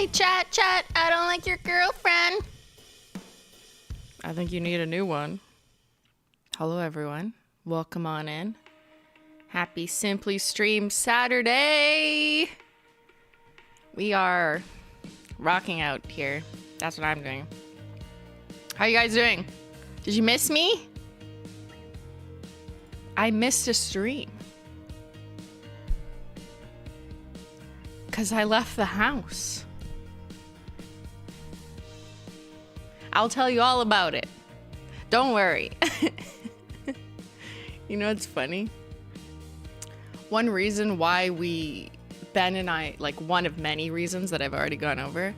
Hey, chat, I don't like your girlfriend. I think you need a new one. Hello, everyone. Welcome on in. Happy Simply Stream Saturday. We are rocking out here. That's what I'm doing. How you guys doing? Did you miss me? I missed a stream. Because I left the house. I'll tell you all about it. Don't worry. You know, it's funny. One reason why Ben and I, like one of many reasons that I've already gone over,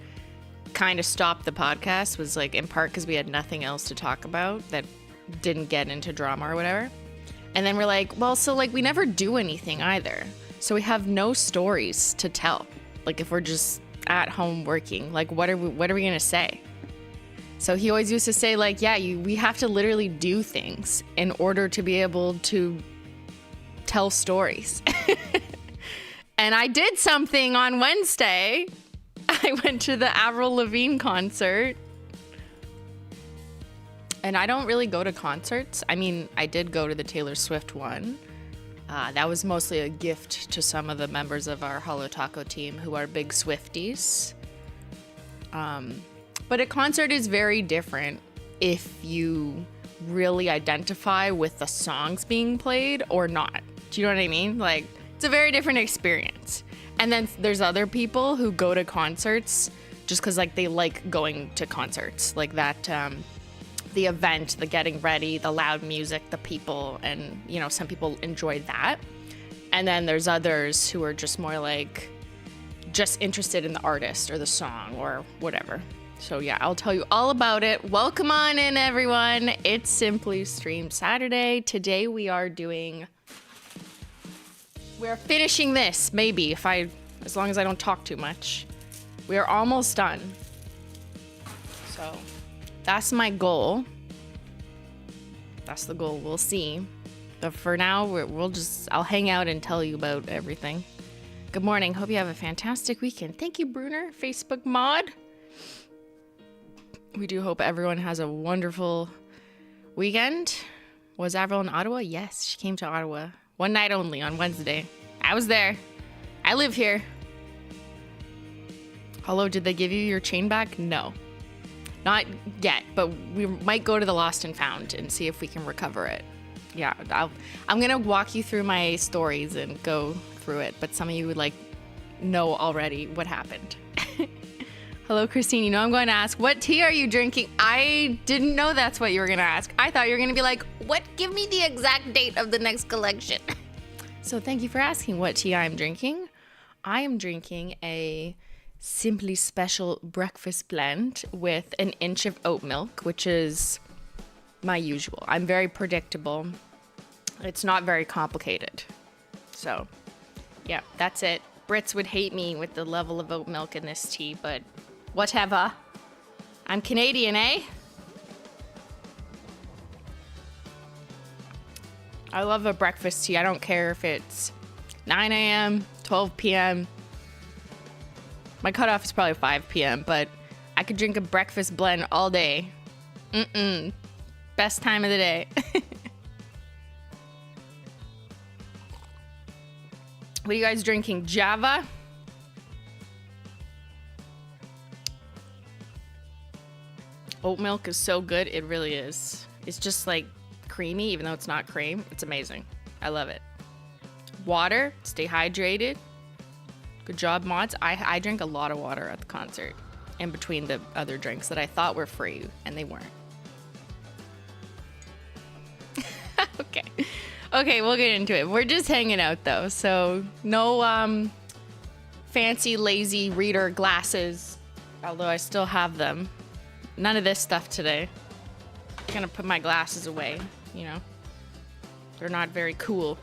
kind of stopped the podcast was like in part because we had nothing else to talk about that didn't get into drama or whatever. And then we're like, well, so like we never do anything either. So we have no stories to tell. Like if we're just at home working, like what are we going to say? So he always used to say like, yeah, we have to literally do things in order to be able to tell stories. And I did something on Wednesday. I went to the Avril Lavigne concert. And I don't really go to concerts. I mean, I did go to the Taylor Swift one. That was mostly a gift to some of the members of our Holo Taco team who are big Swifties. But a concert is very different if you really identify with the songs being played or not. Do you know what I mean? Like, it's a very different experience. And then there's other people who go to concerts just because, like, they like going to concerts. Like that, the event, the getting ready, the loud music, the people, and, you know, some people enjoy that. And then there's others who are just more like just interested in the artist or the song or whatever. So yeah, I'll tell you all about it. Welcome on in, everyone. It's Simply Stream Saturday. Today we're finishing this, maybe, as long as I don't talk too much. We are almost done. So that's my goal. That's the goal. We'll see. But for now, I'll hang out and tell you about everything. Good morning. Hope you have a fantastic weekend. Thank you, Bruner, Facebook mod. We do hope everyone has a wonderful weekend. Was Avril in Ottawa? Yes, she came to Ottawa. One night only on Wednesday. I was there. I live here. Hello, did they give you your chain back? No. Not yet, but we might go to the Lost and Found and see if we can recover it. Yeah, I'm going to walk you through my stories and go through it, but some of you would like know already what happened. Hello, Christine. You know I'm going to ask, what tea are you drinking? I didn't know that's what you were going to ask. I thought you were going to be like, what? Give me the exact date of the next collection. So thank you for asking what tea I'm drinking. I am drinking a Simply Special breakfast blend with an inch of oat milk, which is my usual. I'm very predictable. It's not very complicated. So yeah, that's it. Brits would hate me with the level of oat milk in this tea, but whatever. I'm Canadian, eh? I love a breakfast tea. I don't care if it's 9 a.m., 12 p.m. My cutoff is probably 5 p.m., but I could drink a breakfast blend all day. Best time of the day. What are you guys drinking? Java? Oat milk is so good. It really is. It's just like creamy, even though it's not cream. It's amazing. I love it. Water. Stay hydrated. Good job, mods. I drank a lot of water at the concert in between the other drinks that I thought were free, and they weren't. Okay, we'll get into it. We're just hanging out, though, so no fancy, lazy reader glasses, although I still have them. None of this stuff today. I'm gonna put my glasses away, you know. They're not very cool.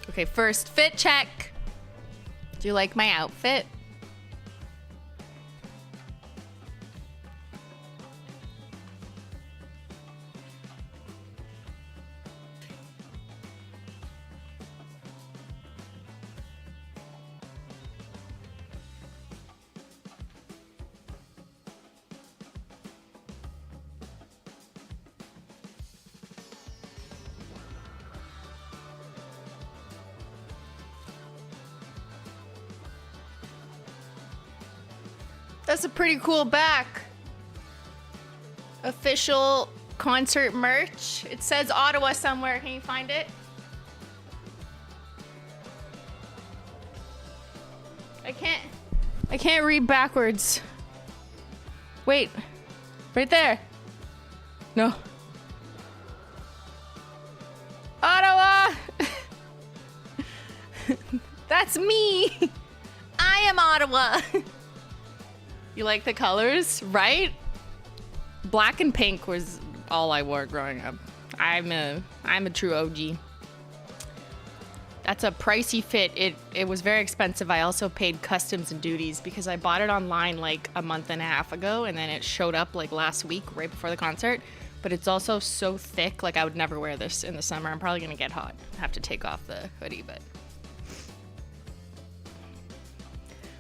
Okay, first fit check. Do you like my outfit? That's a pretty cool back. Official concert merch. It says Ottawa somewhere. Can you find it? I can't read backwards. Wait. Right there. No. Ottawa! That's me! I am Ottawa! You like the colors, right? Black and pink was all I wore growing up. I'm a true OG. That's a pricey fit. It was very expensive. I also paid customs and duties because I bought it online like a month and a half ago, and then it showed up like last week right before the concert. But it's also so thick, like I would never wear this in the summer. I'm probably gonna get hot. Have to take off the hoodie, but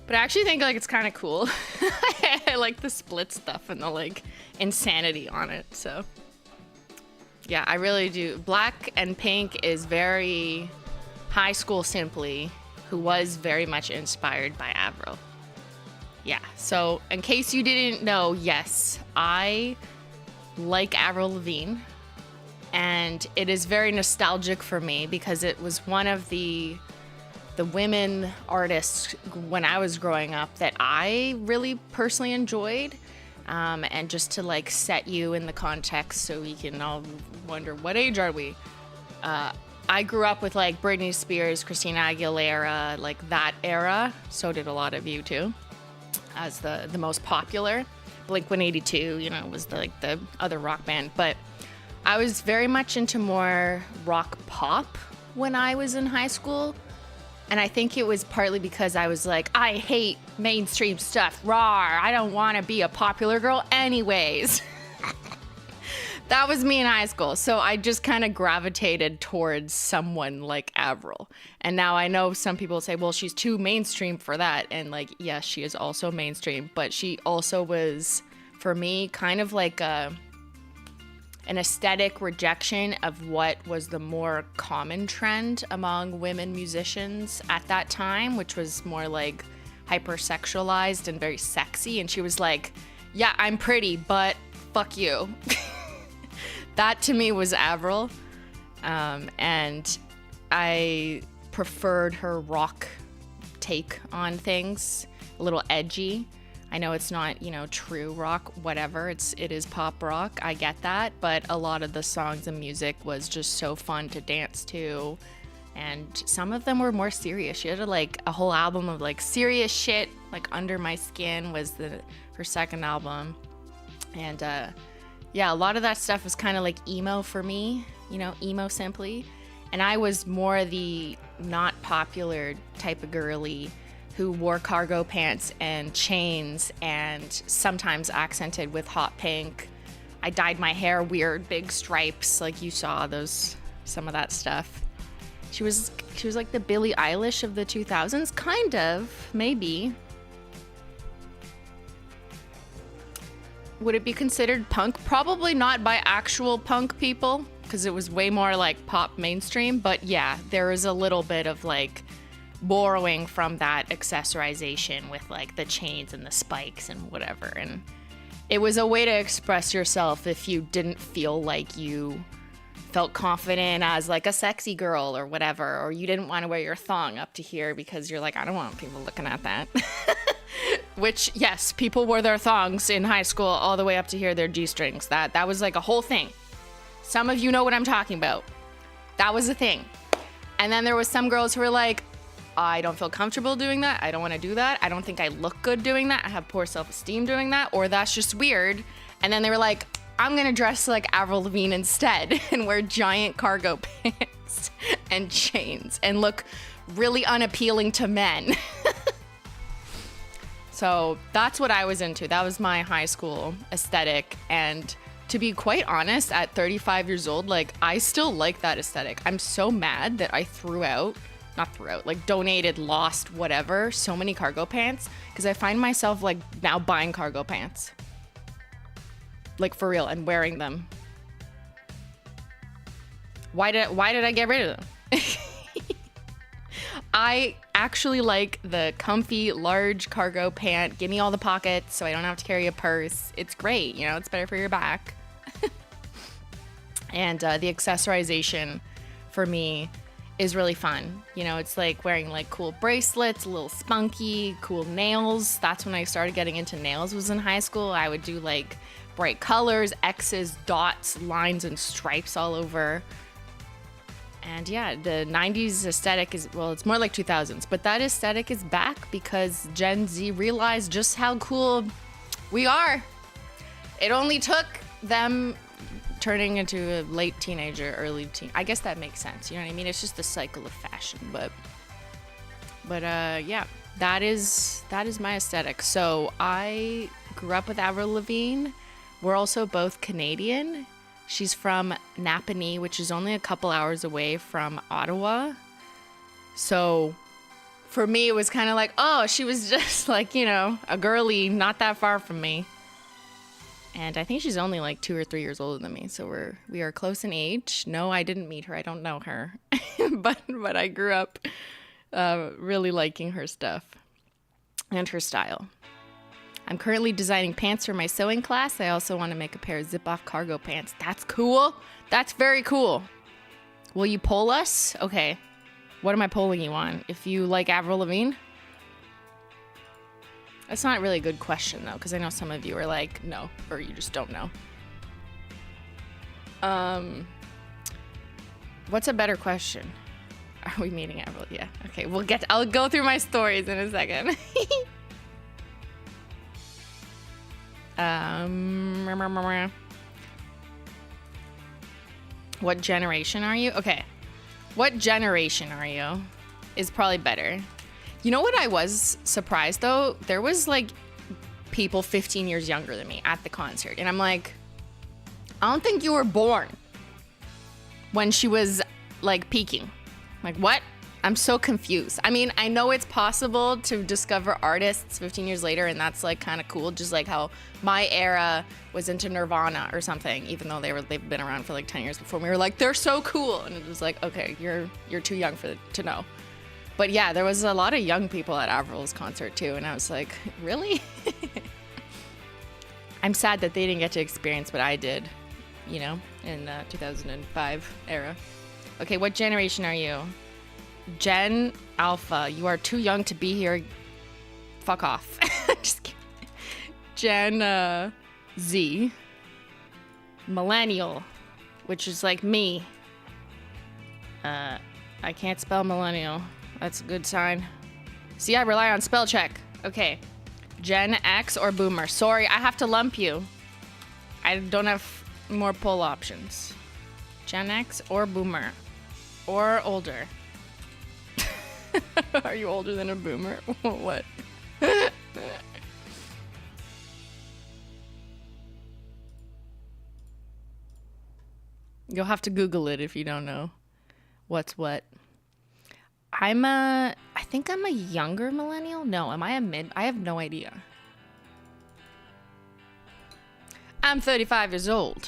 I actually think like it's kind of cool. I like the split stuff and the like insanity on it. So yeah, I really do. Black and pink is very high school Simply, who was very much inspired by Avril. Yeah, so in case you didn't know, yes, I like Avril Lavigne, and it is very nostalgic for me because it was one of the women artists when I was growing up that I really personally enjoyed. And just to like set you in the context so we can all wonder what age are we. I grew up with like Britney Spears, Christina Aguilera, like that era. So did a lot of you too, as the most popular. Blink-182, you know, was the other rock band. But I was very much into more rock pop when I was in high school. And I think it was partly because I was like, I hate mainstream stuff. Rawr, I don't want to be a popular girl anyways. That was me in high school. So I just kind of gravitated towards someone like Avril. And now I know some people say, well, she's too mainstream for that. And like, yes, she is also mainstream. But she also was, for me, kind of like an aesthetic rejection of what was the more common trend among women musicians at that time, which was more like hypersexualized and very sexy. And she was like, yeah, I'm pretty, but fuck you. That to me was Avril. And I preferred her rock take on things, a little edgy. I know it's not, you know, true rock, whatever. It is pop rock. I get that. But a lot of the songs and music was just so fun to dance to. And some of them were more serious. She had a whole album of like serious shit, like Under My Skin was her second album. And yeah, a lot of that stuff was kind of like emo for me, you know, emo Simply. And I was more the not popular type of girly who wore cargo pants and chains and sometimes accented with hot pink. I dyed my hair weird, big stripes, like you saw some of that stuff. She was like the Billie Eilish of the 2000s, kind of, maybe. Would it be considered punk? Probably not by actual punk people, because it was way more like pop mainstream. But yeah, there is a little bit of like borrowing from that accessorization with like the chains and the spikes and whatever. And it was a way to express yourself if you didn't feel like you felt confident as like a sexy girl or whatever, or you didn't want to wear your thong up to here because you're like, I don't want people looking at that. Which, yes, people wore their thongs in high school all the way up to here, their G-strings. That was like a whole thing. Some of you know what I'm talking about. That was a thing. And then there was some girls who were like, I don't feel comfortable doing that. I don't want to do that. I don't think I look good doing that. I have poor self-esteem doing that, or that's just weird. And then they were like, I'm going to dress like Avril Lavigne instead and wear giant cargo pants and chains and look really unappealing to men. So that's what I was into. That was my high school aesthetic. And to be quite honest, at 35 years old, like I still like that aesthetic. I'm so mad that I donated, lost, whatever, so many cargo pants, because I find myself like now buying cargo pants. Like for real, and wearing them. Why did I get rid of them? I actually like the comfy, large cargo pant. Give me all the pockets so I don't have to carry a purse. It's great, you know, it's better for your back. And the accessorization for me is really fun. You know, it's like wearing like cool bracelets, a little spunky, cool nails. That's when I started getting into nails, was in high school. I would do like bright colors, X's, dots, lines, and stripes all over. And yeah, the 90s aesthetic is, well, it's more like 2000s, but that aesthetic is back because Gen Z realized just how cool we are. It only took them turning into a late teenager, early teen. I guess that makes sense. You know what I mean? It's just the cycle of fashion. But yeah, that is my aesthetic. So I grew up with Avril Lavigne. We're also both Canadian. She's from Napanee, which is only a couple hours away from Ottawa. So for me, it was kind of like, oh, she was just like, you know, a girly not that far from me. And I think she's only like 2 or 3 years older than me. So we are close in age. No, I didn't meet her. I don't know her. but I grew up really liking her stuff and her style. I'm currently designing pants for my sewing class. I also want to make a pair of zip-off cargo pants. That's cool. That's very cool. Will you poll us? Okay. What am I polling you on? If you like Avril Lavigne? That's not really a good question, though, because I know some of you are like, no, or you just don't know. What's a better question? Are we meeting Avril? Yeah. Okay, I'll go through my stories in a second. What generation are you? Okay. What generation are you is probably better. You know what I was surprised, though? There was, like, people 15 years younger than me at the concert. And I'm like, I don't think you were born when she was, like, peaking. Like, what? I'm so confused. I mean, I know it's possible to discover artists 15 years later, and that's, like, kind of cool. Just like how my era was into Nirvana or something, even though they've been around for, like, 10 years before. We were like, they're so cool. And it was like, okay, you're too young to know. But yeah, there was a lot of young people at Avril's concert too, and I was like, really? I'm sad that they didn't get to experience what I did, you know, in the 2005 era. Okay, what generation are you? Gen Alpha. You are too young to be here. Fuck off. Just kidding. Gen Z. Millennial, which is like me. I can't spell millennial. That's a good sign. See, I rely on spell check. Okay. Gen X or Boomer? Sorry, I have to lump you. I don't have more poll options. Gen X or Boomer? Or older? Are you older than a Boomer? What? You'll have to Google it if you don't know what's what. I think I'm a younger millennial. No, am I a mid? I have no idea. I'm 35 years old.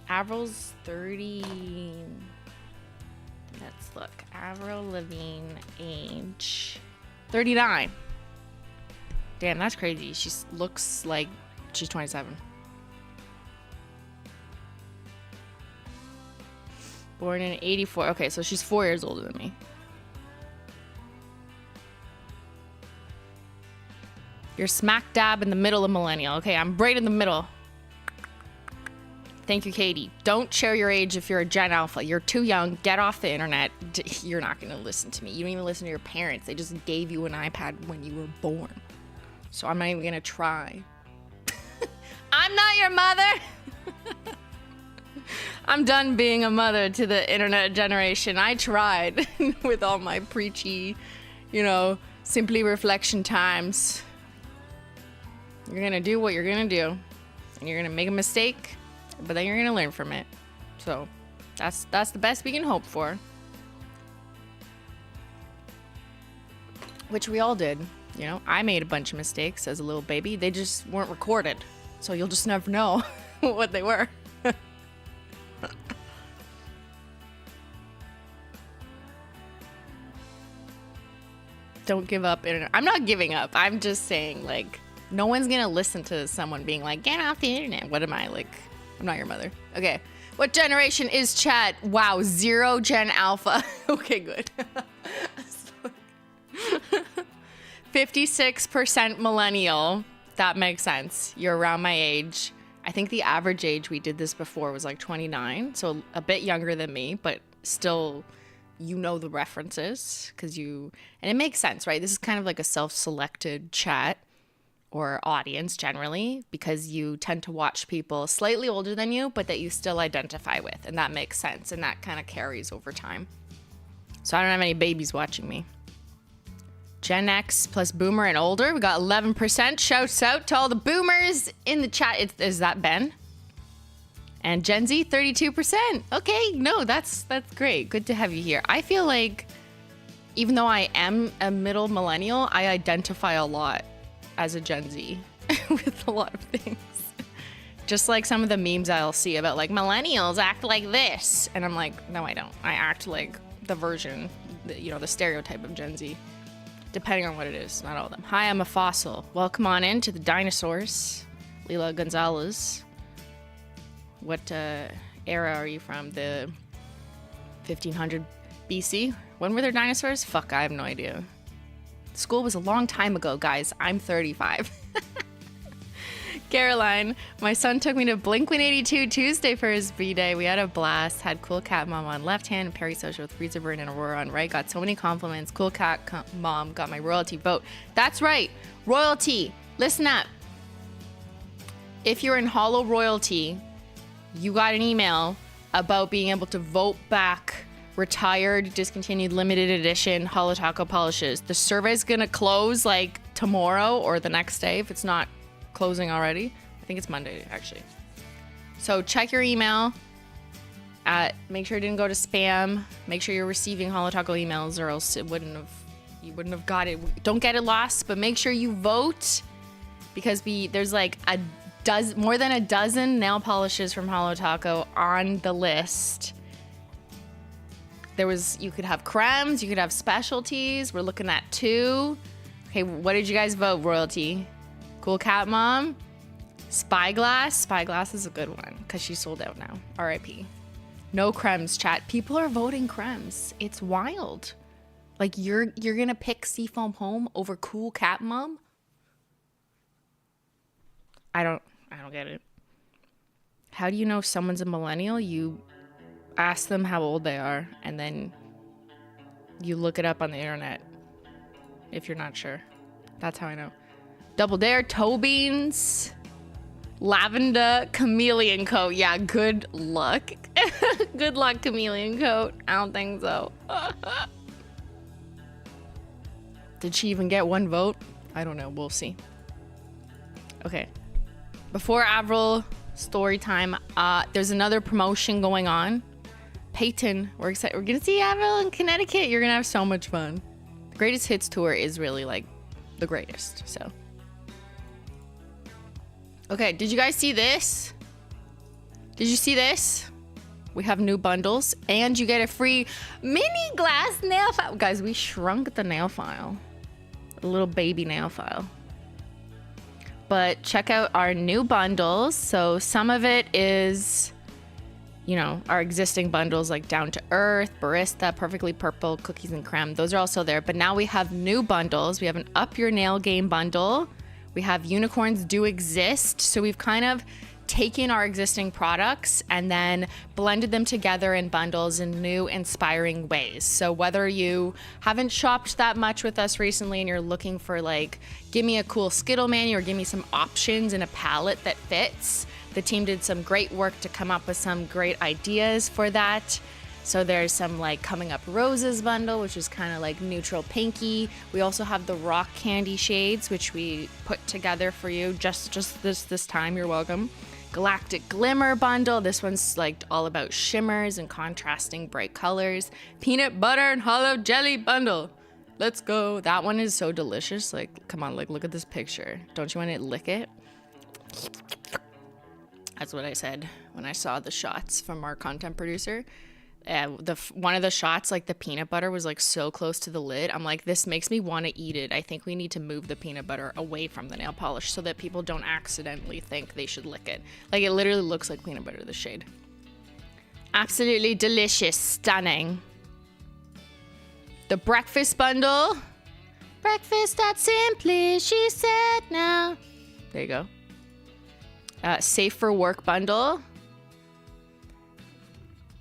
Avril's 30. Let's look. Avril Lavigne age 39. Damn, that's crazy. She looks like she's 27. Born in 84. Okay, so she's 4 years older than me. You're smack dab in the middle of millennial. Okay, I'm right in the middle. Thank you, Katie. Don't share your age if you're a Gen Alpha. You're too young. Get off the internet. You're not going to listen to me. You don't even listen to your parents. They just gave you an iPad when you were born. So I'm not even going to try. I'm not your mother. I'm done being a mother to the internet generation. I tried with all my preachy, you know, simply reflection times. You're going to do what you're going to do. And you're going to make a mistake, but then you're going to learn from it. So that's the best we can hope for. Which we all did. You know, I made a bunch of mistakes as a little baby. They just weren't recorded. So you'll just never know what they were. Don't give up internet. I'm not giving up. I'm just saying, like, no one's gonna listen to someone being like, get off the internet. What am I, like? I'm not your mother. Okay. What generation is chat? Wow, 0 Gen Alpha. Okay, good. 56% millennial. That makes sense. You're around my age. I think the average age we did this before was like 29, so a bit younger than me, but still, you know the references and it makes sense, right? This is kind of like a self-selected chat or audience generally, because you tend to watch people slightly older than you, but that you still identify with, and that makes sense, and that kind of carries over time. So I don't have any babies watching me. Gen X plus boomer and older. We got 11%. Shouts out to all the boomers in the chat. Is that Ben? And Gen Z, 32%. Okay, no, that's great. Good to have you here. I feel like even though I am a middle millennial, I identify a lot as a Gen Z with a lot of things. Just like some of the memes I'll see about like millennials act like this. And I'm like, no, I don't. I act like the version, the stereotype of Gen Z. Depending on what it is, not all of them. Hi, I'm a fossil. Welcome on in to the dinosaurs. Leila Gonzalez. What era are you from? The 1500 BC? When were there dinosaurs? Fuck, I have no idea. School was a long time ago, guys. I'm 35. Caroline, my son took me to Blink-182 Tuesday for his B-Day. We had a blast. Had Cool Cat Mom on left hand and Perry Social with Freezer Burn and Aurora on right. Got so many compliments. Cool Cat Mom got my royalty vote. That's right. Royalty. Listen up. If you're in Holo Royalty, you got an email about being able to vote back retired, discontinued, limited edition Holo Taco polishes. The survey's going to close like tomorrow or the next day if it's not closing already. I think it's Monday actually. So check your email. Make sure it didn't go to spam. Make sure you're receiving Holo Taco emails, or else you wouldn't have got it. Don't get it lost, but make sure you vote, because there's like more than a dozen nail polishes from Holo Taco on the list. You could have cremes, you could have specialties. We're looking at 2. Okay, what did you guys vote, Royalty? Cool Cat Mom, Spyglass. Spyglass is a good one because she's sold out now. R.I.P. No cremes, chat. People are voting cremes. It's wild. Like you're gonna pick Seafoam Home over Cool Cat Mom? I don't get it. How do you know someone's a millennial? You ask them how old they are, and then you look it up on the internet if you're not sure. That's how I know. Double Dare, toe beans, lavender, chameleon coat. Yeah, good luck. Good luck, chameleon coat. I don't think so. Did she even get 1 vote? I don't know. We'll see. Okay. Before Avril story time, there's another promotion going on. Peyton, we're excited. We're going to see Avril in Connecticut. You're going to have so much fun. The Greatest Hits Tour is really like the greatest, so. Okay, did you guys see this? Did you see this? We have new bundles, and you get a free mini glass nail file. Guys, we shrunk the nail file. A little baby nail file. But check out our new bundles. So some of it is, our existing bundles like Down to Earth, Barista, Perfectly Purple, Cookies and Creme. Those are also there. But now we have new bundles. We have an Up Your Nail Game bundle. We have Unicorns Do Exist. So we've kind of taken our existing products and then blended them together in bundles in new, inspiring ways. So whether you haven't shopped that much with us recently and you're looking for like, give me a cool Skittle menu or give me some options in a palette that fits, the team did some great work to come up with some great ideas for that. So there's some like Coming Up Roses bundle, which is kind of like neutral pinky. We also have the rock candy shades, which we put together for you just this time. You're welcome. Galactic Glimmer bundle. This one's like all about shimmers and contrasting bright colors. Peanut butter and hollow jelly bundle. Let's go. That one is so delicious. Like, come on, like look at this picture. Don't you want to lick it? That's what I said when I saw the shots from our content producer. One of the shots, like the peanut butter was like so close to the lid. I'm like, this makes me want to eat it. I think we need to move the peanut butter away from the nail polish so that people don't accidentally think they should lick it. Like it literally looks like peanut butter, the shade. Absolutely delicious, stunning. The breakfast bundle. Breakfast at Simply, she said now. There you go. Safe for work bundle.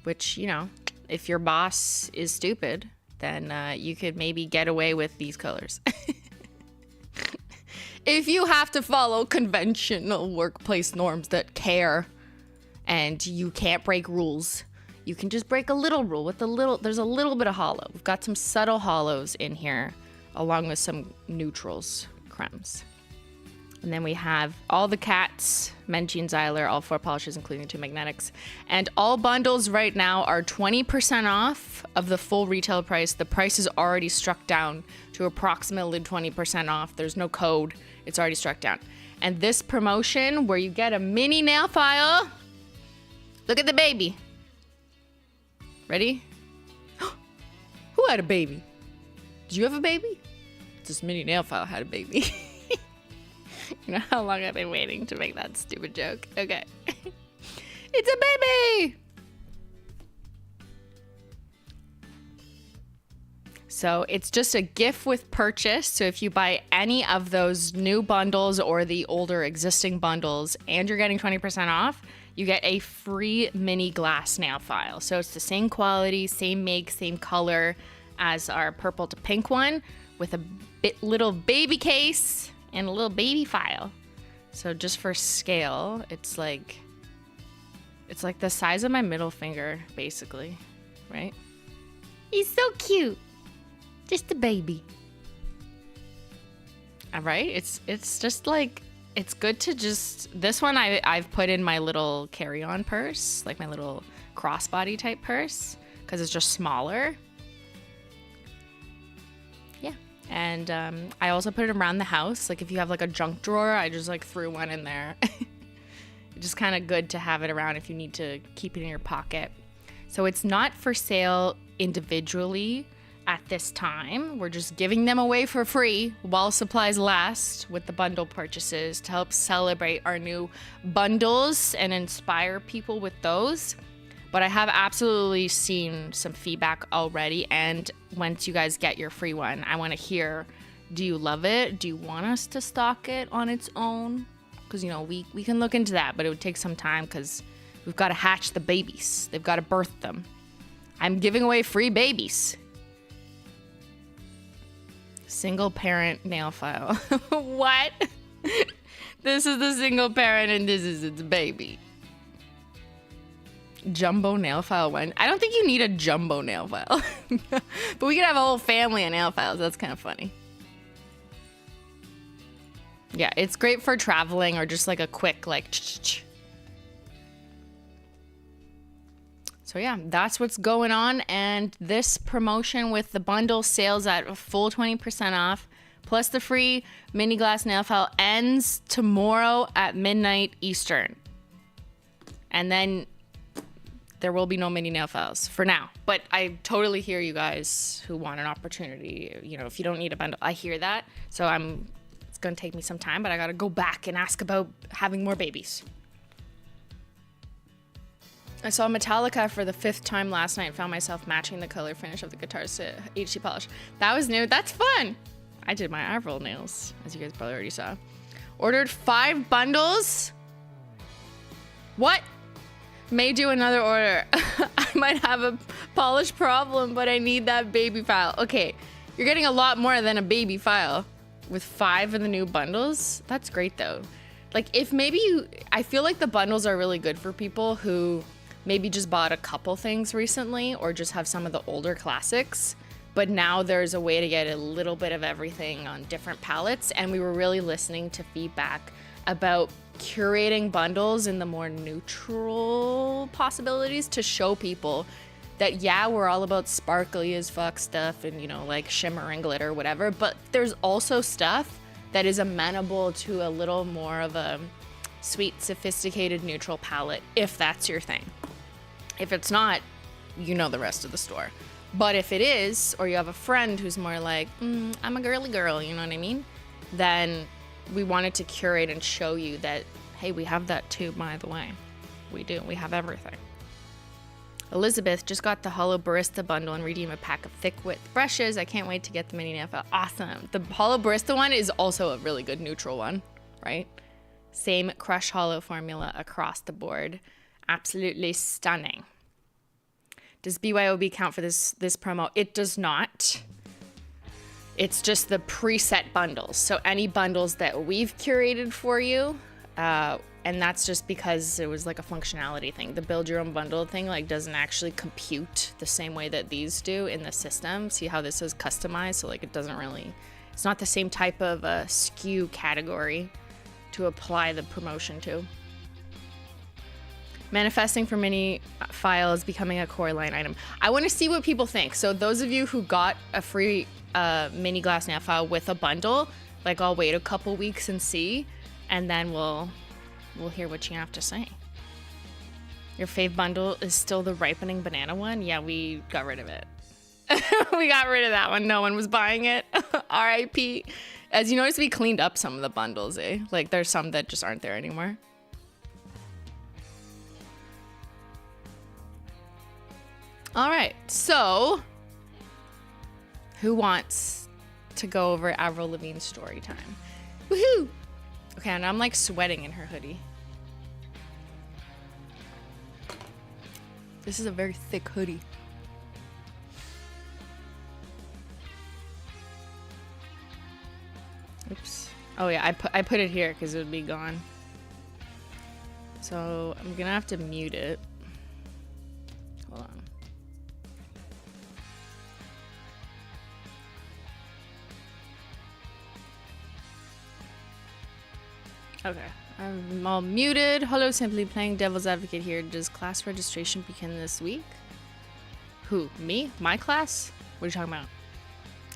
Which, you know, if your boss is stupid, then you could maybe get away with these colors. If you have to follow conventional workplace norms that care and you can't break rules, you can just break a little rule with there's a little bit of holo. We've got some subtle holos in here along with some neutrals, cremes. And then we have all the cats, Menchie and Xyler, all 4 polishes, including 2 magnetics. And all bundles right now are 20% off of the full retail price. The price is already struck down to approximately 20% off. There's no code. It's already struck down. And this promotion where you get a mini nail file. Look at the baby. Ready? Who had a baby? Did you have a baby? This mini nail file had a baby. You know how long I've been waiting to make that stupid joke? Okay. It's a baby! So it's just a gift with purchase. So if you buy any of those new bundles or the older existing bundles and you're getting 20% off, you get a free mini glass nail file. So it's the same quality, same make, same color as our purple to pink one with a little baby case and a little baby file. So just for scale, it's like the size of my middle finger, basically, right? He's so cute. Just a baby. All right, it's just like, it's good to just, this one I've put in my little carry-on purse, like my little crossbody type purse, because it's just smaller. Yeah. And I also put it around the house. Like if you have like a junk drawer, I just like threw one in there. It's just kind of good to have it around if you need to keep it in your pocket. So it's not for sale individually at this time. We're just giving them away for free while supplies last with the bundle purchases to help celebrate our new bundles and inspire people with those. But I have absolutely seen some feedback already, and once you guys get your free one, I want to hear, do you love it? Do you want us to stock it on its own? Because, you know, we can look into that, but it would take some time because we've got to hatch the babies. They've got to birth them. I'm giving away free babies. Single parent nail file. What? This is the single parent and this is its baby. Jumbo nail file one. I don't think you need a jumbo nail file. But we could have a whole family of nail files. That's kind of funny. Yeah, it's great for traveling or just like a quick like ch-ch-ch. So yeah, that's what's going on. And this promotion with the bundle sales at a full 20% off, plus the free mini glass nail file ends tomorrow at midnight Eastern. And then there will be no mini nail files for now. But I totally hear you guys who want an opportunity. You know, if you don't need a bundle, I hear that. So it's going to take me some time, but I got to go back and ask about having more babies. I saw Metallica for the 5th time last night and found myself matching the color finish of the guitar's HD polish. That was new. That's fun. I did my Avril nails, as you guys probably already saw. Ordered 5 bundles. What? May do another order. I might have a polish problem, but I need that baby file. Okay, you're getting a lot more than a baby file with 5 of the new bundles. That's great though. Like if maybe I feel like the bundles are really good for people who maybe just bought a couple things recently or just have some of the older classics, but now there's a way to get a little bit of everything on different palettes. And we were really listening to feedback about curating bundles in the more neutral possibilities to show people that, yeah, we're all about sparkly as fuck stuff and, you know, like shimmer and glitter, whatever, but there's also stuff that is amenable to a little more of a sweet, sophisticated, neutral palette, if that's your thing. If it's not, you know the rest of the store. But if it is, or you have a friend who's more like, I'm a girly girl, you know what I mean? Then we wanted to curate and show you that, hey, we have that too, by the way. We do. We have everything. Elizabeth just got the Holo Barista bundle and redeem a pack of thick width brushes. I can't wait to get the mini nail file. Awesome. The Holo Barista one is also a really good neutral one, right? Same Crush Holo formula across the board. Absolutely stunning. Does BYOB count for this promo? It does not. It's just the preset bundles. So any bundles that we've curated for you, and that's just because it was like a functionality thing. The build your own bundle thing like doesn't actually compute the same way that these do in the system. See how this is customized? So like it doesn't really, it's not the same type of SKU category to apply the promotion to. Manifesting for mini file is becoming a core line item. I want to see what people think. So those of you who got a free mini glass nail file with a bundle, like I'll wait a couple weeks and see, and then we'll hear what you have to say. Your fave bundle is still the ripening banana one? Yeah, we got rid of it. We got rid of that one. No one was buying it. RIP. As you notice, we cleaned up some of the bundles, eh? Like there's some that just aren't there anymore. All right, so who wants to go over Avril Lavigne's story time? Woohoo! Okay, and I'm like sweating in her hoodie. This is a very thick hoodie. Oops. Oh yeah, I put it here because it would be gone. So I'm gonna have to mute it. Hold on. Okay, I'm all muted. Hello, simply playing devil's advocate here. Does class registration begin this week? Who? Me? My class? What are you talking about?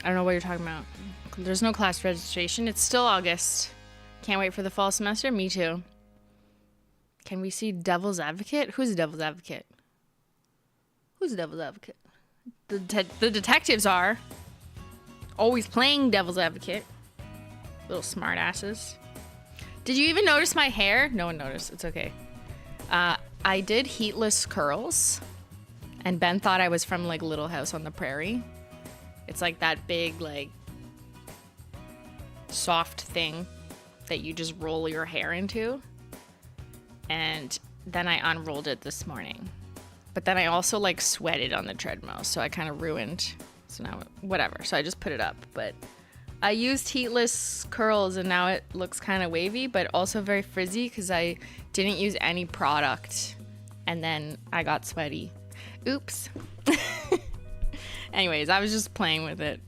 I don't know what you're talking about. There's no class registration. It's still August. Can't wait for the fall semester. Me too. Can we see devil's advocate? Who's devil's advocate? Who's devil's advocate? The detectives are always playing devil's advocate. Little smart asses. Did you even notice my hair? No one noticed. It's okay. I did heatless curls, and Ben thought I was from like Little House on the Prairie. It's like that big, like, soft thing that you just roll your hair into. And then I unrolled it this morning. But then I also like sweated on the treadmill, so I kind of ruined. So now, whatever. So I just put it up, but I used heatless curls and now it looks kind of wavy, but also very frizzy because I didn't use any product and then I got sweaty. Oops. Anyways, I was just playing with it.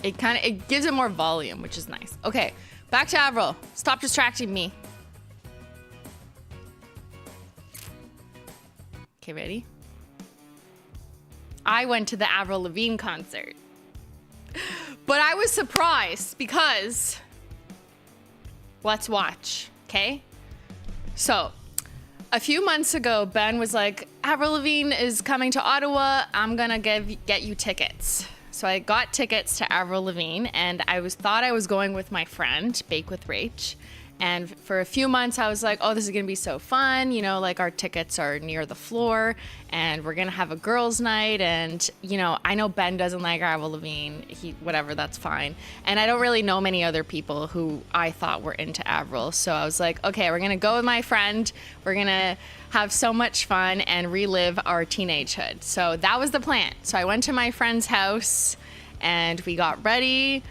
It gives it more volume, which is nice. Okay, back to Avril. Stop distracting me. Okay, ready? I went to the Avril Lavigne concert. But I was surprised because let's watch, okay? So, a few months ago, Ben was like, Avril Lavigne is coming to Ottawa. I'm gonna get you tickets. So I got tickets to Avril Lavigne, and thought I was going with my friend, Bake with Rach. And for a few months, I was like, oh, this is going to be so fun. You know, like our tickets are near the floor and we're going to have a girls' night. And, you know, I know Ben doesn't like Avril Lavigne. Whatever, that's fine. And I don't really know many other people who I thought were into Avril. So I was like, okay, we're going to go with my friend. We're going to have so much fun and relive our teenagehood. So that was the plan. So I went to my friend's house and we got ready.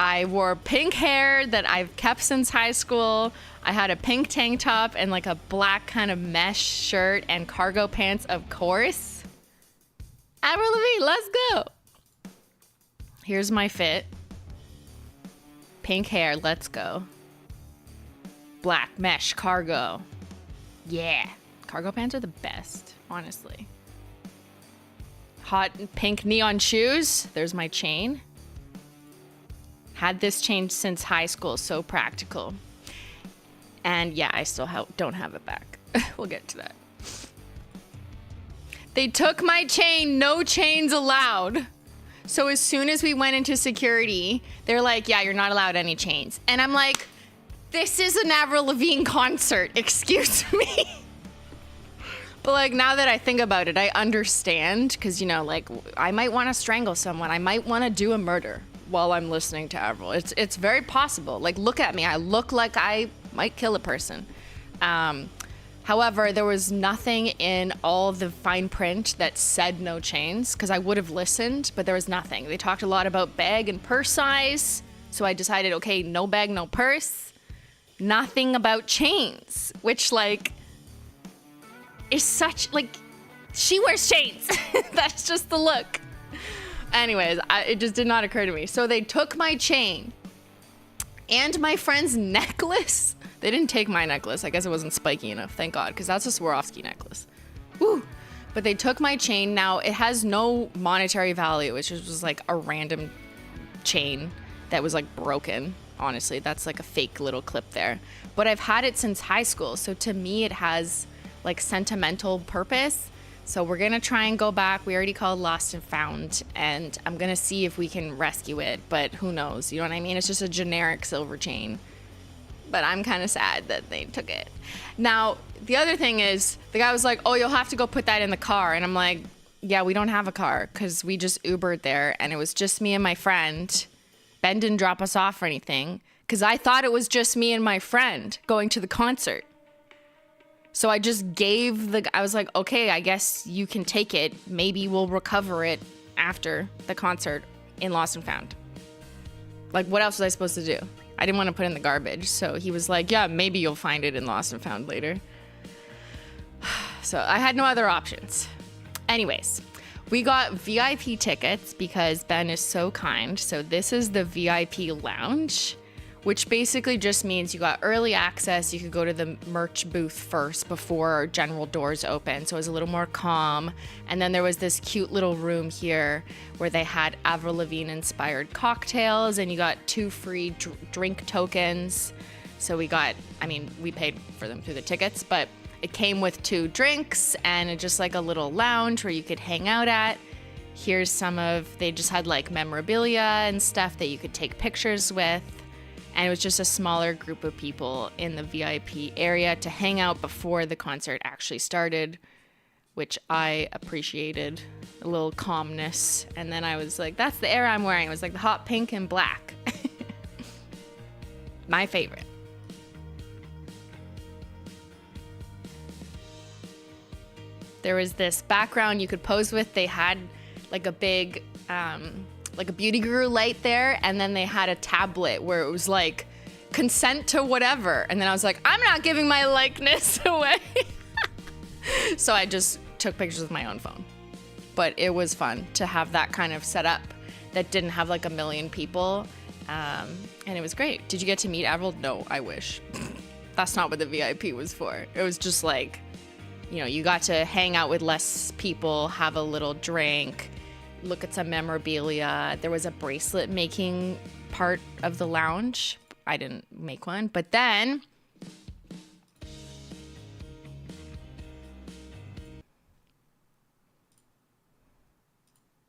I wore pink hair that I've kept since high school. I had a pink tank top and like a black kind of mesh shirt and cargo pants, of course. Avril Lavigne, let's go. Here's my fit. Pink hair, let's go. Black mesh cargo. Yeah. Cargo pants are the best, honestly. Hot pink neon shoes. There's my chain. Had this chain since high school, so practical. And yeah, I still don't have it back. We'll get to that. They took my chain, no chains allowed. So as soon as we went into security, they're like, yeah, you're not allowed any chains. And I'm like, this is an Avril Lavigne concert, excuse me. But like, now that I think about it, I understand, because, you know, like, I might want to strangle someone. I might want to do a murder while I'm listening to Avril. It's very possible. Like, look at me. I look like I might kill a person. However, there was nothing in all the fine print that said no chains, because I would have listened, but there was nothing. They talked a lot about bag and purse size, so I decided, okay, no bag, no purse. Nothing about chains, which, like, is such, like, she wears chains. That's just the look. Anyways, it just did not occur to me. So they took my chain and my friend's necklace. They didn't take my necklace. I guess it wasn't spiky enough, thank God, because that's a Swarovski necklace. Woo! But they took my chain. Now, it has no monetary value. It just was like a random chain that was like broken. Honestly, that's like a fake little clip there. But I've had it since high school, so to me it has like sentimental purpose. So we're gonna try and go back. We already called Lost and Found, and I'm gonna see if we can rescue it, but who knows, you know what I mean? It's just a generic silver chain. But I'm kind of sad that they took it. Now, the other thing is, the guy was like, oh, you'll have to go put that in the car. And I'm like, yeah, we don't have a car, because we just Ubered there, and it was just me and my friend. Ben didn't drop us off or anything, because I thought it was just me and my friend going to the concert. So I just gave I was like, okay, I guess you can take it. Maybe we'll recover it after the concert in Lost and Found. Like, what else was I supposed to do? I didn't want to put it in the garbage. So he was like, yeah, maybe you'll find it in Lost and Found later. So I had no other options. Anyways, we got VIP tickets because Ben is so kind. So this is the VIP lounge, which basically just means you got early access. You could go to the merch booth first before general doors open. So it was a little more calm. And then there was this cute little room here where they had Avril Lavigne inspired cocktails, and you got 2 free drink tokens. So we got, I mean, we paid for them through the tickets, but it came with 2 drinks and just like a little lounge where you could hang out at. Here's some of, they just had like memorabilia and stuff that you could take pictures with. And it was just a smaller group of people in the VIP area to hang out before the concert actually started, which I appreciated, a little calmness. And then I was like, that's the era I'm wearing. It was like the hot pink and black. My favorite. There was this background you could pose with. They had like a big, like a beauty guru light there, and then they had a tablet where it was like consent to whatever, and then I was like, I'm not giving my likeness away. So I just took pictures with my own phone. But it was fun to have that kind of setup that didn't have like a million people, and it was great. Did you get to meet Avril? No, I wish. That's not what the VIP was for. It was just like, you know, you got to hang out with less people, have a little drink, look at some memorabilia. There was a bracelet making part of the lounge. I didn't make one, but then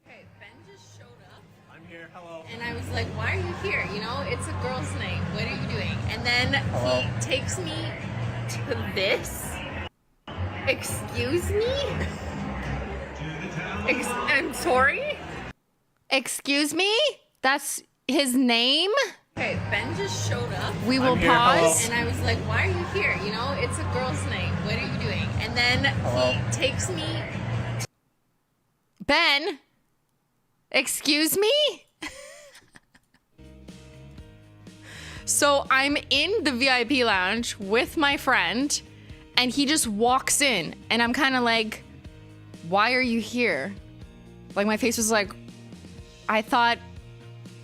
okay, Ben just showed up. I'm here, hello. And I was like, why are you here? You know, it's a girls' night. What are you doing? And then hello. He takes me to this. Excuse me? I'm sorry? Excuse me? That's his name? Okay, Ben just showed up. We will pause. And I was like, why are you here? You know, it's a girls' night. What are you doing? And then he takes me. Ben? Excuse me? So I'm in the VIP lounge with my friend, and he just walks in, and I'm kind of like, why are you here? Like, my face was like, I thought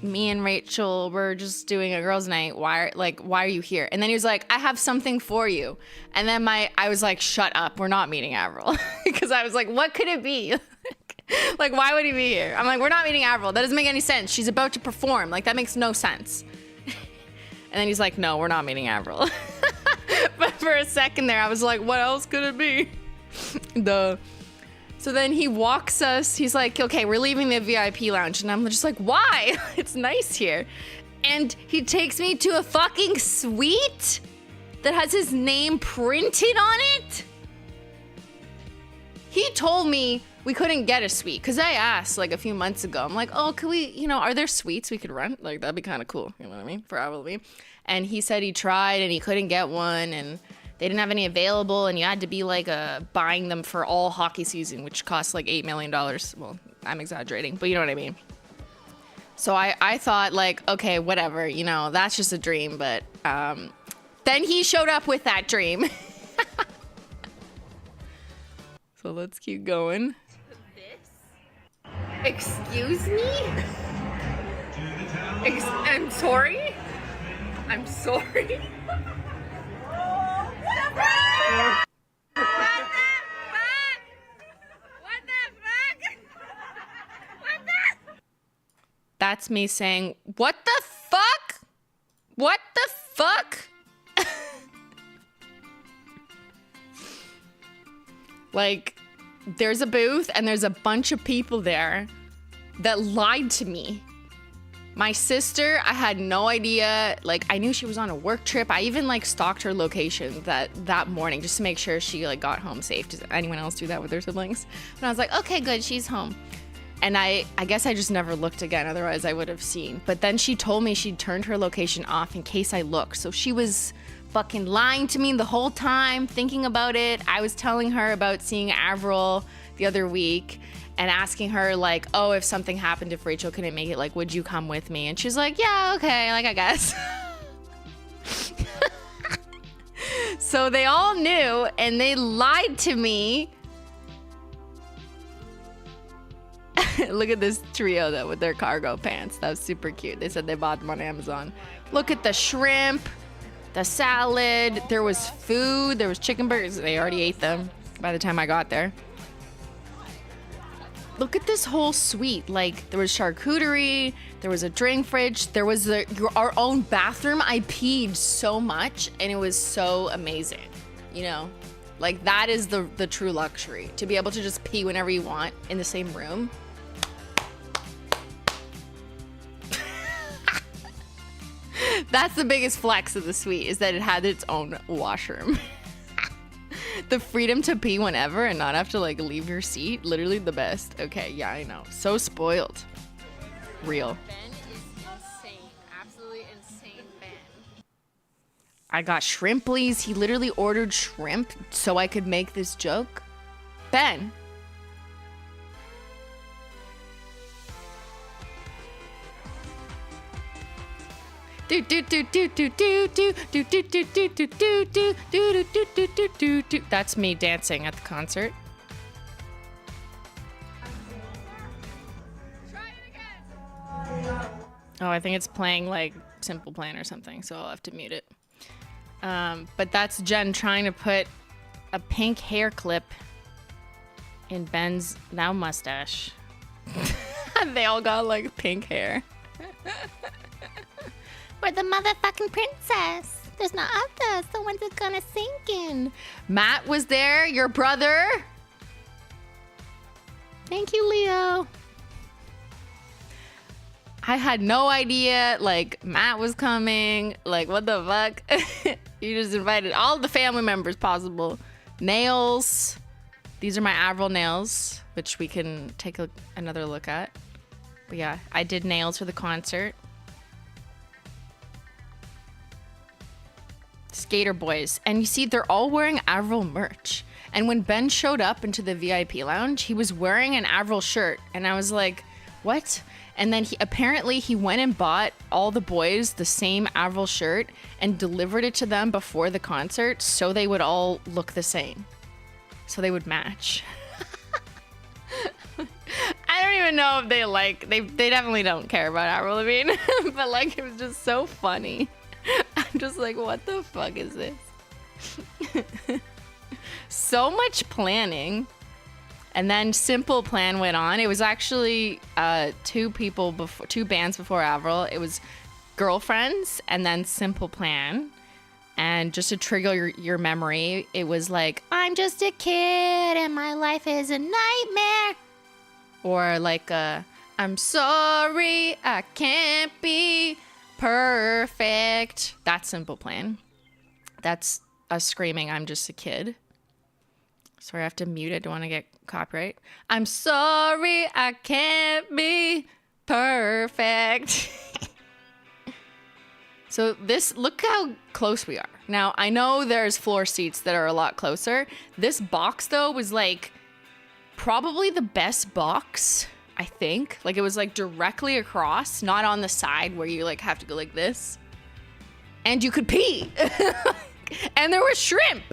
me and Rachel were just doing a girls' night. Why are you here? And then he was like, I have something for you. And then I was like, shut up. We're not meeting Avril. Because I was like, what could it be? Like, why would he be here? I'm like, we're not meeting Avril. That doesn't make any sense. She's about to perform. Like, that makes no sense. And then he's like, no, we're not meeting Avril. But for a second there, I was like, what else could it be? So then he walks us, he's like, okay, we're leaving the VIP lounge. And I'm just like, why? It's nice here. And he takes me to a fucking suite that has his name printed on it. He told me we couldn't get a suite because I asked like a few months ago. I'm like, oh, could we, you know, are there suites we could rent? Like, that'd be kind of cool. You know what I mean? For Avril Lavigne. And he said he tried and he couldn't get one and they didn't have any available and you had to be like buying them for all hockey season, which costs like $8 million. Well, I'm exaggerating, but you know what I mean? So I thought like, okay, whatever, you know, that's just a dream. But then he showed up with that dream. So let's keep going. Excuse me? I'm sorry? I'm sorry? That's me saying, what the fuck? What the fuck? Like, there's a booth and there's a bunch of people there that lied to me. My sister, I had no idea. Like, I knew she was on a work trip. I even like stalked her location that morning just to make sure she like got home safe. Does anyone else do that with their siblings? And I was like, okay, good, she's home. And I guess I just never looked again. Otherwise I would have seen. But then she told me she'd turned her location off in case I looked. So she was fucking lying to me the whole time, thinking about it. I was telling her about seeing Avril the other week and asking her like, oh, if something happened, if Rachel couldn't make it, like, would you come with me? And she's like, yeah, okay, like, I guess. So they all knew and they lied to me. Look at this trio though with their cargo pants. That was super cute. They said they bought them on Amazon. Look at the shrimp, the salad. There was food. There was chicken burgers. They already ate them by the time I got there. Look at this whole suite. Like, there was charcuterie. There was a drink fridge. There was our own bathroom. I peed so much and it was so amazing. You know, like that is the true luxury, to be able to just pee whenever you want in the same room. That's the biggest flex of the suite, is that it had its own washroom. The freedom to pee whenever and not have to like leave your seat, literally the best. Okay, yeah, I know. So spoiled. Real. Ben is insane. Absolutely insane Ben. I got shrimp, please. He literally ordered shrimp so I could make this joke. Ben. That's me dancing at the concert. Oh, I think it's playing like Simple Plan or something, so I'll have to mute it. But that's Jen trying to put a pink hair clip in Ben's now mustache. They all got like pink hair. We're the motherfucking princess. There's no others. The ones that's gonna sink in. Matt was there, your brother. Thank you, Leo. I had no idea, like, Matt was coming. Like, what the fuck? You just invited all the family members possible. Nails. These are my Avril nails, which we can take another look at. But yeah, I did nails for the concert. Skater boys. And you see, they're all wearing Avril merch. And when Ben showed up into the VIP lounge, he was wearing an Avril shirt. And I was like, what? And then he went and bought all the boys the same Avril shirt and delivered it to them before the concert so they would all look the same. So they would match. I don't even know if they definitely don't care about Avril Lavigne. But like, it was just so funny. I'm just like, what the fuck is this? So much planning. And then Simple Plan went on. It was actually two bands before Avril. It was Girlfriends and then Simple Plan. And just to trigger your memory, it was like, I'm just a kid and my life is a nightmare. Or like, I'm sorry, I can't be perfect. That's Simple Plan. That's us screaming, I'm just a kid. Sorry, I have to mute it. Don't want to get copyright. I'm sorry, I can't be perfect. So this, look how close we are. Now, I know there's floor seats that are a lot closer. This box, though, was like probably the best box, I think. Like, it was like directly across, not on the side where you like have to go like this. And you could pee. And there was shrimp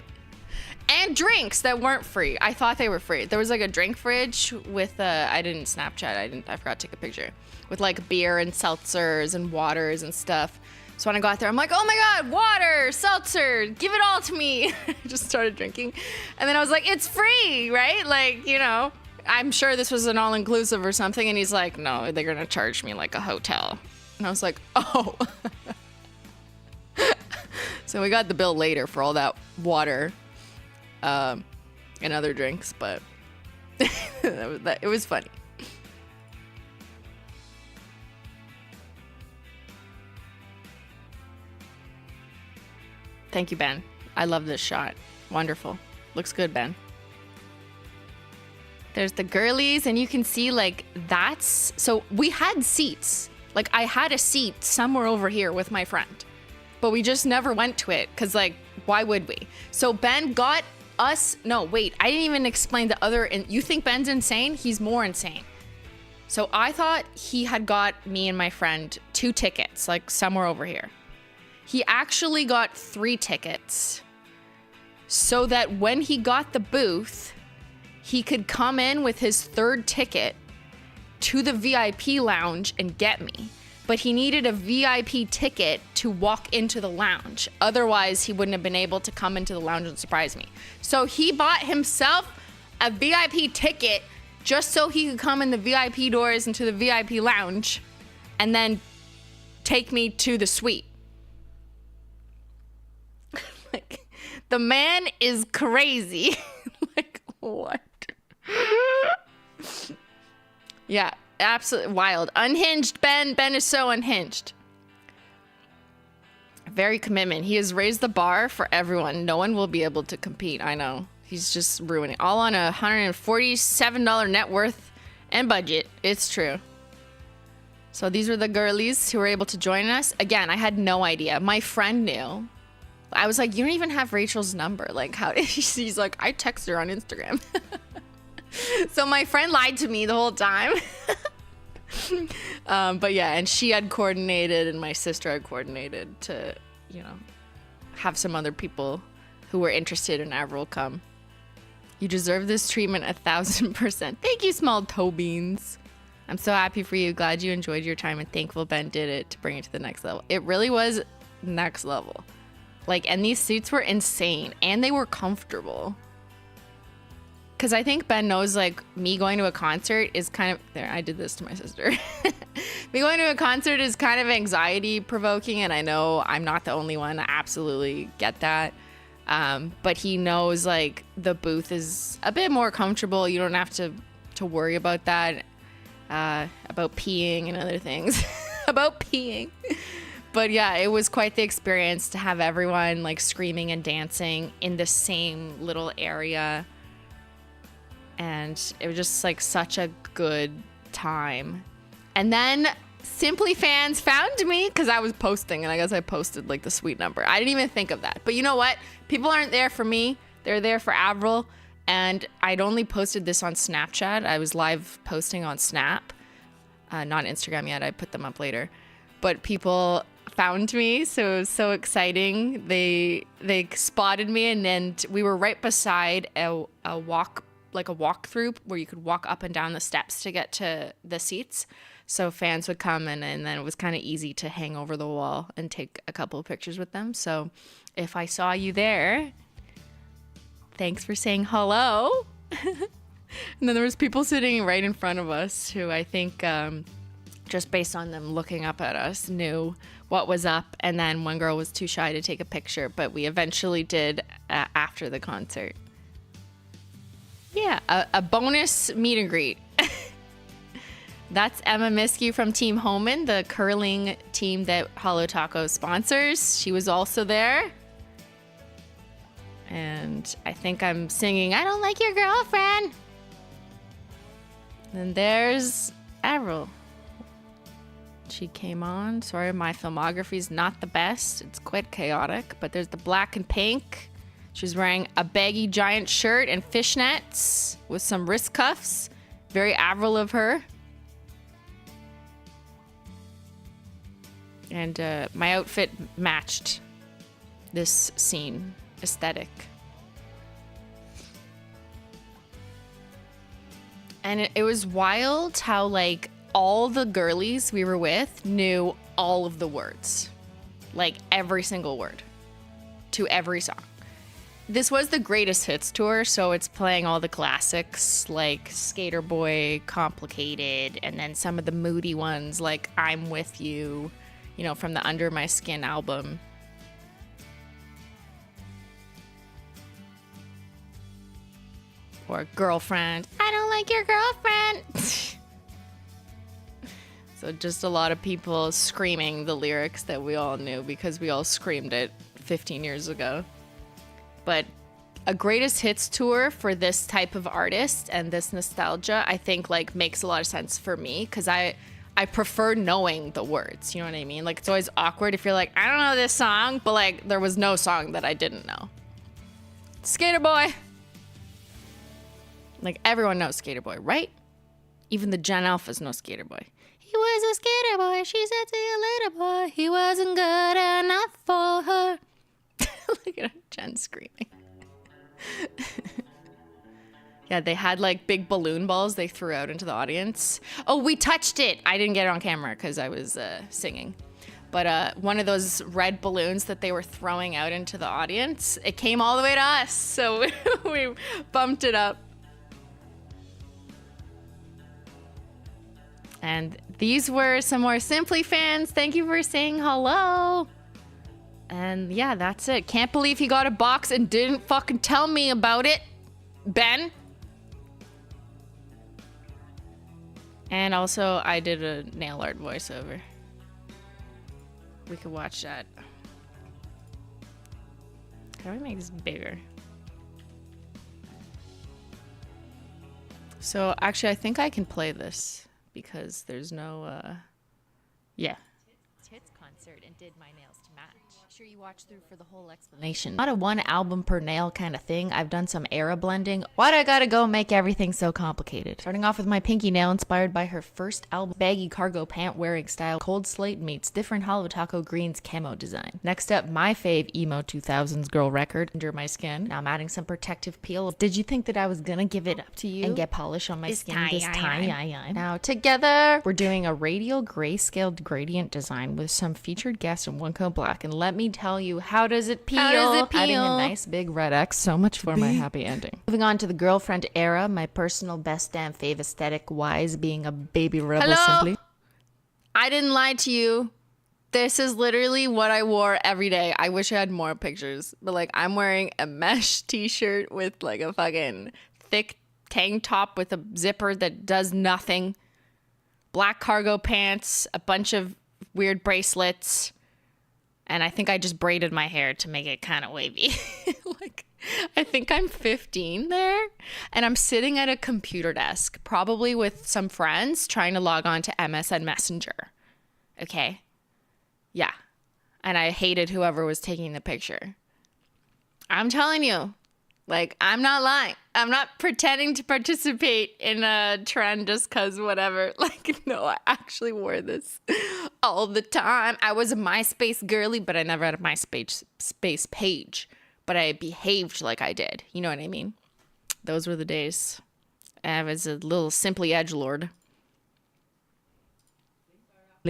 and drinks that weren't free. I thought they were free. There was like a drink fridge with I didn't Snapchat. I forgot to take a picture with like beer and seltzers and waters and stuff. So when I got there, I'm like, oh my God, water, seltzer, give it all to me. I just started drinking. And then I was like, it's free, right? Like, you know, I'm sure this was an all-inclusive or something. And he's like, no, they're going to charge me like a hotel. And I was like, oh. So we got the bill later for all that water and other drinks, but it was funny. Thank you, Ben. I love this shot. Wonderful. Looks good, Ben. There's the girlies, and you can see like that's, so we had seats. Like I had a seat somewhere over here with my friend, but we just never went to it because like, why would we? So Ben got us, no, wait, I didn't even explain the other, and you think Ben's insane? He's more insane. So I thought he had got me and my friend 2 tickets, like somewhere over here. He actually got 3 tickets so that when he got the booth, he could come in with his 3rd ticket to the VIP lounge and get me. But he needed a VIP ticket to walk into the lounge. Otherwise, he wouldn't have been able to come into the lounge and surprise me. So he bought himself a VIP ticket just so he could come in the VIP doors into the VIP lounge and then take me to the suite. Like, the man is crazy. Like, what? Yeah, absolutely wild. Unhinged Ben. Ben is so unhinged. Very commitment. He has raised the bar for everyone. No one will be able to compete. I know. He's just ruining. All on a $147 net worth and budget. It's true. So these were the girlies who were able to join us. Again, I had no idea. My friend knew. I was like, you don't even have Rachel's number. Like, how did she's like, I text her on Instagram. So my friend lied to me the whole time. But yeah, and she had coordinated and my sister had coordinated to, you know, have some other people who were interested in Avril come. You deserve this treatment 1,000%. Thank you, small toe beans. I'm so happy for you. Glad you enjoyed your time and thankful Ben did it to bring it to the next level. It really was next level. Like, and these seats were insane and they were comfortable. Cause I think Ben knows like me going to a concert is kind of, there, I did this to my sister. Me going to a concert is kind of anxiety provoking. And I know I'm not the only one. I absolutely get that. But he knows like the booth is a bit more comfortable. You don't have to worry about that, about peeing and other things about peeing. But yeah, it was quite the experience to have everyone like screaming and dancing in the same little area. And it was just like such a good time. And then Simply fans found me because I was posting, and I guess I posted like the suite number. I didn't even think of that. But you know what? People aren't there for me. They're there for Avril. And I'd only posted this on Snapchat. I was live posting on Snap. Not Instagram yet. I put them up later. But people found me, so it was so exciting. They spotted me, and then we were right beside a walkthrough where you could walk up and down the steps to get to the seats. So fans would come and then it was kind of easy to hang over the wall and take a couple of pictures with them. So if I saw you there, thanks for saying hello. And then there was people sitting right in front of us who I think just based on them looking up at us, knew what was up. And then one girl was too shy to take a picture, but we eventually did after the concert. Yeah, a bonus meet and greet. That's Emma Miskew from Team Homan, the curling team that Holo Taco sponsors. She was also there. And I think I'm singing, I don't like your girlfriend. And there's Avril. She came on. Sorry, my filmography's not the best. It's quite chaotic, but there's the black and pink. She's wearing a baggy giant shirt and fishnets with some wrist cuffs. Very Avril of her. And my outfit matched this scene aesthetic. And it was wild how, like, all the girlies we were with knew all of the words. Like, every single word to every song. This was the greatest hits tour, so it's playing all the classics like Skater Boy, Complicated, and then some of the moody ones like I'm With You, you know, from the Under My Skin album. Or Girlfriend. I don't like your girlfriend. So just a lot of people screaming the lyrics that we all knew because we all screamed it 15 years ago. But a greatest hits tour for this type of artist and this nostalgia, I think, like, makes a lot of sense for me because I prefer knowing the words. You know what I mean? Like, it's always awkward if you're like, I don't know this song, but, like, there was no song that I didn't know. Skater Boy. Like, everyone knows Skater Boy, right? Even the Gen Alphas know Skater Boy. He was a skater boy, she said to you later, boy. He wasn't good enough for her. Look at Jen screaming. Yeah, they had like big balloon balls they threw out into the audience. Oh, we touched it. I didn't get it on camera because I was singing. But one of those red balloons that they were throwing out into the audience, it came all the way to us. So we bumped it up. And these were some more Simply fans. Thank you for saying hello. And yeah, that's it. Can't believe he got a box and didn't fucking tell me about it, Ben. And also, I did a nail art voiceover. We could watch that. How do I make this bigger? So actually, I think I can play this because there's no, yeah. Tits concert and did my nails to match. Sure you watched through for the whole explanation. Not a one album per nail kind of thing. I've done some era blending. Why'd I gotta go make everything so complicated? Starting off with my pinky nail inspired by her first album, baggy cargo pant wearing style, cold slate meets different Holo Taco greens camo design. Next up, my fave emo 2000s girl record, Under My Skin. Now I'm adding some protective peel. Did you think that I was gonna give it up to you and get polish on my skin this time? Now together, we're doing a radial grayscaled gradient design with some featured guests in one coat black, and let me tell you, how does it peel? Adding a nice big red X, so much for my happy ending. Moving on to the girlfriend era, my personal best damn fave aesthetic wise being a baby rebel. Simply. I didn't lie to you. This is literally what I wore every day. I wish I had more pictures, but like I'm wearing a mesh t-shirt with like a fucking thick tank top with a zipper that does nothing, black cargo pants, a bunch of weird bracelets. And I think I just braided my hair to make it kind of wavy. Like, I think I'm 15 there. And I'm sitting at a computer desk, probably with some friends, trying to log on to MSN Messenger. Okay? Yeah. And I hated whoever was taking the picture. I'm telling you. Like, I'm not lying. I'm not pretending to participate in a trend just because whatever. Like, no, I actually wore this all the time. I was a MySpace girly, but I never had a MySpace page. But I behaved like I did. You know what I mean? Those were the days. I was a little simply edgelord.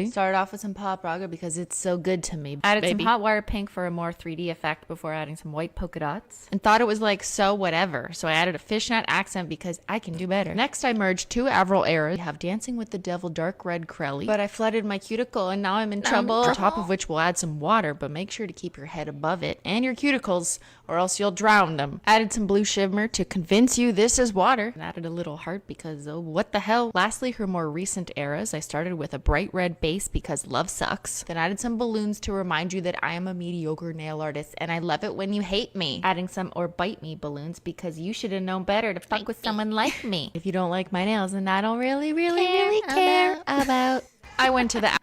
Started off with some pop rocker because it's so good to me. Added baby. some hot wire pink for a more 3D effect before adding some white polka dots. And thought it was like so whatever. So I added a fishnet accent because I can do better. Next I merged 2 Avril eras. We have Dancing with the Devil dark red Crelly. But I flooded my cuticle and now I'm in trouble. On top of which we'll add some water, but make sure to keep your head above it and your cuticles or else you'll drown them. Added some blue shimmer to convince you this is water. And added a little heart because oh what the hell. Lastly, her more recent eras. I started with a bright red base because love sucks. Then added some balloons to remind you that I am a mediocre nail artist and I love it when you hate me. Adding some or bite me balloons because you should have known better to fuck with someone like me. If you don't like my nails, then I don't really care about. I went to the.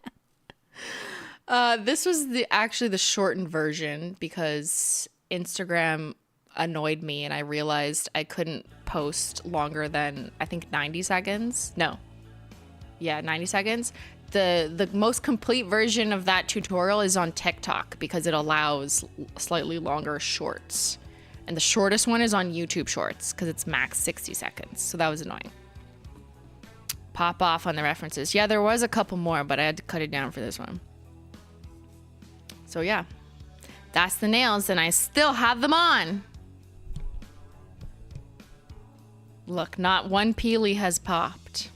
This was actually the shortened version because Instagram annoyed me and I realized I couldn't post longer than I think 90 seconds. No. Yeah, 90 seconds. The most complete version of that tutorial is on TikTok because it allows slightly longer shorts. And the shortest one is on YouTube Shorts because it's max 60 seconds. So that was annoying. Pop off on the references. Yeah, there was a couple more, but I had to cut it down for this one. So yeah, that's the nails and I still have them on. Look, not one peely has popped.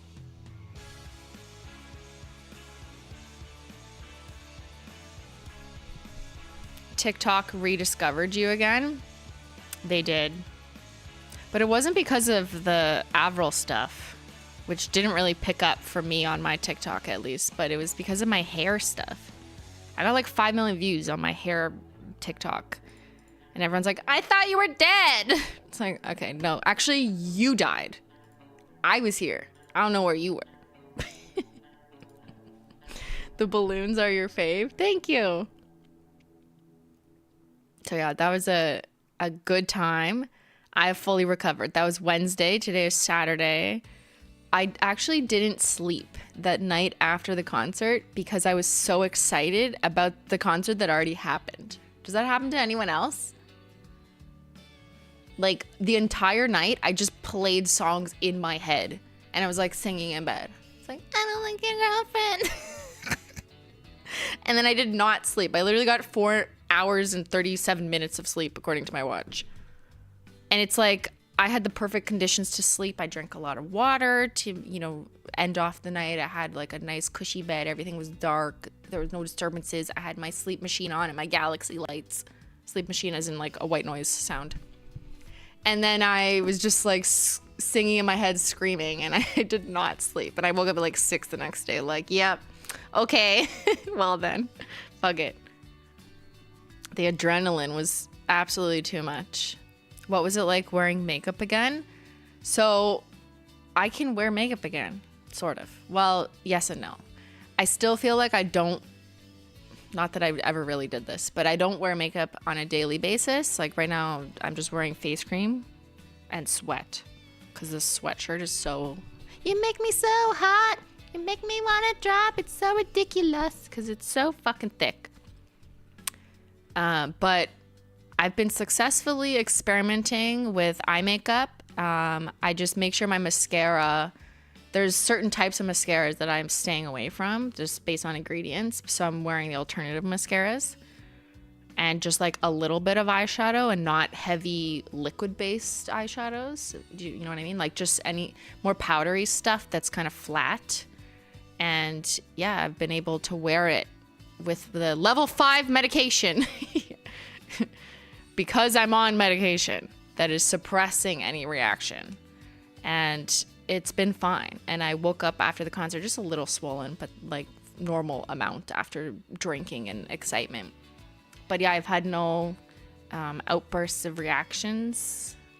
TikTok rediscovered you again. They did. But it wasn't because of the Avril stuff, which didn't really pick up for me on my TikTok at least, but it was because of my hair stuff. I got like 5 million views on my hair TikTok. And everyone's like, I thought you were dead. It's like, okay, no, actually you died. I was here. I don't know where you were. The balloons are your fave. Thank you. So yeah, that was a good time. I have fully recovered. That was Wednesday. Today is Saturday. I actually didn't sleep that night after the concert because I was so excited about the concert that already happened. Does that happen to anyone else? Like the entire night, I just played songs in my head and I was like singing in bed. It's like, I don't like your girlfriend. And then I did not sleep. I literally got 4 hours and 37 minutes of sleep according to my watch. And it's like I had the perfect conditions to sleep. I drank a lot of water to, end off the night. I had like a nice cushy bed. Everything was dark. There was no disturbances. I had my sleep machine on and my Galaxy lights. Sleep machine as in like a white noise sound. And then I was just like singing in my head, screaming, and I did not sleep. And I woke up at like 6 the next day, like, yep, okay, well then, fuck it. The adrenaline was absolutely too much. What was it like wearing makeup again? So I can wear makeup again, sort of. Well, yes and no. I still feel like I don't, not that I ever really did this, but I don't wear makeup on a daily basis. Like right now, I'm just wearing face cream and sweat because this sweatshirt is so, you make me so hot. You make me want to drop. It's so ridiculous because it's so fucking thick. But I've been successfully experimenting with eye makeup. I just make sure my mascara, there's certain types of mascaras that I'm staying away from just based on ingredients. So I'm wearing the alternative mascaras and just like a little bit of eyeshadow and not heavy liquid based eyeshadows. You know what I mean? Like just any more powdery stuff that's kind of flat. And yeah, I've been able to wear it with the level 5 medication because I'm on medication that is suppressing any reaction. And it's been fine. And I woke up after the concert just a little swollen, but like normal amount after drinking and excitement. But yeah, I've had no outbursts of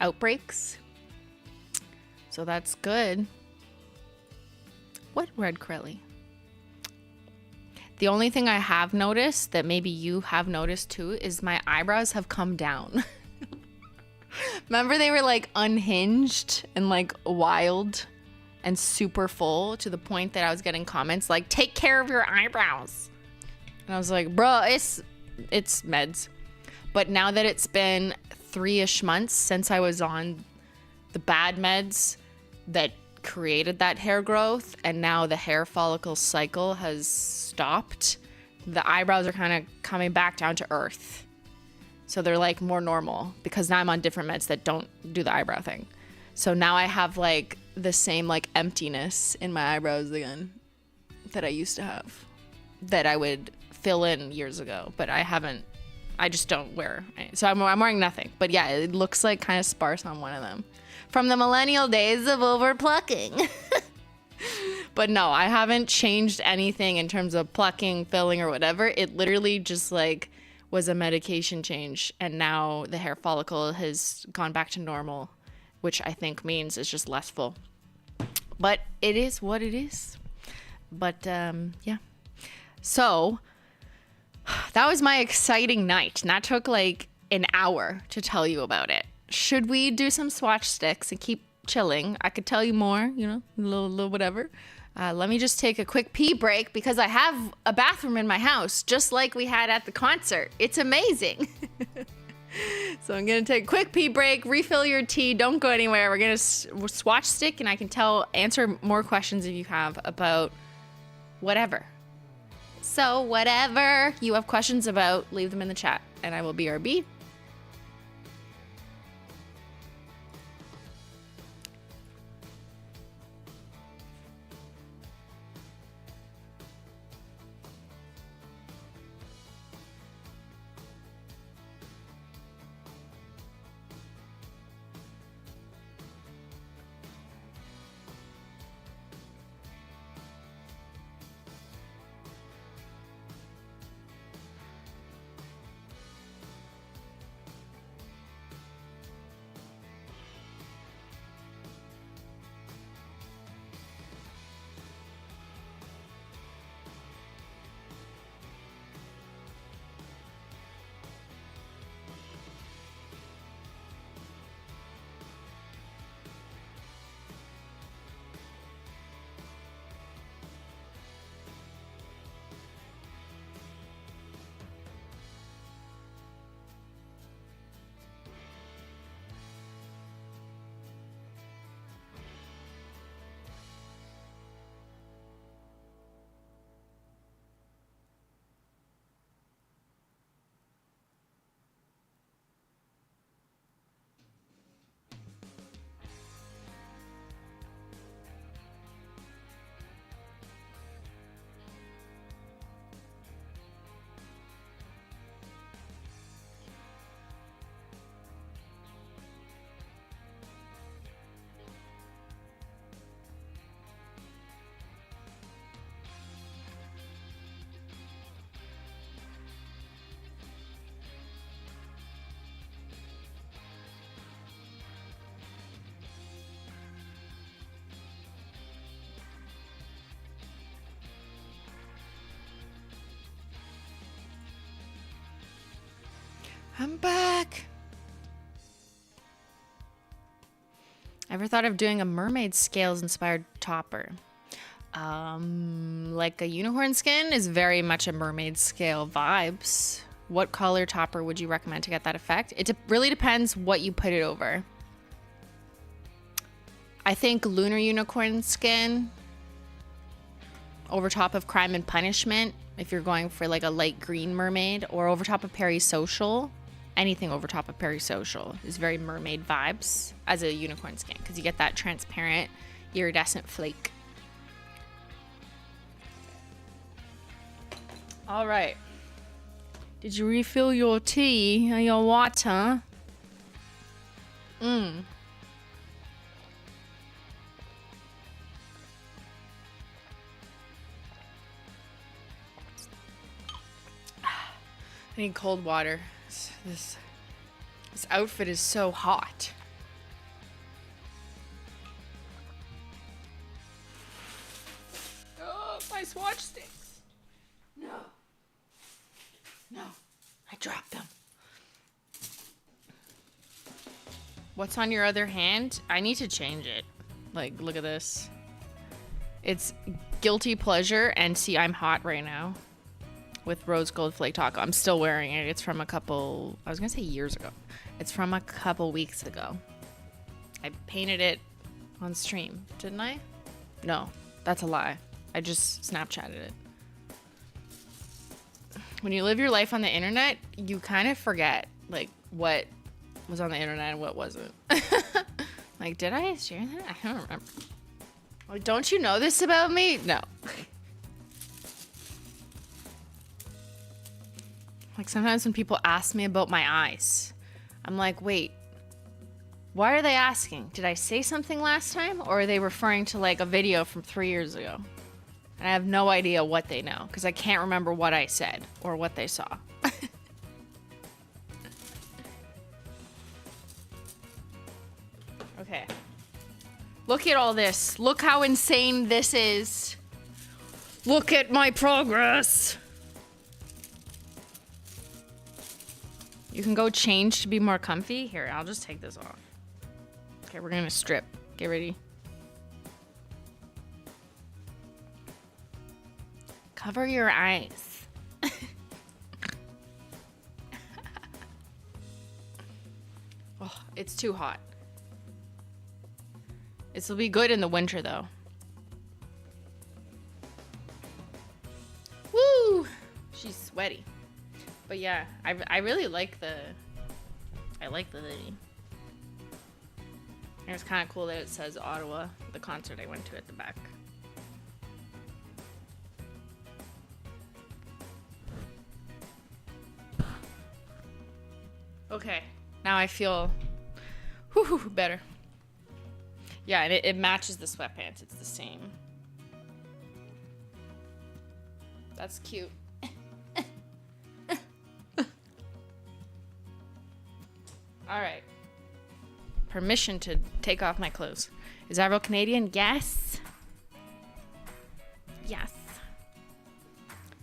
outbreaks. So that's good. What red Crelly? The only thing I have noticed that maybe you have noticed too is my eyebrows have come down. Remember they were like unhinged and like wild and super full to the point that I was getting comments like, take care of your eyebrows. And I was like, bro, it's meds. But now that it's been 3-ish months since I was on the bad meds that created that hair growth, and now the hair follicle cycle has stopped, the eyebrows are kind of coming back down to earth. So they're like more normal because now I'm on different meds that don't do the eyebrow thing. So now I have like the same like emptiness in my eyebrows again that I used to have, that I would fill in years ago, but I just don't wear any. So I'm wearing nothing. But yeah, it looks like kind of sparse on one of them. From the millennial days of over plucking. But no, I haven't changed anything in terms of plucking, filling, or whatever. It literally just like was a medication change, and now the hair follicle has gone back to normal, which I think means it's just less full. But it is what it is. But yeah. So that was my exciting night, and that took like an hour to tell you about it. Should we do some swatch sticks and keep chilling? I could tell you more, you know, a little whatever. Let me just take a quick pee break because I have a bathroom in my house, just like we had at the concert. It's amazing. So I'm going to take a quick pee break, refill your tea, don't go anywhere. We're going to swatch stick, and I can answer more questions if you have about whatever. So whatever you have questions about, leave them in the chat, and I will BRB. I'm back. Ever thought of doing a mermaid scales inspired topper? Like a unicorn skin is very much a mermaid scale vibes. What color topper would you recommend to get that effect? It really depends what you put it over. I think lunar unicorn skin over top of Crime and Punishment, if you're going for like a light green mermaid, or over top of Perry Social. Anything over top of Perry Social is very mermaid vibes as a unicorn skin, because you get that transparent iridescent flake. All right. Did you refill your tea or your water? I need cold water. This outfit is so hot. Oh, my swatch sticks. No, I dropped them. What's on your other hand? I need to change it. Like, look at this. It's Guilty Pleasure, and see, I'm hot right now. With rose gold flake taco. I'm still wearing it. It's from a couple, I was gonna say years ago. It's from a couple weeks ago. I painted it on stream, didn't I? No, that's a lie. I just Snapchatted it. When you live your life on the internet, you kind of forget like what was on the internet and what wasn't. Like, did I share that? I don't remember. Like, don't you know this about me? No. Like, sometimes when people ask me about my eyes, I'm like, wait, why are they asking? Did I say something last time? Or are they referring to like a video from 3 years ago? And I have no idea what they know because I can't remember what I said or what they saw. Okay. Look at all this. Look how insane this is. Look at my progress. You can go change to be more comfy. Here, I'll just take this off. Okay, we're gonna strip. Get ready. Cover your eyes. Oh, it's too hot. This will be good in the winter though. Woo! She's sweaty. But yeah, I really like the hoodie. And it's kind of cool that it says Ottawa, the concert I went to at the back. Okay, now I feel better. Yeah, and it matches the sweatpants. It's the same. That's cute. All right. Permission to take off my clothes. Is Avril Canadian? Yes. Yes.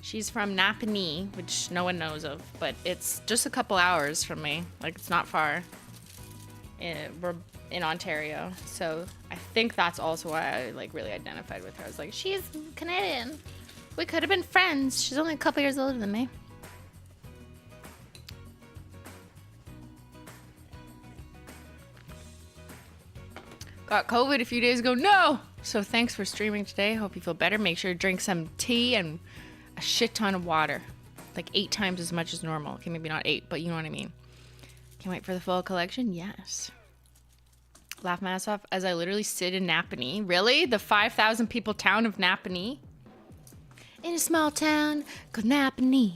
She's from Napanee, which no one knows of, but it's just a couple hours from me. Like, it's not far. We're in Ontario, so I think that's also why I like really identified with her. I was like, she's Canadian. We could have been friends. She's only a couple years older than me. Got COVID a few days ago. No! So thanks for streaming today. Hope you feel better. Make sure to drink some tea and a shit ton of water. Like 8 times as much as normal. Okay, maybe not 8, but you know what I mean. Can't wait for the fall collection. Yes. Laugh my ass off as I literally sit in Napanee. Really? The 5,000 people town of Napanee? In a small town called Napanee.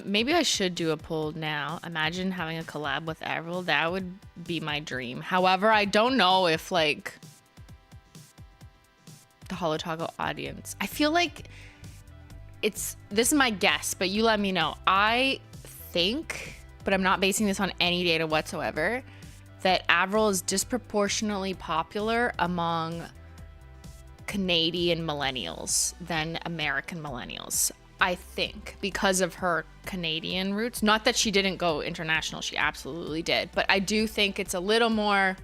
Maybe I should do a poll now. Imagine having a collab with Avril. That would be my dream. However, I don't know if like the Holo Taco audience. I feel like this is my guess, but you let me know. I think, but I'm not basing this on any data whatsoever, that Avril is disproportionately popular among Canadian millennials than American millennials. I think because of her Canadian roots. Not that she didn't go international, she absolutely did. But I do think it's a little more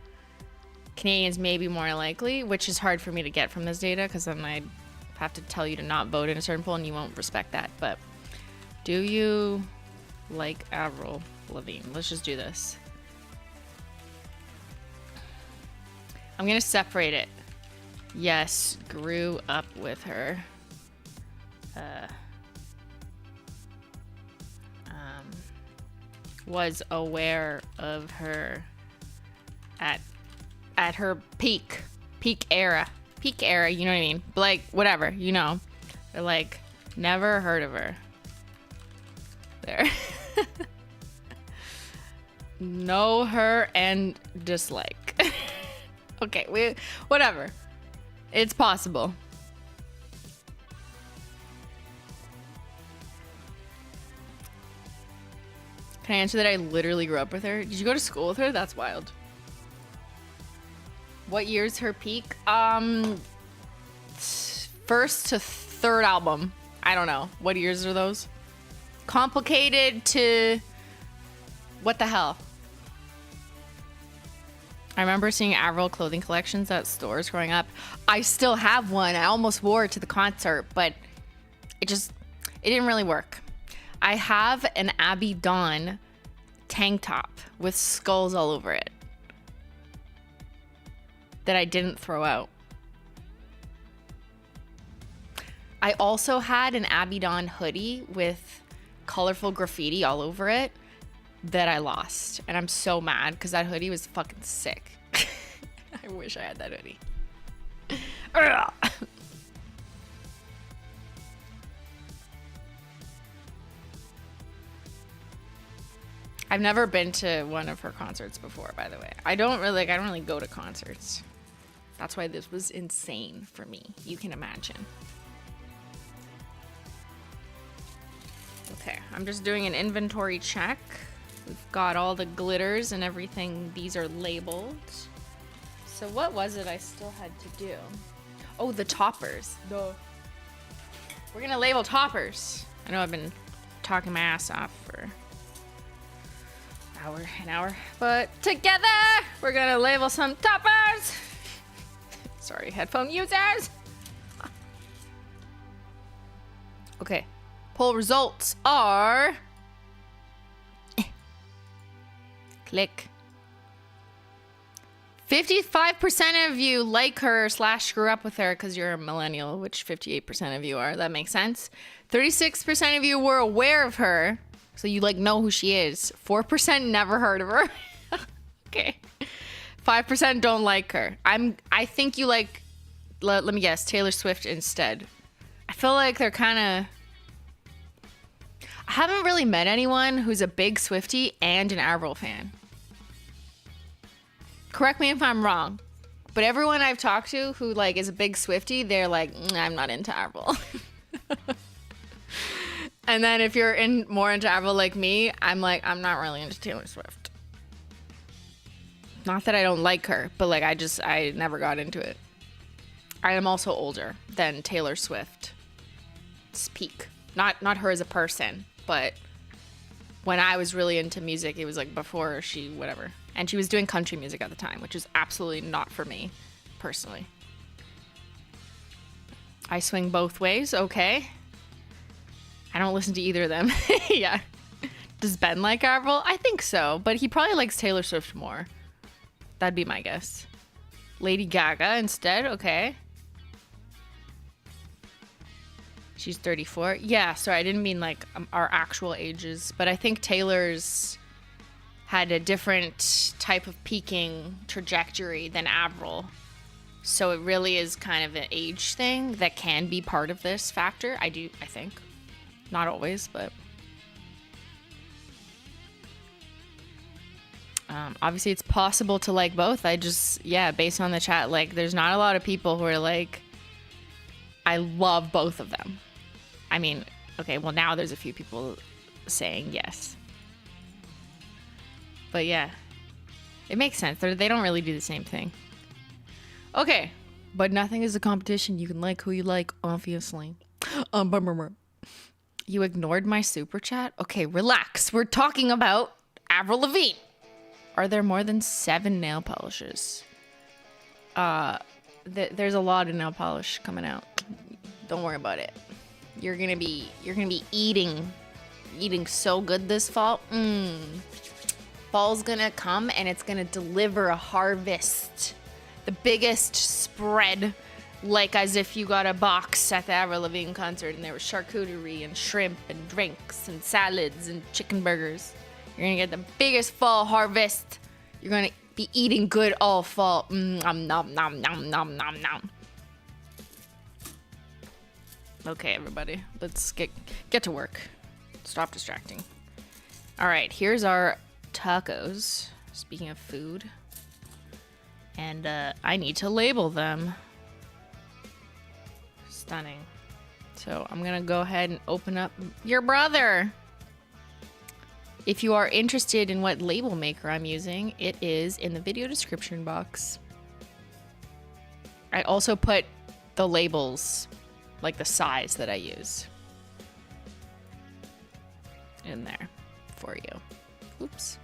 Canadians maybe more likely, which is hard for me to get from this data because then I'd have to tell you to not vote in a certain poll and you won't respect that. But do you like Avril Lavigne? Let's just do this. I'm gonna separate it. Yes, grew up with her. Was aware of her at her peak era, you know what I mean? Like, whatever, you know. They're like, never heard of her. There. Know her and dislike. Okay, whatever. It's possible. Can I answer that I literally grew up with her? Did you go to school with her? That's wild. What year's her peak? First to third album. I don't know. What years are those? Complicated to... What the hell? I remember seeing Avril clothing collections at stores growing up. I still have one. I almost wore it to the concert, but it didn't really work. I have an Abby Dawn tank top with skulls all over it that I didn't throw out. I also had an Abidon hoodie with colorful graffiti all over it that I lost. And I'm so mad because that hoodie was fucking sick. I wish I had that hoodie. I've never been to one of her concerts before, by the way. I don't really go to concerts. That's why this was insane for me. You can imagine. Okay, I'm just doing an inventory check. We've got all the glitters and everything. These are labeled. So what was it I still had to do? Oh, the toppers. We're gonna label toppers. I know I've been talking my ass off for an hour, but together we're gonna label some toppers. Sorry, headphone users. Okay, poll results are click. 55% of you like her / screw up with her because you're a millennial, which 58% of you are. That makes sense. 36% of you were aware of her, so you like know who she is. 4% never heard of her. Okay. 5% don't like her. I think you like, let me guess, Taylor Swift instead. I feel like they're kind of, I haven't really met anyone who's a big Swiftie and an Avril fan. Correct me if I'm wrong, but everyone I've talked to who like is a big Swiftie, they're like, I'm not into Avril. And then if you're more into Avril like me, I'm like, I'm not really into Taylor Swift. Not that I don't like her, but like I never got into it. I am also older than Taylor Swift. Peak. Not her as a person, but when I was really into music, it was like before she whatever. And she was doing country music at the time, which is absolutely not for me, personally. I swing both ways, okay. I don't listen to either of them. Yeah. Does Ben like Avril? I think so, but he probably likes Taylor Swift more. That'd be my guess. Lady Gaga instead, okay. She's 34. Yeah, sorry, I didn't mean like our actual ages, but I think Taylor's had a different type of peaking trajectory than Avril. So it really is kind of an age thing that can be part of this factor. I think. Not always, but. Obviously, it's possible to like both. Based on the chat, like, there's not a lot of people who are like, I love both of them. I mean, okay, well, now there's a few people saying yes. But yeah, it makes sense. They don't really do the same thing. Okay, but nothing is a competition. You can like who you like, obviously. You ignored my super chat? Okay, relax. We're talking about Avril Lavigne. Are there more than 7 nail polishes? There's a lot of nail polish coming out. Don't worry about it. You're gonna be eating so good this fall. Fall's gonna come and it's gonna deliver a harvest. The biggest spread, like as if you got a box at the Avril Lavigne concert and there was charcuterie and shrimp and drinks and salads and chicken burgers. You're gonna get the biggest fall harvest. You're gonna be eating good all fall. Nom nom nom nom nom nom nom. Okay, everybody, let's get to work. Stop distracting. All right, here's our tacos. Speaking of food, and I need to label them. Stunning. So I'm gonna go ahead and open up your brother. If you are interested in what label maker I'm using, it is in the video description box. I also put the labels, like the size that I use, in there for you. Oops.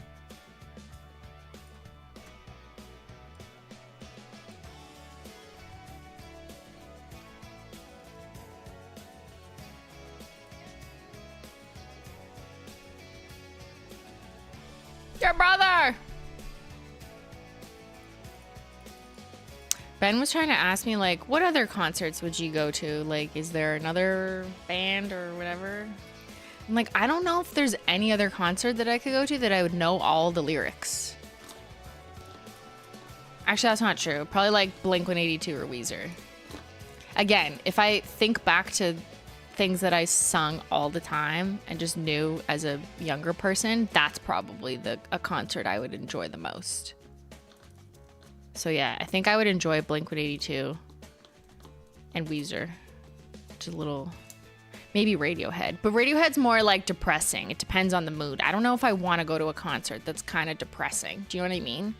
Ben was trying to ask me, like, what other concerts would you go to? Like, is there another band or whatever? I'm like, I don't know if there's any other concert that I could go to that I would know all the lyrics. Actually, that's not true. Probably like Blink-182 or Weezer. Again, if I think back to things that I sung all the time and just knew as a younger person, that's probably a concert I would enjoy the most. So yeah, I think I would enjoy Blink-182 and Weezer. Just a little, maybe Radiohead. But Radiohead's more like depressing. It depends on the mood. I don't know if I want to go to a concert that's kind of depressing. Do you know what I mean?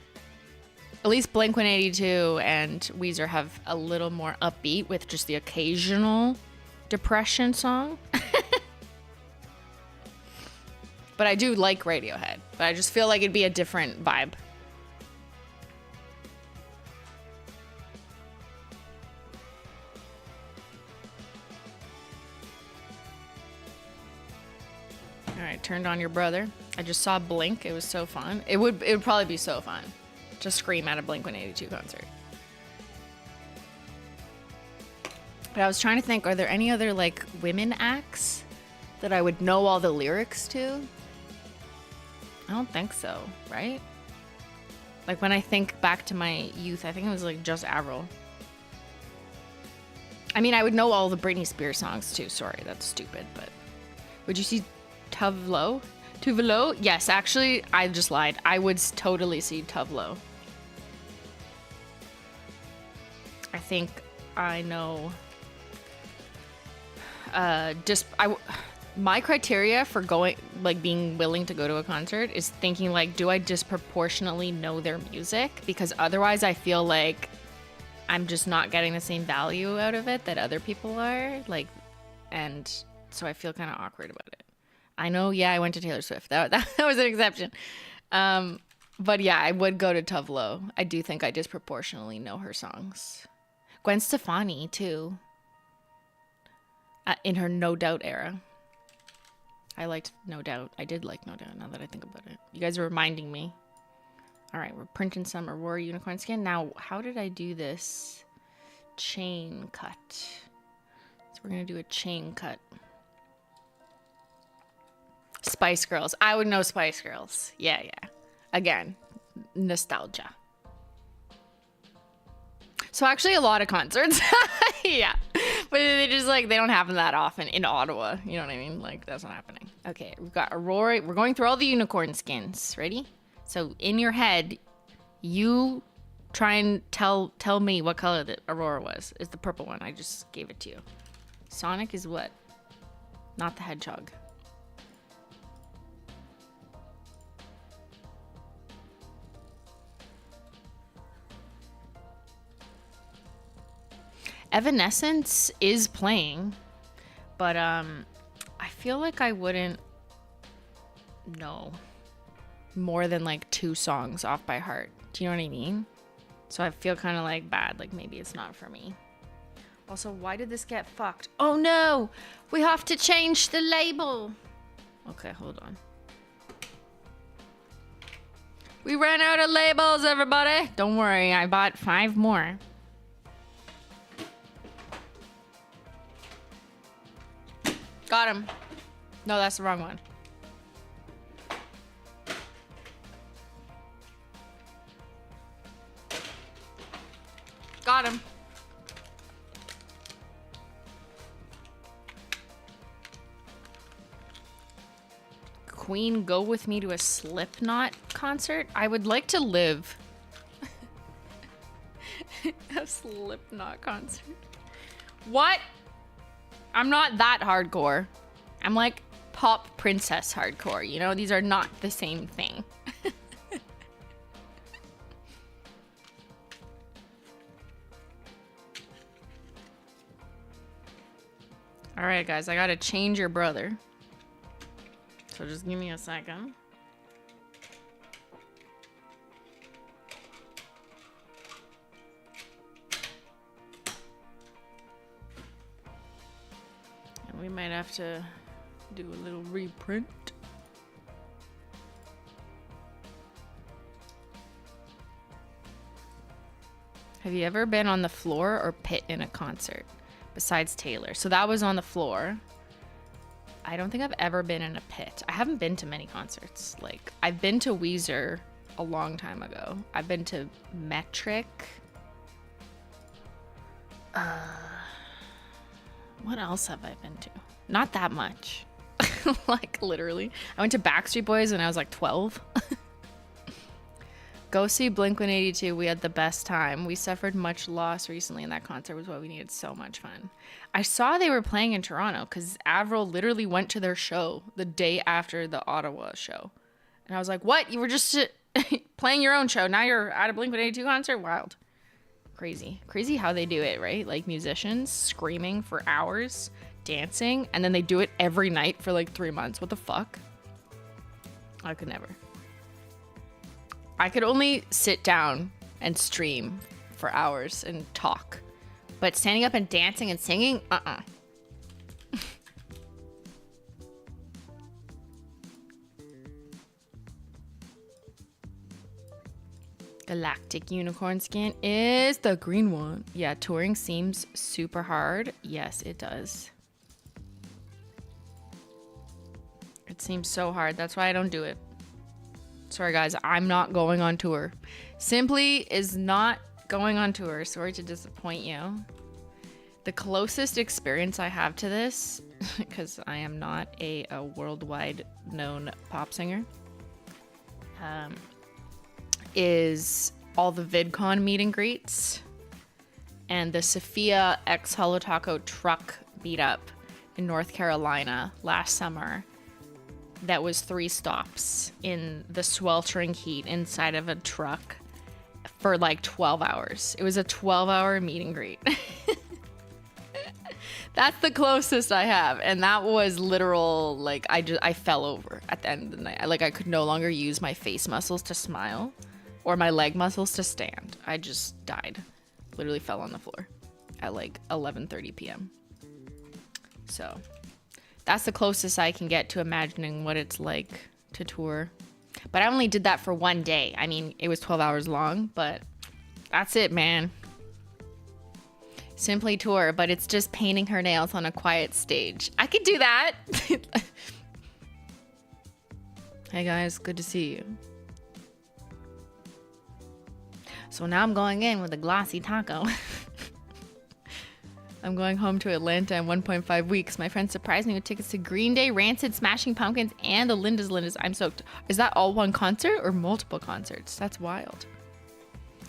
At least Blink-182 and Weezer have a little more upbeat with just the occasional depression song. But I do like Radiohead. But I just feel like it'd be a different vibe. All right, turned on your brother. I just saw Blink. It was so fun. It would probably be so fun to scream at a Blink-182 concert. But I was trying to think, are there any other like women acts that I would know all the lyrics to? I don't think so, right? Like when I think back to my youth, I think it was like just Avril. I mean, I would know all the Britney Spears songs too. Sorry, that's stupid, but would you see Tuvlo? Tuvlo? Yes, actually, I just lied. I would totally see Tuvlo. I think I know. My criteria for going, like, being willing to go to a concert is thinking, like, do I disproportionately know their music? Because otherwise, I feel like I'm just not getting the same value out of it that other people are. Like, and so I feel kind of awkward about it. I know, yeah, I went to Taylor Swift. That was an exception. But yeah, I would go to Tuvlo. I do think I disproportionately know her songs. Gwen Stefani, too. In her No Doubt era. I liked No Doubt. I did like No Doubt now that I think about it. You guys are reminding me. All right, we're printing some Aurora unicorn skin. Now, how did I do this? Chain cut. So we're going to do a chain cut. Spice Girls. I would know Spice Girls. Yeah. Again, nostalgia. So actually a lot of concerts. Yeah. But they just like, they don't happen that often in Ottawa. You know what I mean? Like, that's not happening. Okay, we've got Aurora. We're going through all the unicorn skins. Ready? So in your head, you try and tell me what color that Aurora was. It's the purple one. I just gave it to you. Sonic is what? Not the hedgehog. Evanescence is playing, but I feel like I wouldn't know more than like 2 songs off by heart. Do you know what I mean? So I feel kind of like bad, like maybe it's not for me. Also, why did this get fucked? Oh no, we have to change the label. Okay, hold on. We ran out of labels, everybody. Don't worry, I bought 5 more. Got him. No, that's the wrong one. Got him. Queen, go with me to a Slipknot concert? I would like to live. A Slipknot concert. What? I'm not that hardcore. I'm like pop princess hardcore, you know? These are not the same thing. All right, guys, I gotta change your brother. So just give me a second. We might have to do a little reprint. Have you ever been on the floor or pit in a concert? Besides Taylor. So that was on the floor. I don't think I've ever been in a pit. I haven't been to many concerts. Like, I've been to Weezer a long time ago. I've been to Metric. What else have I been to? Not that much. Like, literally. I went to Backstreet Boys when I was like 12. Go see Blink-182. We had the best time. We suffered much loss recently, and that concert was what we needed. So much fun. I saw they were playing in Toronto because Avril literally went to their show the day after the Ottawa show. And I was like, what? You were just playing your own show. Now you're at a Blink-182 concert? Wild. Crazy. Crazy how they do it, right? Like musicians screaming for hours, dancing, and then they do it every night for like 3 months. What the fuck? I could never. I could only sit down and stream for hours and talk. But standing up and dancing and singing, Galactic Unicorn skin is the green one. Yeah, touring seems super hard. Yes, it does. It seems so hard. That's why I don't do it. Sorry, guys. I'm not going on tour. Simply is not going on tour. Sorry to disappoint you. The closest experience I have to this, because I am not a worldwide known pop singer, is all the VidCon meet and greets and the Sophia x Holo Taco truck meetup in North Carolina last summer. That was 3 stops in the sweltering heat inside of a truck for like 12 hours. It was a 12-hour meet and greet. That's the closest I have. And that was literal, like, I fell over at the end of the night. I could no longer use my face muscles to smile or my leg muscles to stand. I just died. Literally fell on the floor at like 11:30 p.m. So that's the closest I can get to imagining what it's like to tour. But I only did that for 1 day. I mean, it was 12 hours long, but that's it, man. Simply tour, but it's just painting her nails on a quiet stage. I could do that. Hey guys, good to see you. So now I'm going in with a glossy taco. I'm going home to Atlanta in 1.5 weeks. My friend surprised me with tickets to Green Day, Rancid, Smashing Pumpkins, and the Lindas. I'm soaked. Is that all one concert or multiple concerts? That's wild.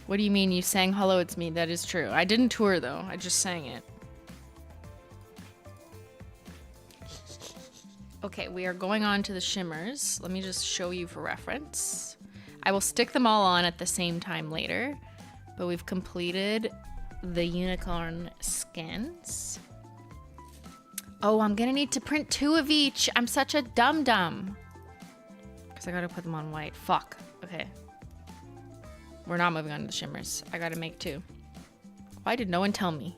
What do you mean you sang Hello It's Me? That is true. I didn't tour though. I just sang it. Okay, we are going on to the shimmers. Let me just show you for reference. I will stick them all on at the same time later, but we've completed the unicorn skins. Oh, I'm gonna need to print 2 of each. I'm such a dum-dum. Because I gotta put them on white. Fuck. Okay. We're not moving on to the shimmers. I gotta make 2. Why did no one tell me?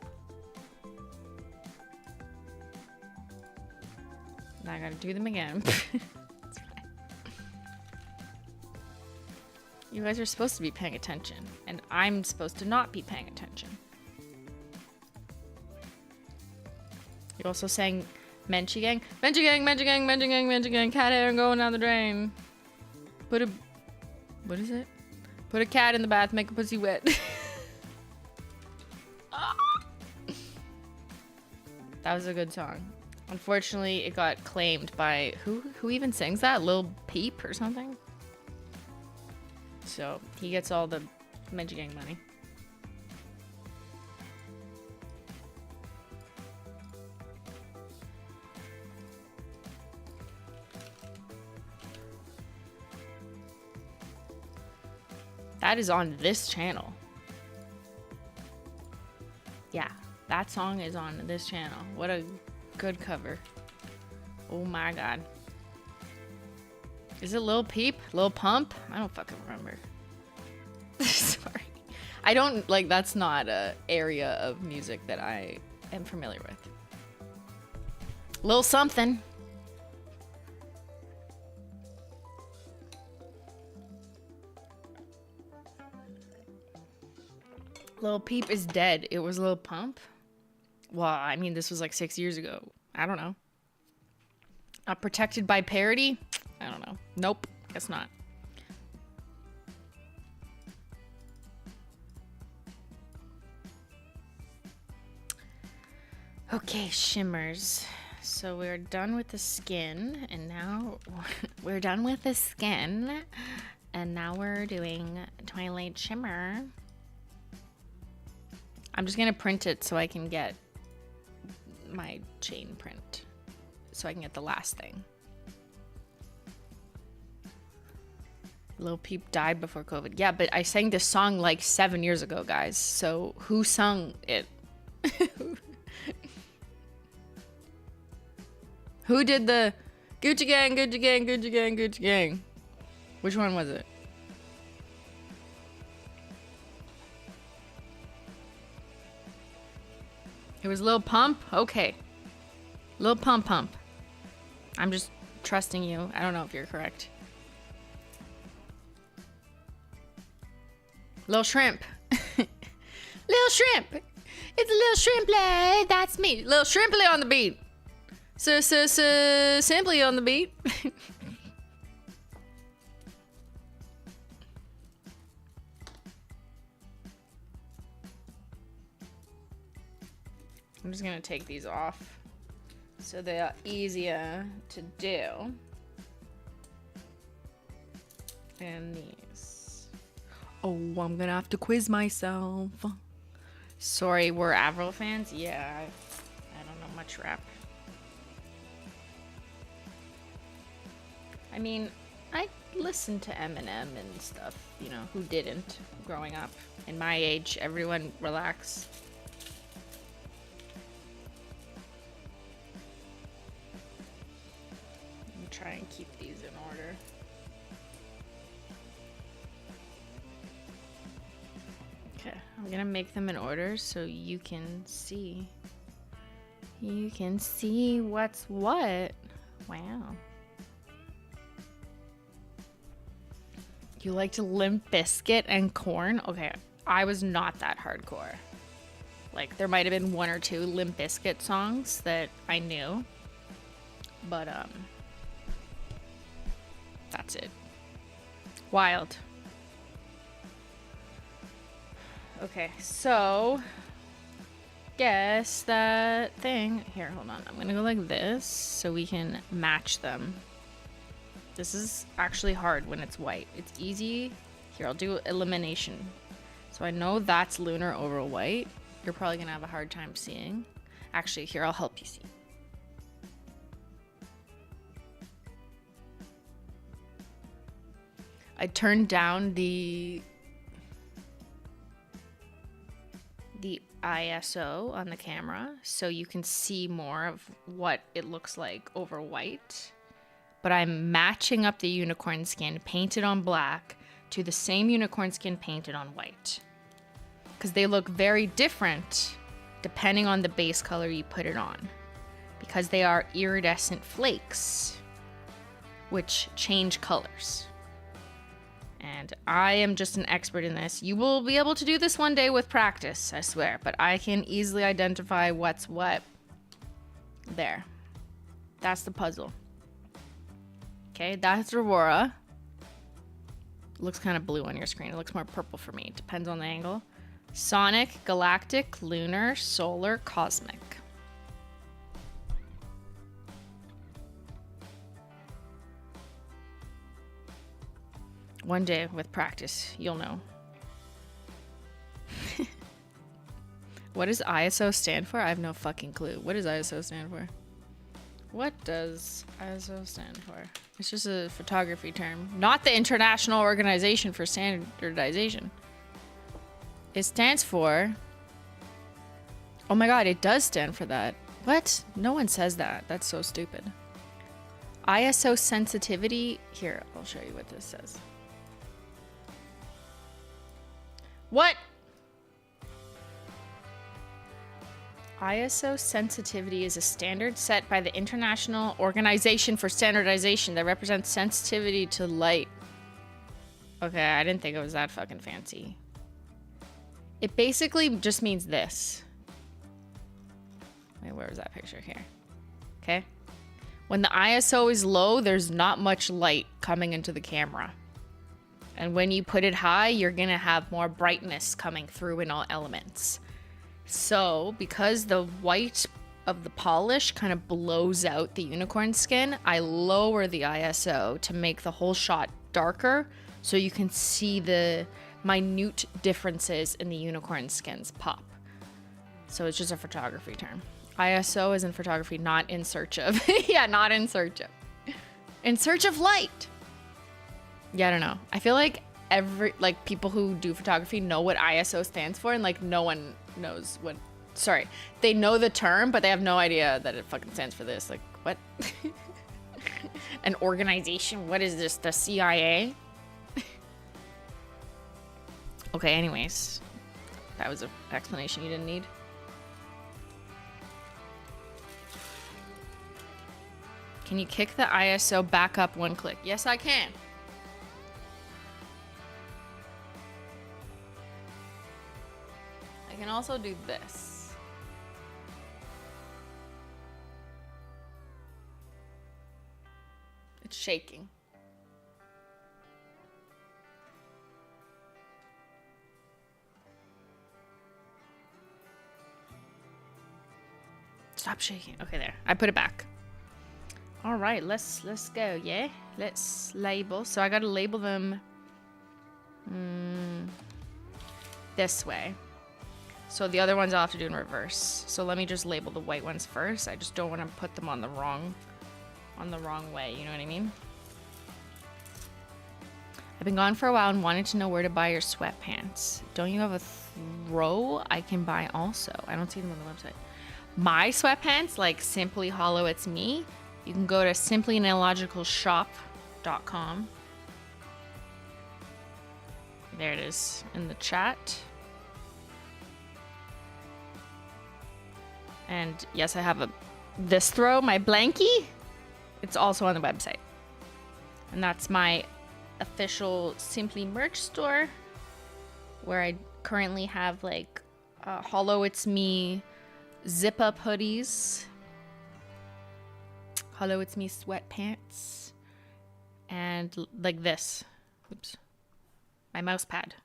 Now I gotta do them again. It's fine. You guys are supposed to be paying attention, and I'm supposed to not be paying attention. You also sang Menchie Gang. Menchie Gang, Menchie Gang, Menchie Gang, Menchie Gang. Cat hair going down the drain. What is it? Put a cat in the bath, make a pussy wet. That was a good song. Unfortunately, it got claimed by who even sings that? Lil Peep or something? So he gets all the Menchie Gang money. That is on this channel. Yeah, that song is on this channel. What a good cover. Oh my god. Is it Lil Peep? Lil Pump? I don't fucking remember. Sorry. I don't, like, that's not a area of music that I am familiar with. Lil something. Lil Peep is dead. It was Lil Pump? Well, I mean, this was like 6 years ago. I don't know. Protected by parody? I don't know. Nope. Guess not. Okay, shimmers. So we're done with the skin, and now we're done with the skin, and now we're doing Twilight Shimmer. I'm just gonna print it so I can get my chain print, so I can get the last thing. Lil Peep died before COVID. Yeah, but I sang this song like 7 years ago, guys. So who sung it? Who did the Gucci Gang, Gucci Gang, Gucci Gang, Gucci Gang? Which one was it? It was Lil Pump? Okay. Lil Pump Pump. I'm just trusting you. I don't know if you're correct. Lil Shrimp. Lil Shrimp. It's a Lil Shrimply. That's me. Lil Shrimply on the beat. Simply on the beat. I'm just gonna take these off so they are easier to do. And these. Oh, I'm gonna have to quiz myself. Sorry, we're Avril fans? Yeah, I don't know much rap. I mean, I listened to Eminem and stuff, you know, who didn't growing up. In my age, everyone relax. Let me try and keep these in order. Okay, I'm gonna make them in order so you can see. You can see what's what. Wow. You liked Limp Bizkit and Korn? Okay, I was not that hardcore. Like, there might have been one or two Limp Bizkit songs that I knew. But, that's it. Wild. Okay, so guess that thing. Here, hold on. I'm gonna go like this so we can match them. This is actually hard when it's white. It's easy. Here, I'll do elimination. So I know that's lunar over white. You're probably gonna have a hard time seeing. Actually, here, I'll help you see. I turned down the ISO on the camera so you can see more of what it looks like over white. But I'm matching up the unicorn skin painted on black to the same unicorn skin painted on white. Because they look very different depending on the base color you put it on. Because they are iridescent flakes, which change colors. And I am just an expert in this. You will be able to do this one day with practice, I swear. But I can easily identify what's what. There. That's the puzzle. Okay, that's Aurora. Looks kind of blue on your screen. It looks more purple for me. Depends on the angle. Sonic, galactic, lunar, solar, cosmic. One day with practice, you'll know. What does ISO stand for? I have no fucking clue. What does ISO stand for? What does ISO stand for? It's just a photography term, not the International Organization for Standardization. It stands for... Oh my god, it does stand for that. What? No one says that. That's so stupid. ISO sensitivity. Here, I'll show you what this says. What? ISO sensitivity is a standard set by the International Organization for Standardization that represents sensitivity to light. Okay, I didn't think it was that fucking fancy. It basically just means this. Wait, where was that picture? Here. Okay. When the ISO is low, there's not much light coming into the camera. And when you put it high, you're gonna have more brightness coming through in all elements. So, because the white of the polish kind of blows out the unicorn skin, I lower the ISO to make the whole shot darker so you can see the minute differences in the unicorn skins pop. So it's just a photography term. ISO is in photography, not in search of. Yeah, not in search of. In search of light. Yeah, I don't know. I feel like people who do photography know what ISO stands for, and like no one knows what. Sorry, they know the term, but they have no idea that it fucking stands for this. Like, what? An organization? What is this? The CIA? Okay, anyways. That was an explanation you didn't need. Can you kick the ISO back up one click? Yes, I can. I can also do this. It's shaking. Stop shaking. Okay, there. I put it back. All right, let's go. Yeah, let's label. So I gotta label them this way. So the other ones I'll have to do in reverse. So let me just label the white ones first. I just don't want to put them on the wrong way. You know what I mean? I've been gone for a while and wanted to know where to buy your sweatpants. Don't you have a throw I can buy also? I don't see them on the website. My sweatpants, like Simply Holo It's Me, you can go to simplynailogical.com. There it is in the chat. And yes, I have this throw, my blankie. It's also on the website. And that's my official Simply merch store, where I currently have like Holo It's Me zip up hoodies, Holo It's Me sweatpants, and like this. Oops. My mouse pad.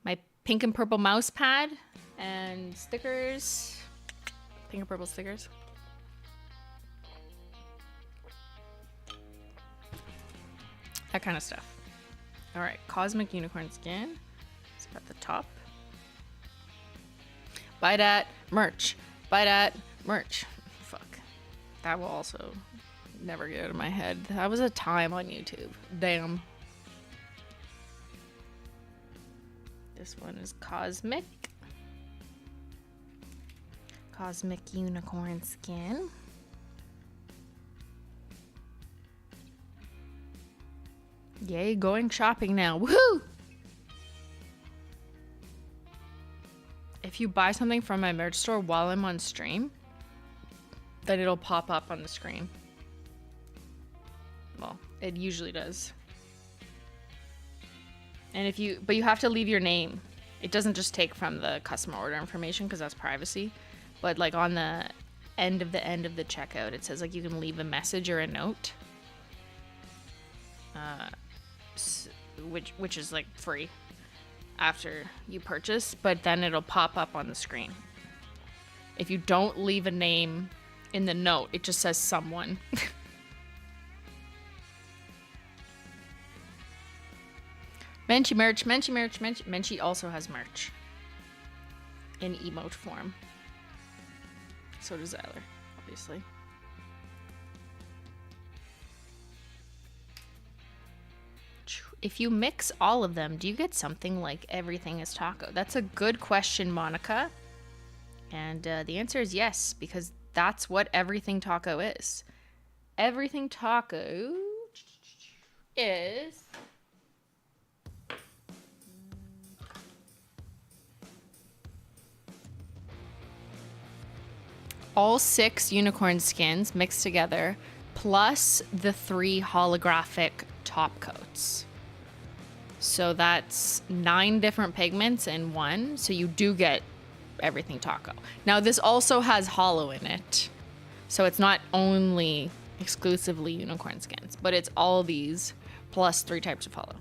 My pink and purple mouse pad and stickers. Pink and purple stickers. That kind of stuff. All right, Cosmic Unicorn Skin. It's at the top. Buy that merch. Buy that merch. Fuck. That will also never get out of my head. That was a time on YouTube. Damn. This one is Cosmic. Cosmic Unicorn Skin. Yay, going shopping now. Woohoo! If you buy something from my merch store while I'm on stream, then it'll pop up on the screen. Well, it usually does. And but you have to leave your name. It doesn't just take from the customer order information because that's privacy. But like on the end of the checkout, it says like you can leave a message or a note. Which is like free after you purchase, but then it'll pop up on the screen. If you don't leave a name in the note, it just says someone. Menchie merch, Menchie merch, Menchie also has merch in emote form. So does Zyler, obviously. If you mix all of them, do you get something like Everything is Taco? That's a good question, Monica. And the answer is yes, because that's what Everything Taco is. Everything Taco is... all 6 unicorn skins mixed together, plus the 3 holographic top coats. So that's 9 different pigments in one. So you do get everything taco. Now this also has holo in it. So it's not only exclusively unicorn skins, but it's all these plus 3 types of holo.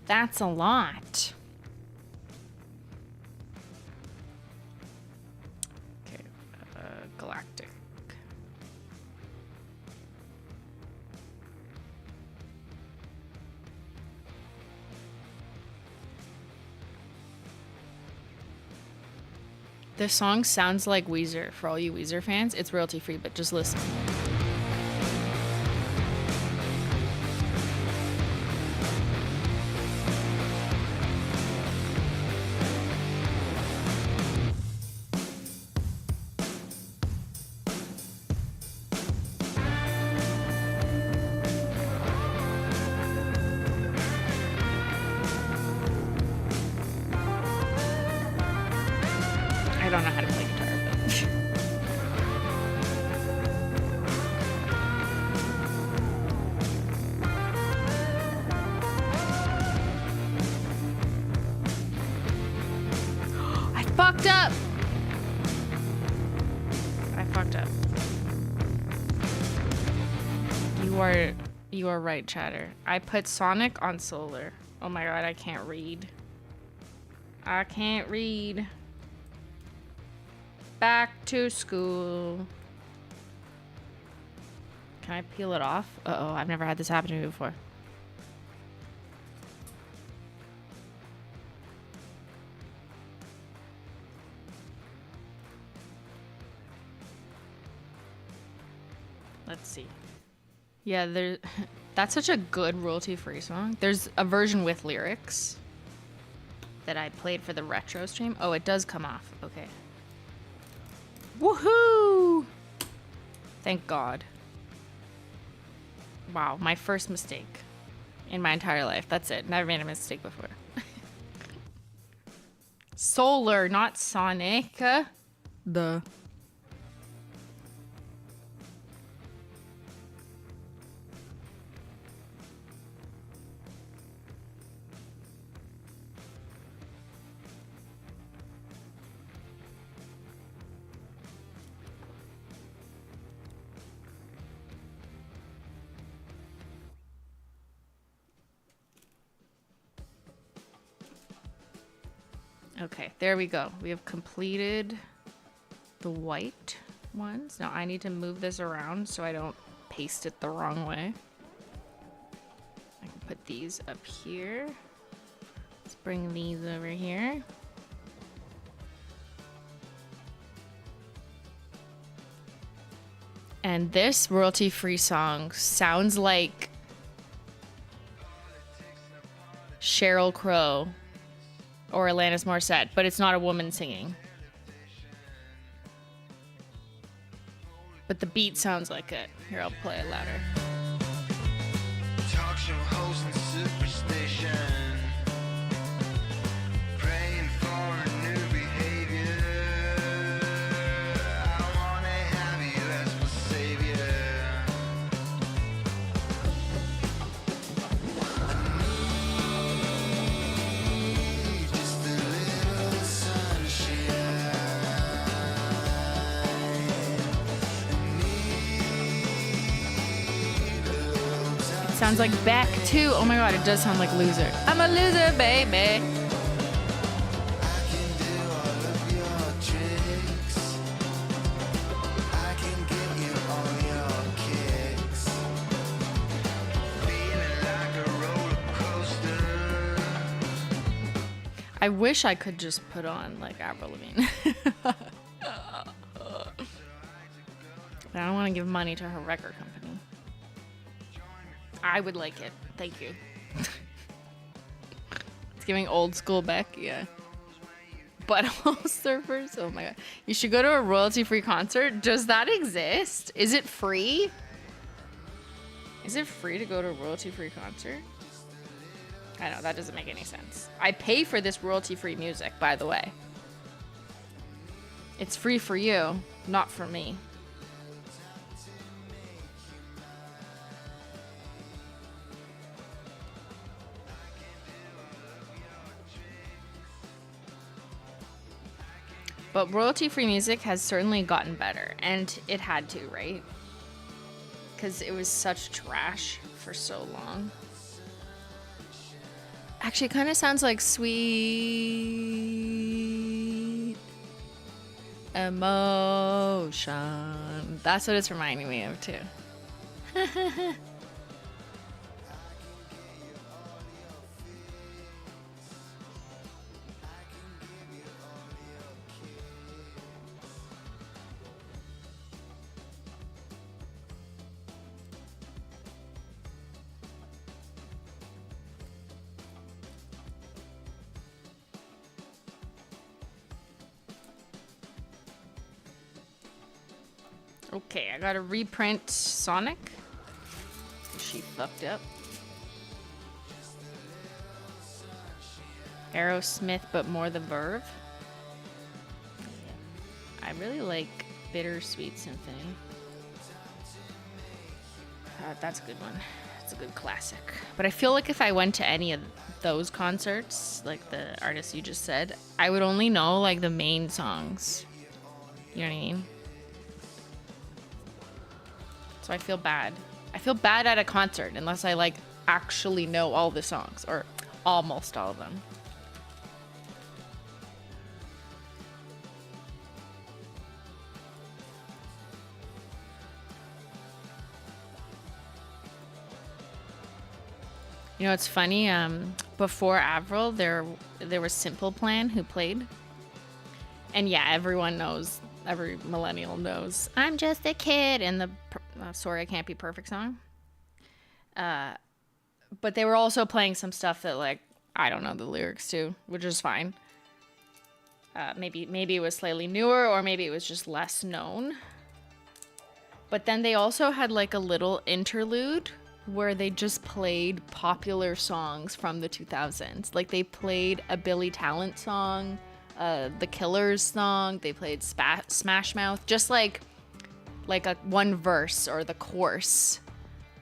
That's a lot. Okay, galactic. This song sounds like Weezer. For all you Weezer fans, it's royalty free, but just listen. I don't know how to play guitar, but I fucked up. I fucked up. You are right, Chatter. I put Sonic on Solar. Oh my god, I can't read. I can't read. Back to school. Can I peel it off? Uh-oh, I've never had this happen to me before. Let's see. Yeah, that's such a good royalty-free song. There's a version with lyrics that I played for the retro stream. Oh, it does come off. Okay. Woohoo! Thank God. Wow, my first mistake in my entire life. That's it. Never made a mistake before. Solar, not Sonic. Duh. Okay, there we go. We have completed the white ones. Now I need to move this around so I don't paste it the wrong way. I can put these up here. Let's bring these over here. And this royalty-free song sounds like Sheryl Crow or Alanis Morissette, but it's not a woman singing. But the beat sounds like it. Here, I'll play it louder. Talk show host and superstition, praying for a new behavior. I wanna have you as my savior. Just a little sunshine. Sounds like Beck too. Oh my god, it does sound like Loser. I'm a loser, baby. I can do all of your tricks. I can get you on your kicks. Feeling like a roller coaster. I wish I could just put on like Avril Lavigne. But I don't want to give money to her record company. I would like it. Thank you. It's giving old school Beck, yeah. Butthole surfers? Oh my god. You should go to a royalty-free concert. Does that exist? Is it free? Is it free to go to a royalty-free concert? I know, that doesn't make any sense. I pay for this royalty-free music, by the way. It's free for you, not for me. But royalty-free music has certainly gotten better, and it had to, right? Because it was such trash for so long. Actually, it kind of sounds like Sweet Emotion. That's what it's reminding me of, too. Okay, I gotta reprint Sonic. She fucked up. Aerosmith, but more the Verve. I really like Bittersweet Symphony. That's a good one. It's a good classic. But I feel like if I went to any of those concerts, like the artists you just said, I would only know like the main songs. You know what I mean? So I feel bad. I feel bad at a concert unless I like actually know all the songs or almost all of them. You know, it's funny. Before Avril, there was Simple Plan who played, and yeah, everyone knows. Every millennial knows. I'm just a kid in the Sorry I Can't Be Perfect song. But they were also playing some stuff that like I don't know the lyrics to, which is fine. Maybe it was slightly newer, or maybe it was just less known. But then they also had like a little interlude where they just played popular songs from the 2000s. Like they played a Billy Talent song, the Killers song. They played Smash Mouth, just like a one verse or the chorus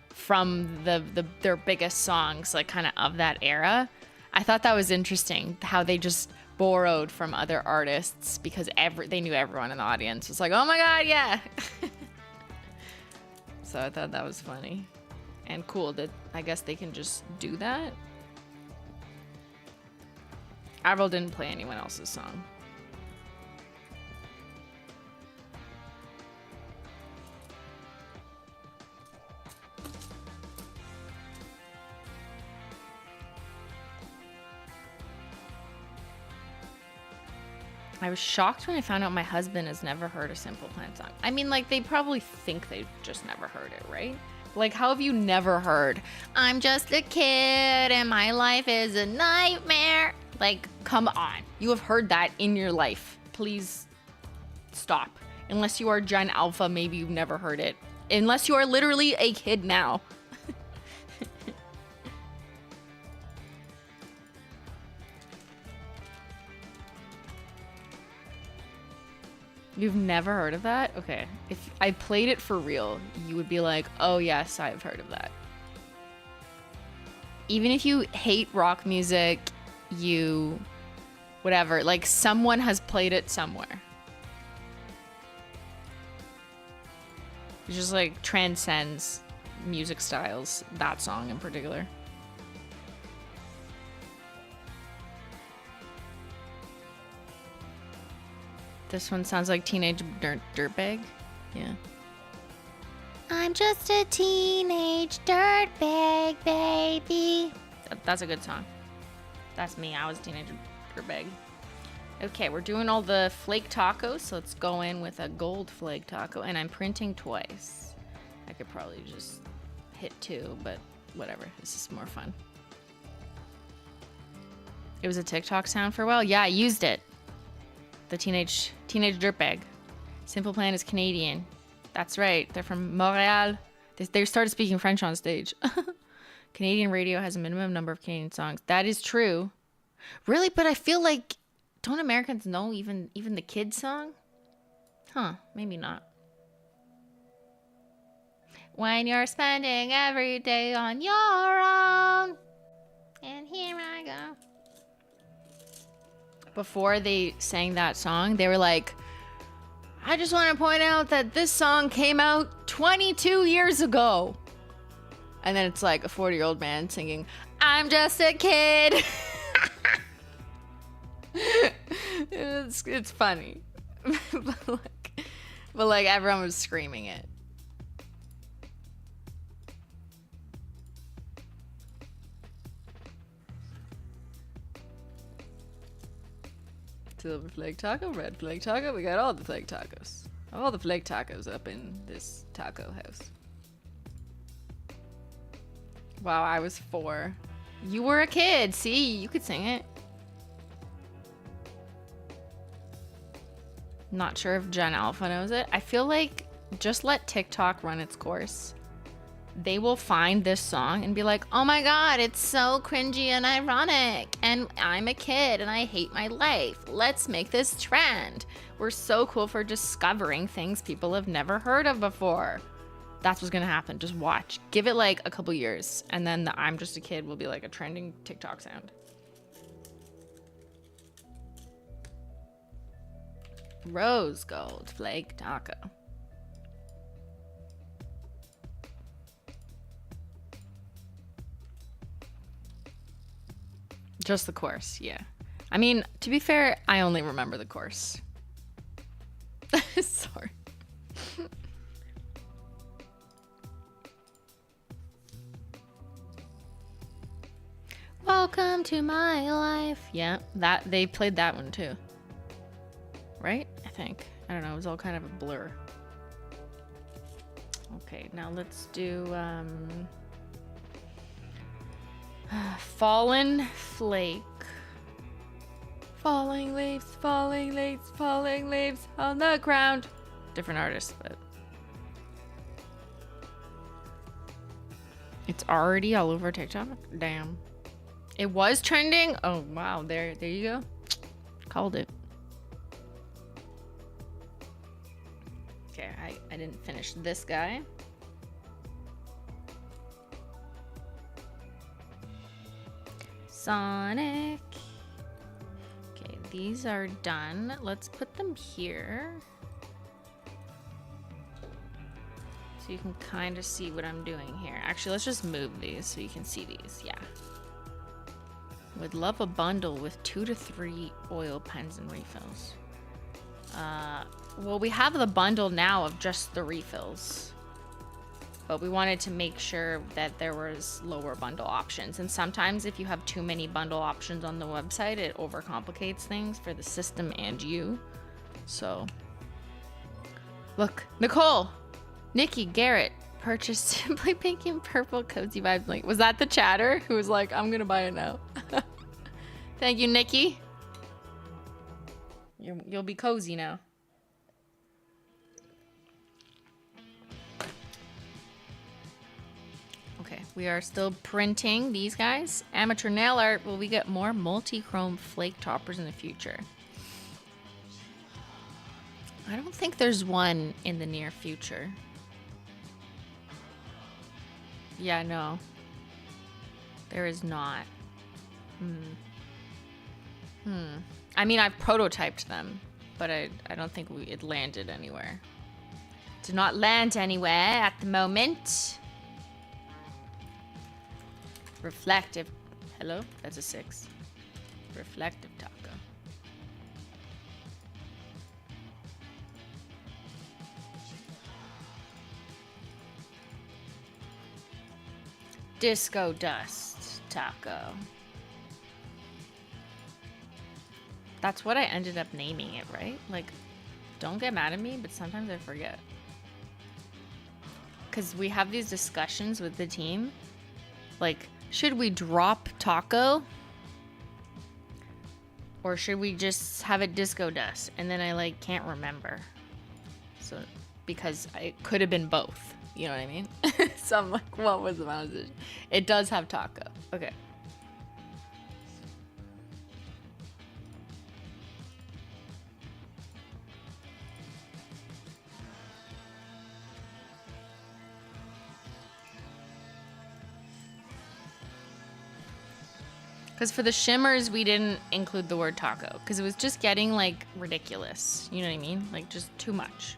from their biggest songs, like kind of that era. I thought that was interesting how they just borrowed from other artists because they knew everyone in the audience was like, oh my god, yeah. So I thought that was funny and cool that I guess they can just do that. Avril didn't play anyone else's song. I was shocked when I found out my husband has never heard a Simple Plan song. I mean, like, they probably think they've just never heard it, right? Like, how have you never heard, I'm just a kid and my life is a nightmare? Like, come on. You have heard that in your life. Please stop. Unless you are Gen Alpha, maybe you've never heard it. Unless you are literally a kid now. You've never heard of that? Okay. If I played it for real, you would be like, oh yes, I've heard of that. Even if you hate rock music, whatever, like someone has played it somewhere. It just like transcends music styles, that song in particular. This one sounds like Teenage Dirtbag. Yeah. I'm just a teenage dirtbag, baby. That's a good song. That's me. I was a teenage dirtbag. Okay, we're doing all the flake tacos, so let's go in with a gold flake taco. And I'm printing twice. I could probably just hit 2, but whatever. This is more fun. It was a TikTok sound for a while. Yeah, I used it. The teenage dirtbag. Simple Plan is Canadian. That's right. They're from Montreal. They started speaking French on stage. Canadian radio has a minimum number of Canadian songs. That is true. Really? But I feel like, don't Americans know even the kids song? Huh. Maybe not. When you're spending every day on your own. And here I go. before they sang that song, they were like, I just want to point out that this song came out 22 years ago. And then it's like a 40-year-old man singing, I'm just a kid. It's funny. but like everyone was screaming it. Silver flake taco, red flake taco. We got all the flake tacos. All the flake tacos up in this taco house. Wow, I was 4. You were a kid. See, you could sing it. Not sure if Gen Alpha knows it. I feel like just let TikTok run its course. They will find this song and be like, oh my god, it's so cringy and ironic. And I'm a kid and I hate my life. Let's make this trend. We're so cool for discovering things people have never heard of before. That's what's gonna happen. Just watch. Give it like a couple years. And then the I'm just a kid will be like a trending TikTok sound. Rose gold flake taco. Just the course, yeah. I mean, to be fair, I only remember the course. Sorry. Welcome to my life. Yeah, that they played that one too. Right? I think. I don't know, it was all kind of a blur. Okay, now let's do Fallen Flake. Falling leaves, falling leaves, falling leaves on the ground. Different artist, but it's already all over TikTok. Damn. It was trending? Oh wow, there you go. Called it. Okay, I didn't finish this guy. Sonic. Okay, these are done. Let's put them here. So you can kind of see what I'm doing here. Actually, let's just move these so you can see these. Yeah. Would love a bundle with 2 to 3 oil pens and refills. Well, we have the bundle now of just the refills. But we wanted to make sure that there was lower bundle options. And sometimes if you have too many bundle options on the website, it overcomplicates things for the system and you. So, look, Nicole, Nikki, Garrett purchased Simply Pink and Purple Cozy Vibes link. Was that the chatter who was like, I'm gonna buy it now? Thank you, Nikki. You'll be cozy now. Okay, we are still printing these guys. Amateur nail art. Will we get more multi-chrome flake toppers in the future? I don't think there's one in the near future. Yeah, no. There is not. I mean, I've prototyped them, but I don't think it landed anywhere. Did not land anywhere at the moment. Reflective. Hello? That's a 6. Reflective taco. Disco dust taco. That's what I ended up naming it, right? Like, don't get mad at me, but sometimes I forget. Because we have these discussions with the team. Like, should we drop taco? Or should we just have it disco dust? And then I, like, can't remember. So, because it could have been both. You know what I mean? So I'm like, what was the message? It does have taco. Okay. Because for the shimmers, we didn't include the word taco because it was just getting like ridiculous. You know what I mean? Like just too much.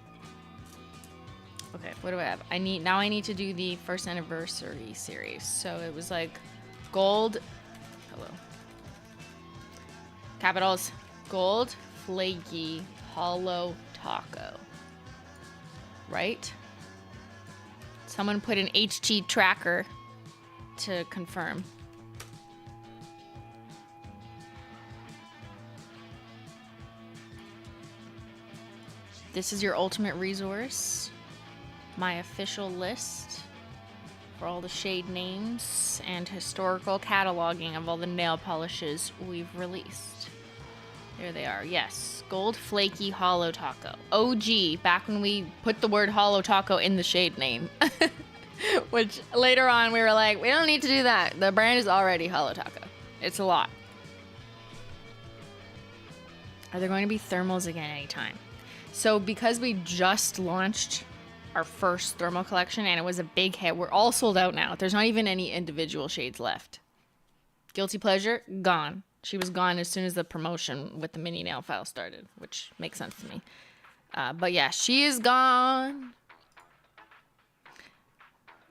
Okay, what do I have? I need to do the first anniversary series. So it was like gold. Hello. Capitals. Gold, flaky, holo taco. Right? Someone put an HG tracker to confirm. This is your ultimate resource. My official list for all the shade names and historical cataloging of all the nail polishes we've released. There they are. Yes. Gold Flaky Holo Taco. OG, back when we put the word Holo Taco in the shade name. Which later on we were like, we don't need to do that. The brand is already Holo Taco. It's a lot. Are there going to be thermals again anytime? So because we just launched our first thermal collection and it was a big hit, we're all sold out now. There's not even any individual shades left. Guilty Pleasure, gone. She was gone as soon as the promotion with the mini nail file started, which makes sense to me. But yeah, she is gone.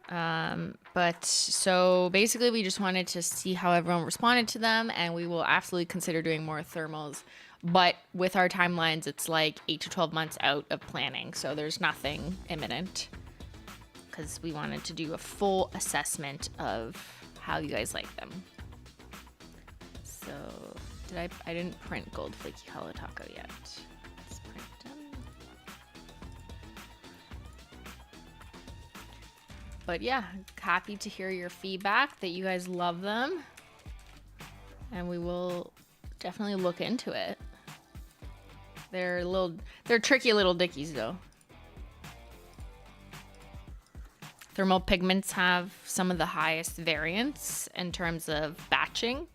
But so basically we just wanted to see how everyone responded to them, and we will absolutely consider doing more thermals. But with our timelines, it's like 8 to 12 months out of planning. So there's nothing imminent because we wanted to do a full assessment of how you guys like them. So I didn't print Gold Flaky Holo Taco yet. Let's print them. But yeah, happy to hear your feedback that you guys love them. And we will definitely look into it. They're tricky little dickies though. Thermal pigments have some of the highest variance in terms of batching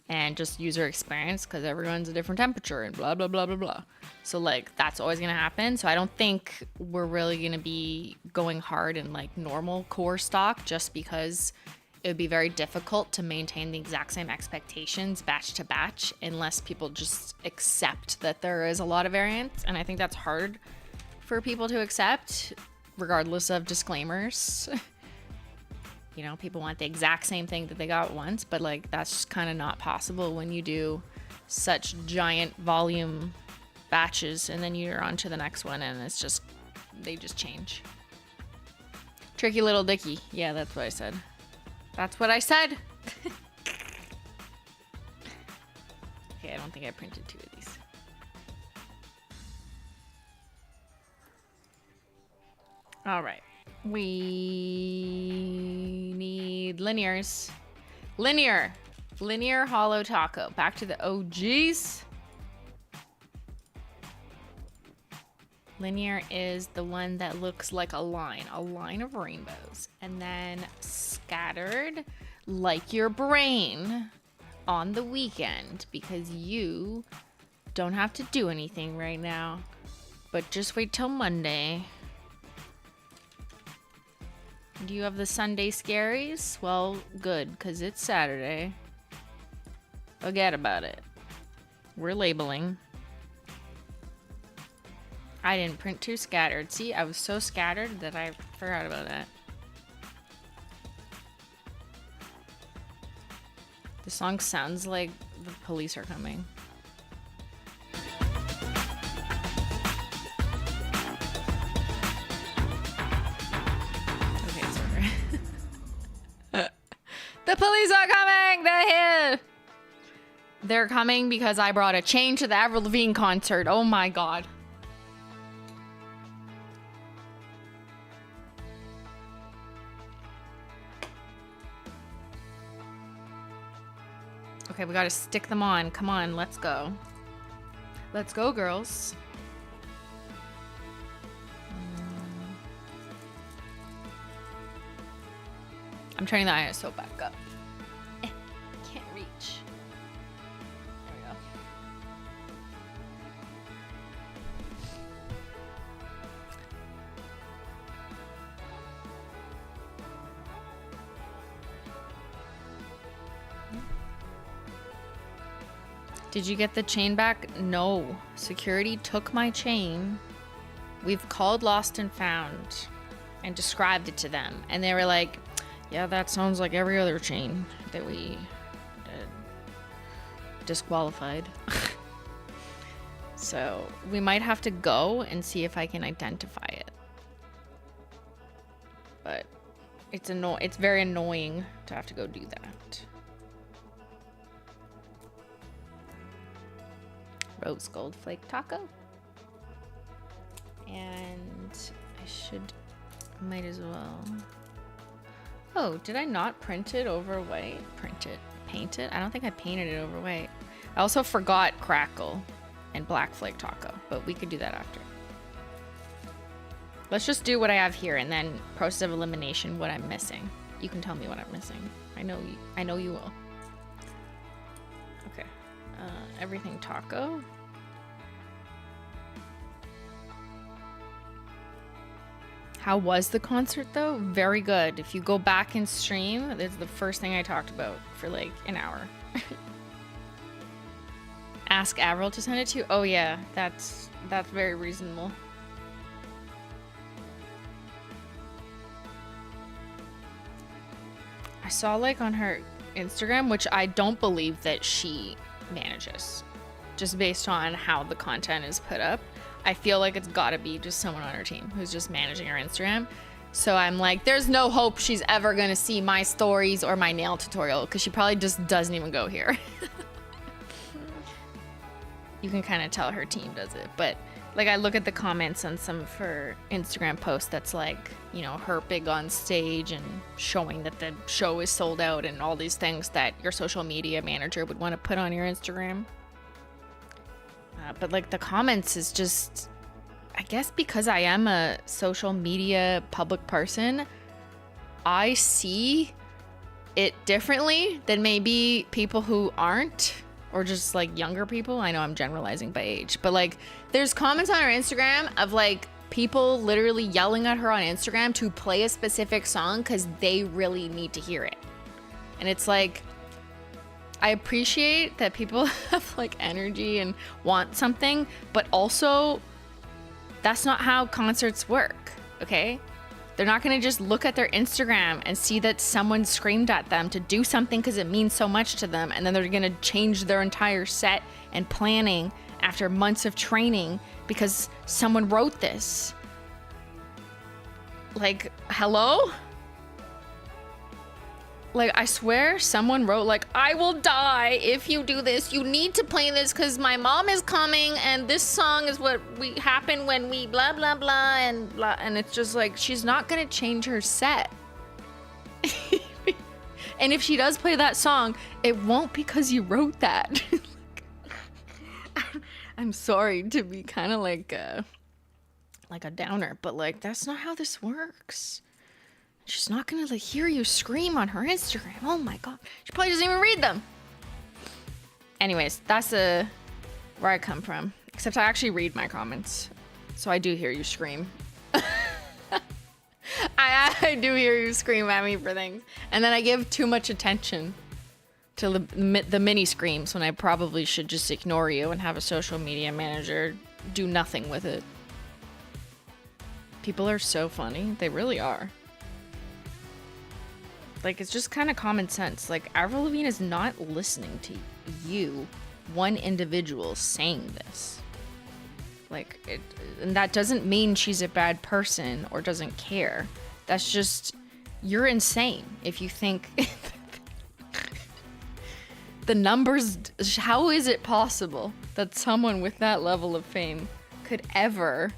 and just user experience because everyone's a different temperature and blah, blah, blah, blah, blah. So like that's always going to happen. So I don't think we're really going to be going hard in like normal core stock just because it would be very difficult to maintain the exact same expectations batch to batch unless people just accept that there is a lot of variance. And I think that's hard for people to accept regardless of disclaimers. You know, people want the exact same thing that they got once, but like that's kind of not possible when you do such giant volume batches and then you're on to the next one and it's just, they just change. Tricky little dicky. Yeah, that's what I said. That's what I said. Okay, I don't think I printed 2 of these. All right. We need linears. Linear Holo Taco. Back to the OGs. Linear is the one that looks like a line of rainbows, and then scattered like your brain on the weekend because you don't have to do anything right now, but just wait till Monday. Do you have the Sunday scaries? Well, good, because it's Saturday. Forget about it. We're labeling. I didn't print 2 scattered. See, I was so scattered that I forgot about that. The song sounds like the police are coming. Okay, it's over. The police are coming! They're here! They're coming because I brought a chain to the Avril Lavigne concert. Oh my god. Okay, we gotta stick them on. Come on, let's go. Let's go, girls. I'm turning the ISO back up. Can't reach. There we go. Did you get the chain back? No. Security took my chain. We've called Lost and Found and described it to them. And they were like, yeah, that sounds like every other chain that we disqualified. So we might have to go and see if I can identify it. But it's very annoying to have to go do that. Rose gold flake taco. And I might as well. Oh, did I not print it over white? Paint it? I don't think I painted it over white. I also forgot crackle and black flake taco, but we could do that after. Let's just do what I have here and then process of elimination what I'm missing. You can tell me what I'm missing. I know you will. Okay. Everything taco. How was the concert though? Very good. If you go back and stream, that's the first thing I talked about for like an hour. Ask Avril to send it to you? Oh yeah, that's very reasonable. I saw like on her Instagram, which I don't believe that she manages, just based on how the content is put up. I feel like it's gotta be just someone on her team who's just managing her Instagram. So I'm like, there's no hope she's ever gonna see my stories or my nail tutorial because she probably just doesn't even go here. You can kind of tell her team does it. But like I look at the comments on some of her Instagram posts that's like, you know, her big on stage and showing that the show is sold out and all these things that your social media manager would want to put on your Instagram. But like the comments is just, I guess because I am a social media public person, I see it differently than maybe people who aren't, or just like younger people. I know I'm generalizing by age, but like there's comments on her Instagram of like people literally yelling at her on Instagram to play a specific song because they really need to hear it. And it's like, I appreciate that people have like energy and want something, but also that's not how concerts work, okay? They're not gonna just look at their Instagram and see that someone screamed at them to do something because it means so much to them, and then they're gonna change their entire set and planning after months of training because someone wrote this. Like, hello? Like, I swear someone wrote, like, I will die if you do this. You need to play this because my mom is coming and this song is what we happen when we blah, blah, blah, and blah. And it's just like, she's not going to change her set. And if she does play that song, it won't because you wrote that. I'm sorry to be kind of like a downer, but like, that's not how this works. She's not gonna like hear you scream on her Instagram. Oh my god. She probably doesn't even read them. Anyways, that's where I come from. Except I actually read my comments. So I do hear you scream. I do hear you scream at me for things. And then I give too much attention to the mini screams when I probably should just ignore you and have a social media manager do nothing with it. People are so funny. They really are. Like, it's just kind of common sense. Like, Avril Lavigne is not listening to you, one individual, saying this. Like, and that doesn't mean she's a bad person or doesn't care. That's just, you're insane if you think the numbers. How is it possible that someone with that level of fame could ever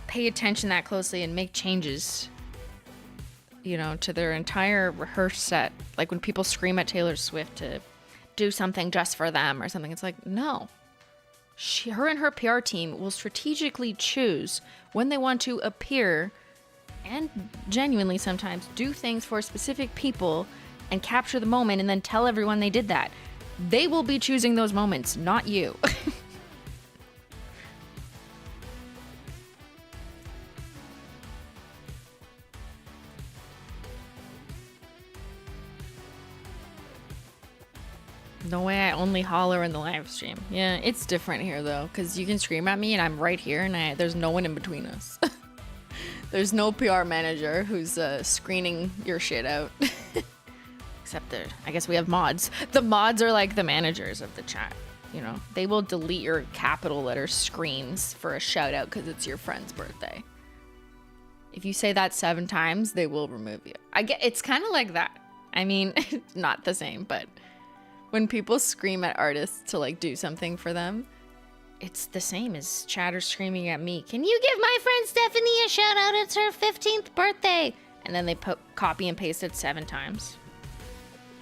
pay attention that closely and make changes, you know, to their entire rehearsed set? Like when people scream at Taylor Swift to do something just for them or something, it's like, no. Her and her PR team will strategically choose when they want to appear and genuinely sometimes do things for specific people and capture the moment and then tell everyone they did that. They will be choosing those moments, not you. No way, I only holler in the live stream. Yeah, it's different here though, because you can scream at me and I'm right here and there's no one in between us. There's no PR manager who's screening your shit out. Except I guess we have mods. The mods are like the managers of the chat. You know, they will delete your capital letter screams for a shout out because it's your friend's birthday. If you say that 7 times, they will remove you. It's kind of like that. I mean, not the same, but when people scream at artists to like do something for them, it's the same as chatter screaming at me. Can you give my friend Stephanie a shout out? It's her 15th birthday. And then they copy and paste it 7 times.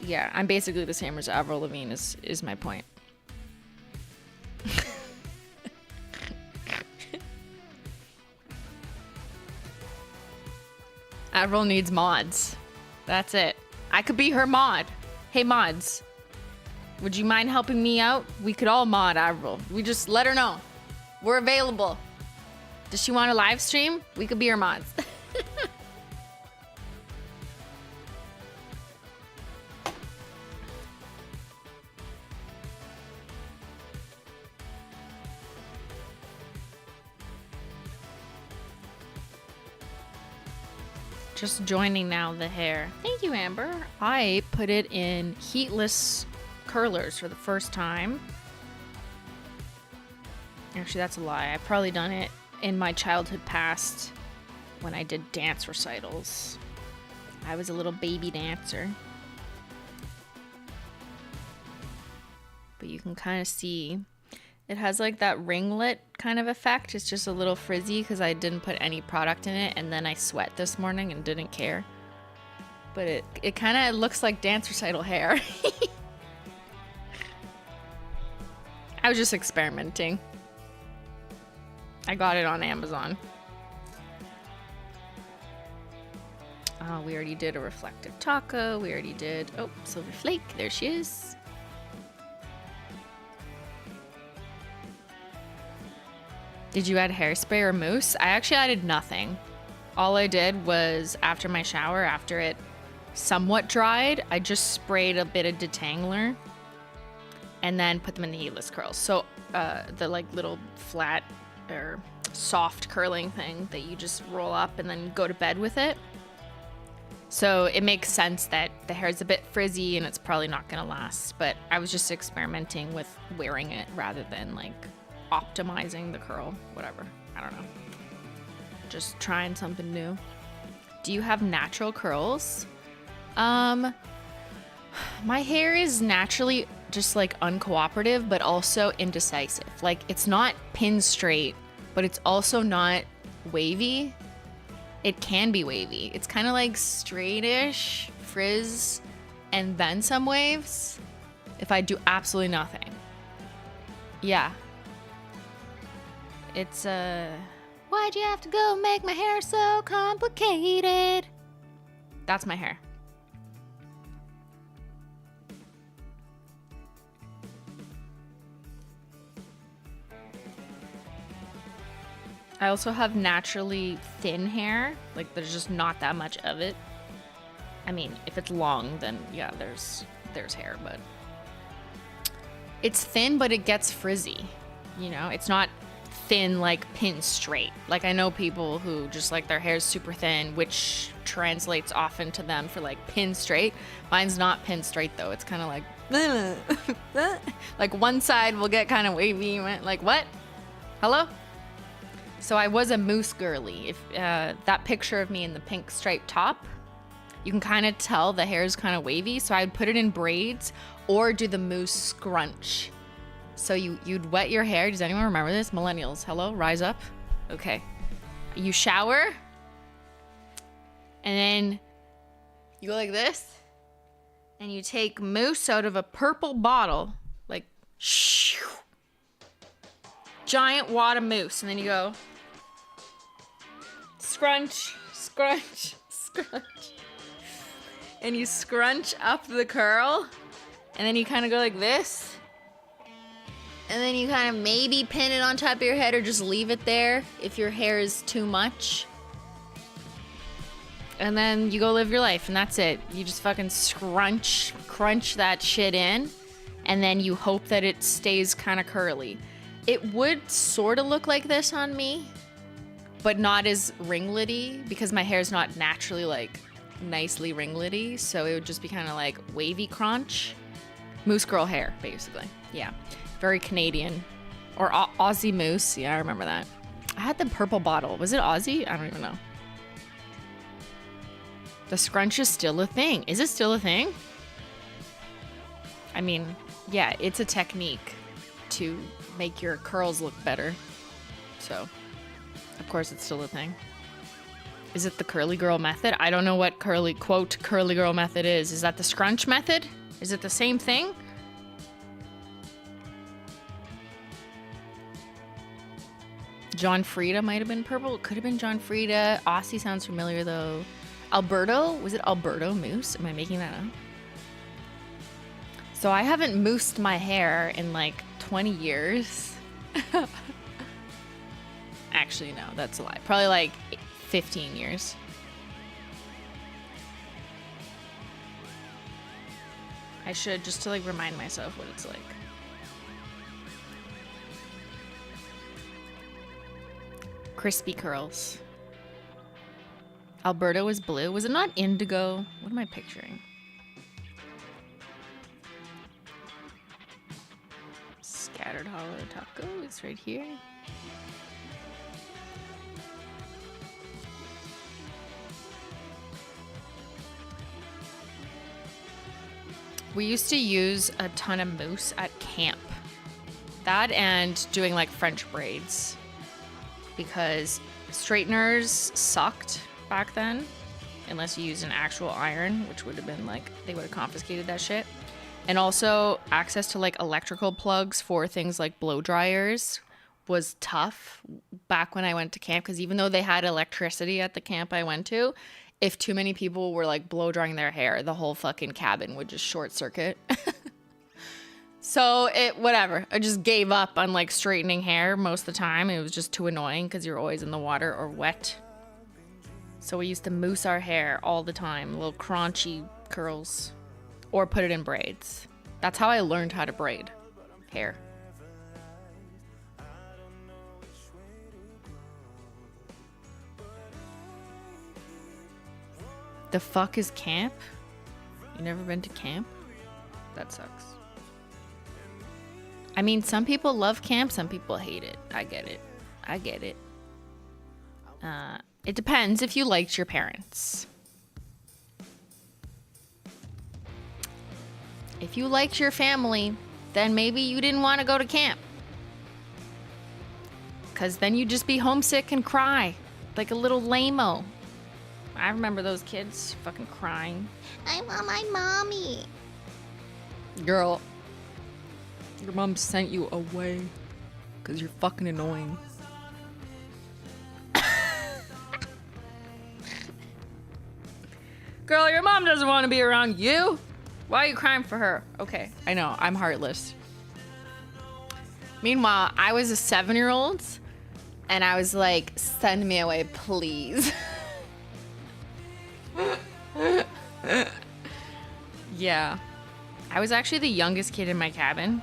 Yeah, I'm basically the same as Avril Lavigne is my point. Avril needs mods. That's it. I could be her mod. Hey mods, would you mind helping me out? We could all mod Avril. We just let her know. We're available. Does she want a live stream? We could be her mods. Just joining now the hair. Thank you, Amber. I put it in heatless curlers for the first time. Actually, that's a lie. I've probably done it in my childhood past when I did dance recitals. I was a little baby dancer. But you can kind of see it has like that ringlet kind of effect. It's just a little frizzy because I didn't put any product in it, and then I sweat this morning and didn't care. But it kind of looks like dance recital hair. I was just experimenting. I got it on Amazon. Oh, we already did a reflective taco. We already did, oh, Silver Flake. There she is. Did you add hairspray or mousse? I actually added nothing. All I did was after my shower, after it somewhat dried, I just sprayed a bit of detangler and then put them in the heatless curls. So the like little flat or soft curling thing that you just roll up and then go to bed with it. So it makes sense that the hair is a bit frizzy and it's probably not gonna last, but I was just experimenting with wearing it rather than like optimizing the curl, whatever. I don't know. Just trying something new. Do you have natural curls? My hair is naturally just like uncooperative, but also indecisive. Like it's not pin straight, but it's also not wavy. It can be wavy. It's kind of like straightish, frizz, and then some waves if I do absolutely nothing. Yeah. It's why'd you have to go make my hair so complicated? That's my hair. I also have naturally thin hair. Like there's just not that much of it. I mean, if it's long, then yeah, there's hair, but it's thin, but it gets frizzy. You know, it's not thin like pin straight. Like I know people who just like their hair is super thin, which translates often to them for like pin straight. Mine's not pin straight though. It's kind of like like one side will get kind of wavy. Like what? Hello? So I was a mousse girly. If that picture of me in the pink striped top, you can kind of tell the hair is kind of wavy. So I'd put it in braids or do the mousse scrunch. So you'd wet your hair. Does anyone remember this? Millennials, hello, rise up. Okay. You shower, and then you go like this, and you take mousse out of a purple bottle, like shoo, giant wad of mousse, and then you go scrunch, scrunch, scrunch, and you scrunch up the curl, and then you kind of go like this. And then you kind of maybe pin it on top of your head or just leave it there if your hair is too much. And then you go live your life and that's it. You just fucking crunch that shit in and then you hope that it stays kind of curly. It would sort of look like this on me, but not as ringlety because my hair's not naturally like nicely ringlety. So it would just be kind of like wavy crunch. Moose girl hair, basically. Yeah. Very Canadian. Or Aussie moose. Yeah, I remember that. I had the purple bottle. Was it Aussie? I don't even know. The scrunch is still a thing. Is it still a thing? I mean, yeah, it's a technique to make your curls look better. So, of course, it's still a thing. Is it the curly girl method? I don't know what curly girl method is. Is that the scrunch method? Is it the same thing? John Frieda might have been purple. It could have been John Frieda. Aussie sounds familiar though. Alberto? Was it Alberto Moose? Am I making that up? So I haven't moosed my hair in like 20 years. Actually, no, that's a lie. Probably like 15 years. I should, just to like remind myself what it's like. Crispy curls. Alberto was blue. Was it not indigo? What am I picturing? Scattered Holo Taco is right here. We used to use a ton of mousse at camp. That and doing like French braids. Because straighteners sucked back then. Unless you used an actual iron, which would have been like, they would have confiscated that shit. And also access to like electrical plugs for things like blow dryers was tough back when I went to camp. Because even though they had electricity at the camp I went to, if too many people were like blow drying their hair, the whole fucking cabin would just short circuit. So whatever. I just gave up on like straightening hair most of the time. It was just too annoying because you're always in the water or wet. So we used to mousse our hair all the time, little crunchy curls, or put it in braids. That's how I learned how to braid hair. The fuck is camp? You never been to camp? That sucks. I mean, some people love camp, some people hate it. I get it. I get it. It depends if you liked your parents. If you liked your family, then maybe you didn't want to go to camp. Because then you'd just be homesick and cry. Like a little lame-o. I remember those kids fucking crying. I want my mommy. Girl, your mom sent you away because you're fucking annoying. Girl, your mom doesn't want to be around you. Why are you crying for her? Okay, I know, I'm heartless. Meanwhile, I was a 7-year-old and I was like, send me away, please. Yeah. I was actually the youngest kid in my cabin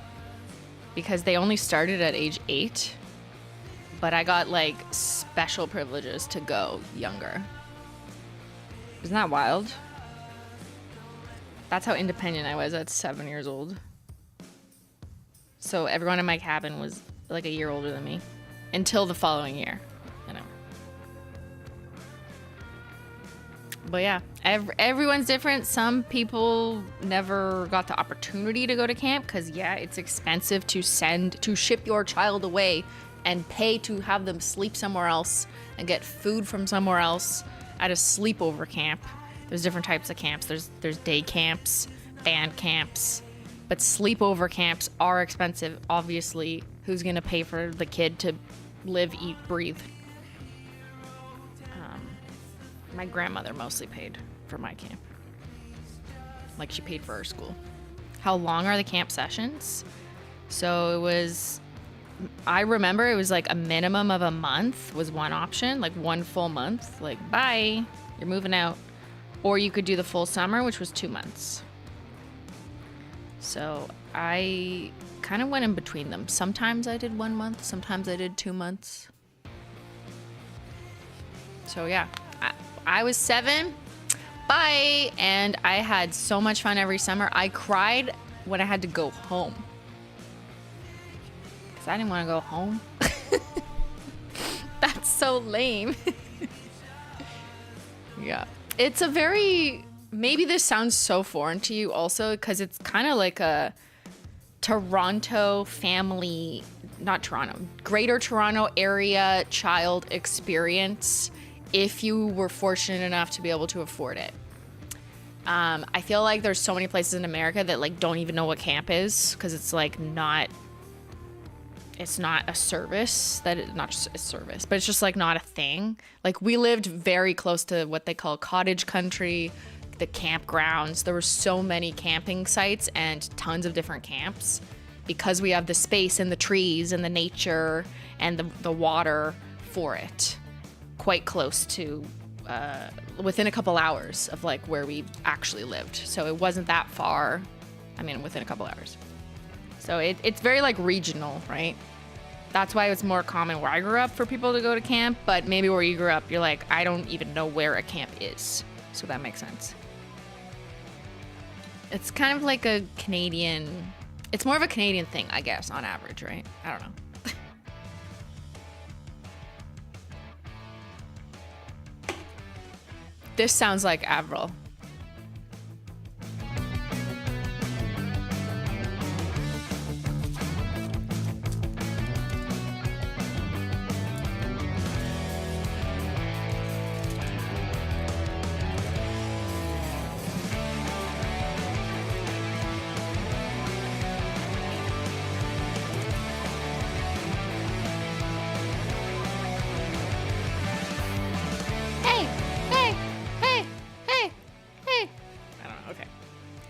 because they only started at age 8. But I got like special privileges to go younger. Isn't that wild? That's how independent I was at 7 years old. So everyone in my cabin was like a year older than me until the following year. You know. But yeah, everyone's different. Some people never got the opportunity to go to camp because yeah, it's expensive to ship your child away and pay to have them sleep somewhere else and get food from somewhere else at a sleepover camp. There's different types of camps. There's day camps, band camps, but sleepover camps are expensive. Obviously, who's gonna pay for the kid to live, eat, breathe? My grandmother mostly paid for my camp. Like she paid for her school. How long are the camp sessions? So it was, I remember it was like a minimum of a month was one option, like one full month, like bye, you're moving out. Or you could do the full summer, which was 2 months. So I kind of went in between them. Sometimes I did 1 month, sometimes I did 2 months. So yeah, I was 7. Bye. And I had so much fun every summer. I cried when I had to go home. Because I didn't want to go home. That's so lame. Yeah. It's a very... Maybe this sounds so foreign to you also because it's kind of like a Toronto family... Not Toronto. Greater Toronto area child experience if you were fortunate enough to be able to afford it. I feel like there's so many places in America that like don't even know what camp is because it's like not... It's not a service not just a service, but it's just like not a thing. Like we lived very close to what they call cottage country, the campgrounds. There were so many camping sites and tons of different camps because we have the space and the trees and the nature and the water for it. Quite close to, within a couple hours of like where we actually lived. So it wasn't that far. I mean, within a couple hours. So it's very like regional, right? That's why it's more common where I grew up for people to go to camp, but maybe where you grew up, you're like, I don't even know where a camp is. So that makes sense. It's kind of like a Canadian, it's more of a Canadian thing, I guess, on average, right? I don't know. This sounds like Avril.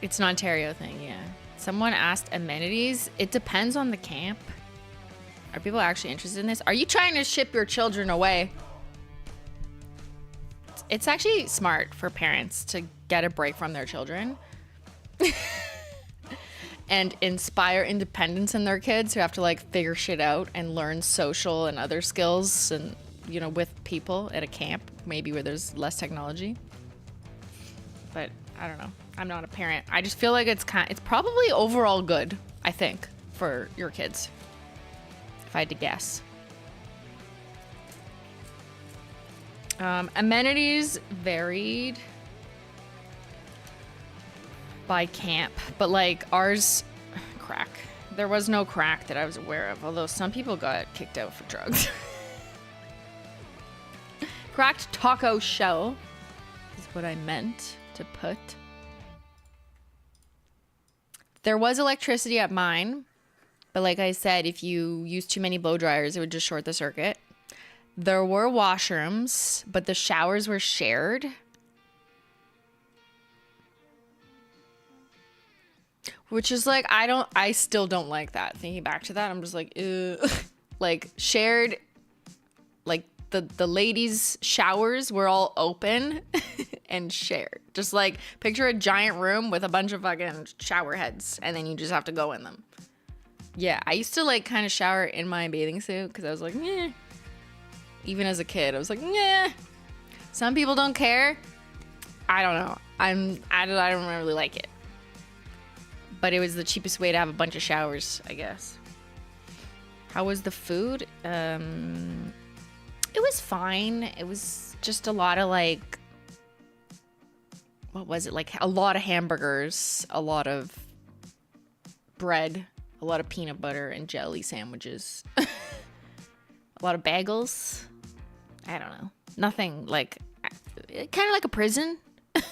It's an Ontario thing, yeah. Someone asked amenities. It depends on the camp. Are people actually interested in this? Are you trying to ship your children away? It's actually smart for parents to get a break from their children and inspire independence in their kids who have to like figure shit out and learn social and other skills and, you know, with people at a camp, maybe where there's less technology. But I don't know. I'm not a parent. I just feel like it's probably overall good, I think, for your kids. If I had to guess. Amenities varied by camp, but like ours, crack. There was no crack that I was aware of, although some people got kicked out for drugs. Cracked taco shell is what I meant to put. There was electricity at mine, but like I said, if you use too many blow dryers, it would just short the circuit. There were washrooms, but the showers were shared. Which is like, I still don't like that. Thinking back to that, I'm just like, ew. Like shared, like the ladies' showers were all open and shared. Just like picture a giant room with a bunch of fucking shower heads and then you just have to go in them. Yeah, I used to like kind of shower in my bathing suit because I was like, eh. Even as a kid, I was like, yeah. Some people don't care. I don't know. I don't really like it. But it was the cheapest way to have a bunch of showers, I guess. How was the food? It was fine. It was just a lot of like, what was it? Like a lot of hamburgers, a lot of bread, a lot of peanut butter and jelly sandwiches, a lot of bagels. I don't know. Nothing like, kind of like a prison. A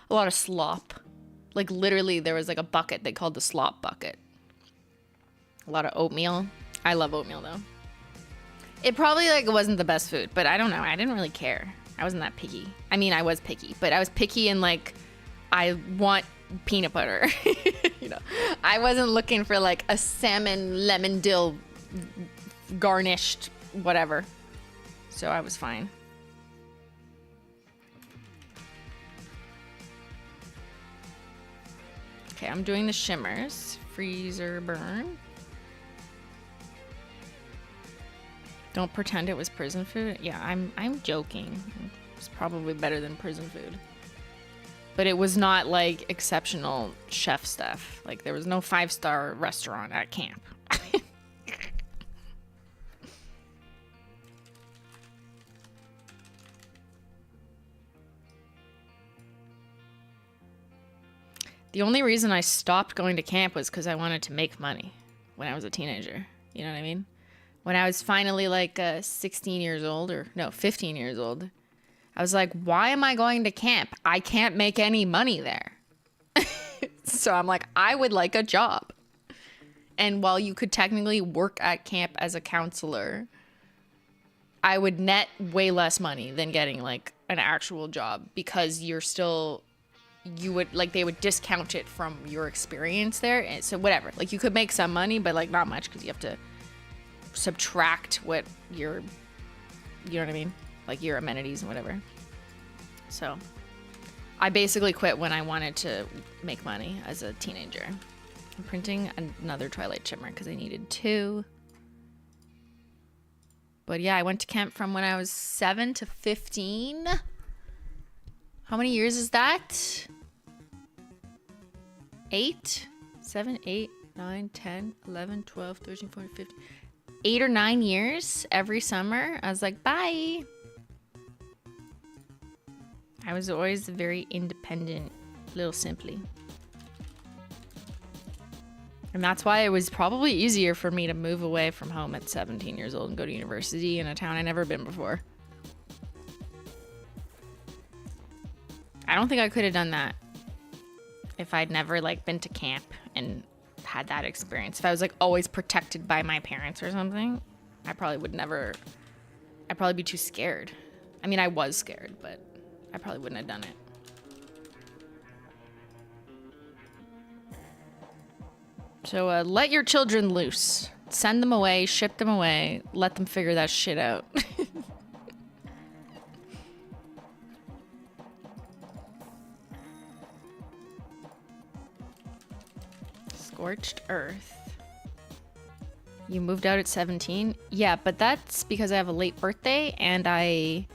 lot of slop. Like literally there was like a bucket they called the slop bucket. A lot of oatmeal. I love oatmeal though. It probably like wasn't the best food, but I don't know. I didn't really care. I wasn't that picky. I mean, I was picky, but I was picky and like, I want peanut butter. You know, I wasn't looking for like a salmon lemon dill garnished whatever. So I was fine. Okay, I'm doing the shimmers. Freezer burn. Don't pretend it was prison food. Yeah, I'm joking. It's probably better than prison food. But it was not like exceptional chef stuff. Like there was no 5-star restaurant at camp. The only reason I stopped going to camp was because I wanted to make money when I was a teenager. You know what I mean? When I was finally like 16 years old, or no, 15 years old, I was like, why am I going to camp? I can't make any money there. So I'm like, I would like a job. And while you could technically work at camp as a counselor, I would net way less money than getting like an actual job, because you're still, you would like, they would discount it from your experience there. And so whatever, like you could make some money, but like not much, because you have to subtract what your, you know what I mean? Like your amenities and whatever. So I basically quit when I wanted to make money as a teenager. I'm printing another Twilight shimmer because I needed 2. But yeah, I went to camp from when I was 7 to 15. How many years is that? 8? 7, 8, 9, 10, 11, 12, 13, 14, 15. 8 or 9 years every summer. I was like, bye. I was always a very independent little Simply. And that's why it was probably easier for me to move away from home at 17 years old and go to university in a town I'd never been before. I don't think I could have done that if I'd never like been to camp and had that experience. If I was like always protected by my parents or something, I probably would never, I'd probably be too scared. I mean, I was scared, but I probably wouldn't have done it. So let your children loose. Send them away, ship them away, let them figure that shit out. Scorched Earth. You moved out at 17? Yeah, but that's because I have a late birthday and I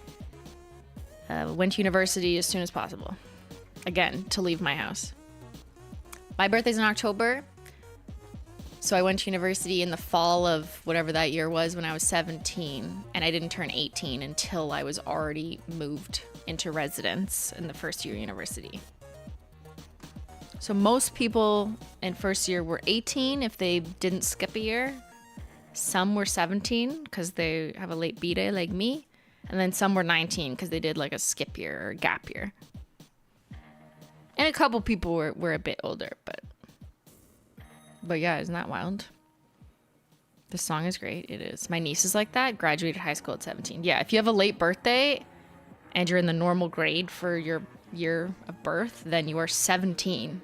went to university as soon as possible. Again, to leave my house. My birthday's in October. So I went to university in the fall of whatever that year was when I was 17. And I didn't turn 18 until I was already moved into residence in the first year of university. So most people in first year were 18 if they didn't skip a year. Some were 17 because they have a late B-day like me. And then some were 19 because they did like a skip year or a gap year. And a couple people were a bit older, but yeah, isn't that wild? The song is great. It is. My niece is like that. Graduated high school at 17. Yeah, if you have a late birthday and you're in the normal grade for your year of birth, then you are 17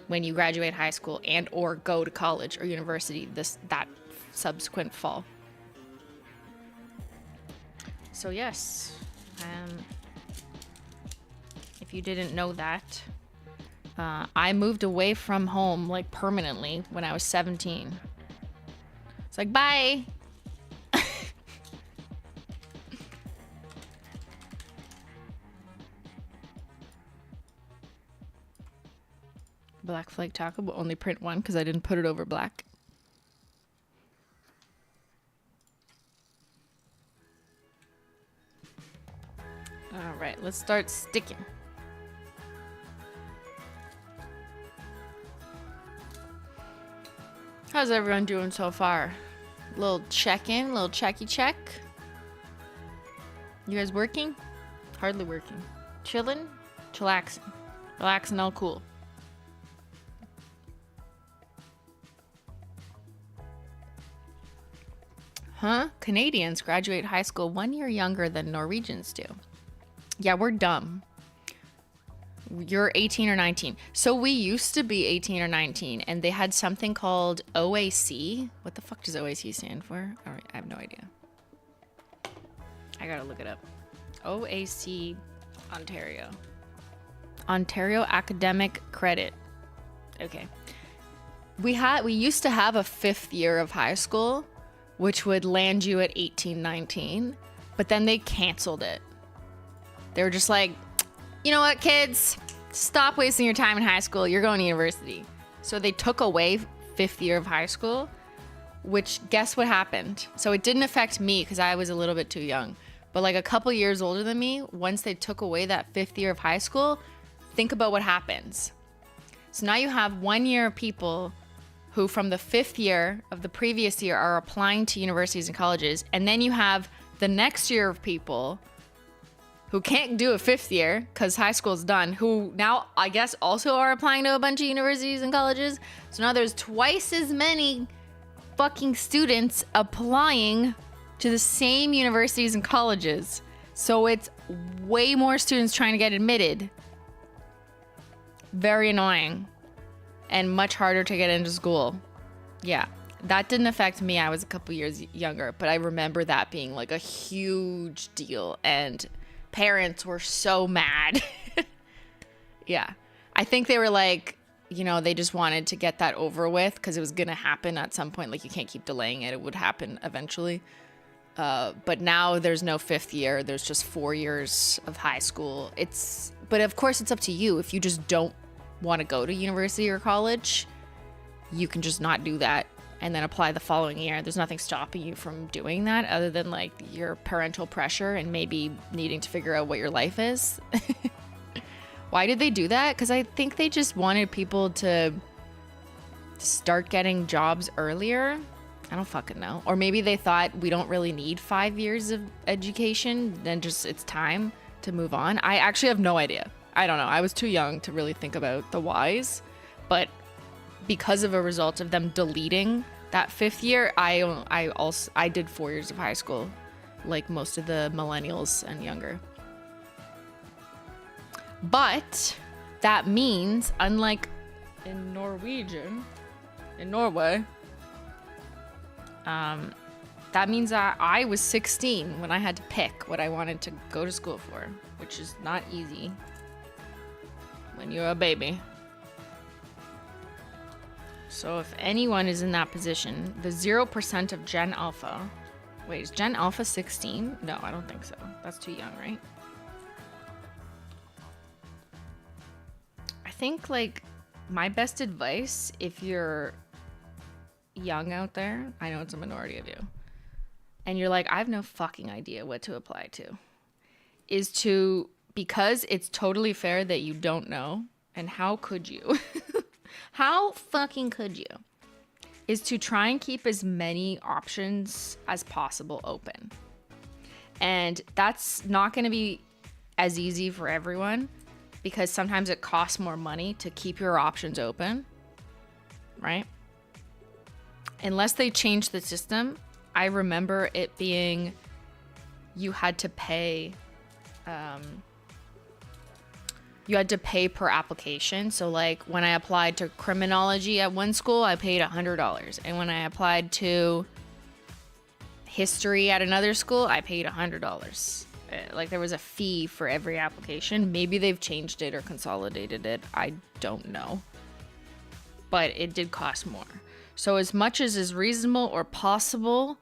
when you graduate high school and or go to college or university that subsequent fall. So yes, if you didn't know that, I moved away from home like permanently when I was 17. It's like, bye. Black Flag Taco will only print one because I didn't put it over black. All right, let's start sticking. How's everyone doing so far? Little check-in, little checky check. You guys working? Hardly working. Chilling? Chillaxing. Relaxing, all cool. Huh? Canadians graduate high school 1 year younger than Norwegians do. Yeah, we're dumb. You're 18 or 19. So we used to be 18 or 19, and they had something called OAC. What the fuck does OAC stand for? All right, I have no idea. I gotta look it up. OAC Ontario. Ontario Academic Credit. Okay. We used to have a 5th year of high school, which would land you at 18, 19, but then they canceled it. They were just like, you know what, kids? Stop wasting your time in high school. You're going to university. So they took away 5th year of high school, which guess what happened? So it didn't affect me because I was a little bit too young. But like a couple years older than me, once they took away that 5th year of high school, think about what happens. So now you have 1 year of people who from the 5th year of the previous year are applying to universities and colleges. And then you have the next year of people who can't do a 5th year because high school's done, who now I guess also are applying to a bunch of universities and colleges. So now there's twice as many fucking students applying to the same universities and colleges. So it's way more students trying to get admitted. Very annoying. And much harder to get into school. Yeah, that didn't affect me. I was a couple years younger, but I remember that being like a huge deal. And parents were so mad. Yeah, I think they were like, you know, they just wanted to get that over with because it was going to happen at some point. Like, you can't keep delaying it. It would happen eventually. But now there's no 5th year. There's just 4 years of high school. But of course it's up to you. If you just don't want to go to university or college, you can just not do that and then apply the following year. There's nothing stopping you from doing that other than like your parental pressure and maybe needing to figure out what your life is. Why did they do that? Because I think they just wanted people to start getting jobs earlier. I don't fucking know. Or maybe they thought we don't really need 5 years of education, then just it's time to move on. I actually have no idea. I don't know. I was too young to really think about the whys, but because of a result of them deleting that 5th year, I did 4 years of high school, like most of the millennials and younger. But that means, unlike in Norway, that means I was 16 when I had to pick what I wanted to go to school for, which is not easy when you're a baby. So if anyone is in that position, the 0% of Gen Alpha... Wait, is Gen Alpha 16? No, I don't think so. That's too young, right? I think, like, my best advice, if you're young out there, I know it's a minority of you, and you're like, I have no fucking idea what to apply to, is to... Because it's totally fair that you don't know, and how could you? How fucking could you? Is to try and keep as many options as possible open. And that's not going to be as easy for everyone because sometimes it costs more money to keep your options open, right? Unless they change the system, I remember it being you had to pay per application. So like when I applied to criminology at one school, I paid $100. And when I applied to history at another school, I paid $100. Like there was a fee for every application. Maybe they've changed it or consolidated it. I don't know. But it did cost more. So as much as is reasonable or possible,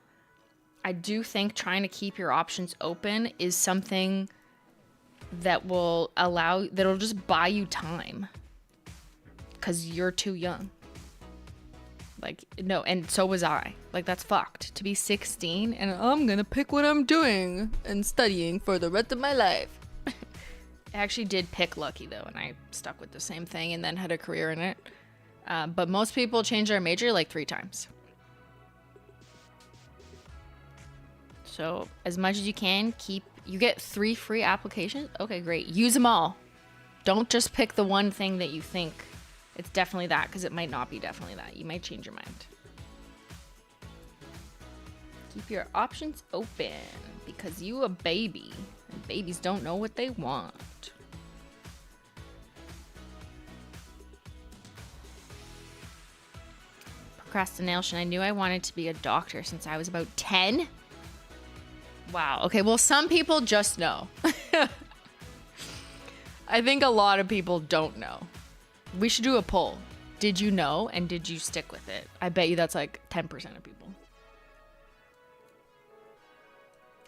I do think trying to keep your options open is something that will that'll just buy you time because you're too young. Like, no, and so was I. Like, that's fucked to be 16 and I'm gonna pick what I'm doing and studying for the rest of my life. I actually did pick lucky though, and I stuck with the same thing and then had a career in it. But most people change their major like 3 times. So as much as you can, you get 3 free applications. Okay, great. Use them all. Don't just pick the one thing that you think it's definitely that, because it might not be definitely that. You might change your mind. Keep your options open because you a baby and babies don't know what they want. Procrastination. I knew I wanted to be a doctor since I was about 10. Wow. Okay, well, some people just know. I think a lot of people don't know. We should do a poll. did you know and did you stick with it? I bet you that's like 10% of people.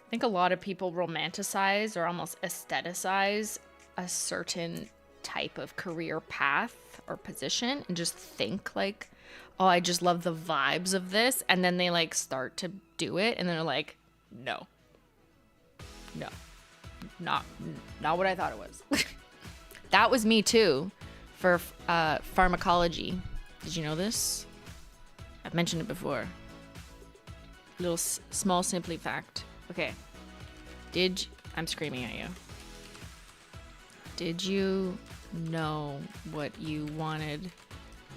I think a lot of people romanticize or almost aestheticize a certain type of career path or position and just think like, oh, I just love the vibes of this. And then they like start to do it and they're like, no, not what I thought it was. That was me too for pharmacology. Did you know this? I've mentioned it before. Little small simply fact. Okay. I'm screaming at you. Did you know what you wanted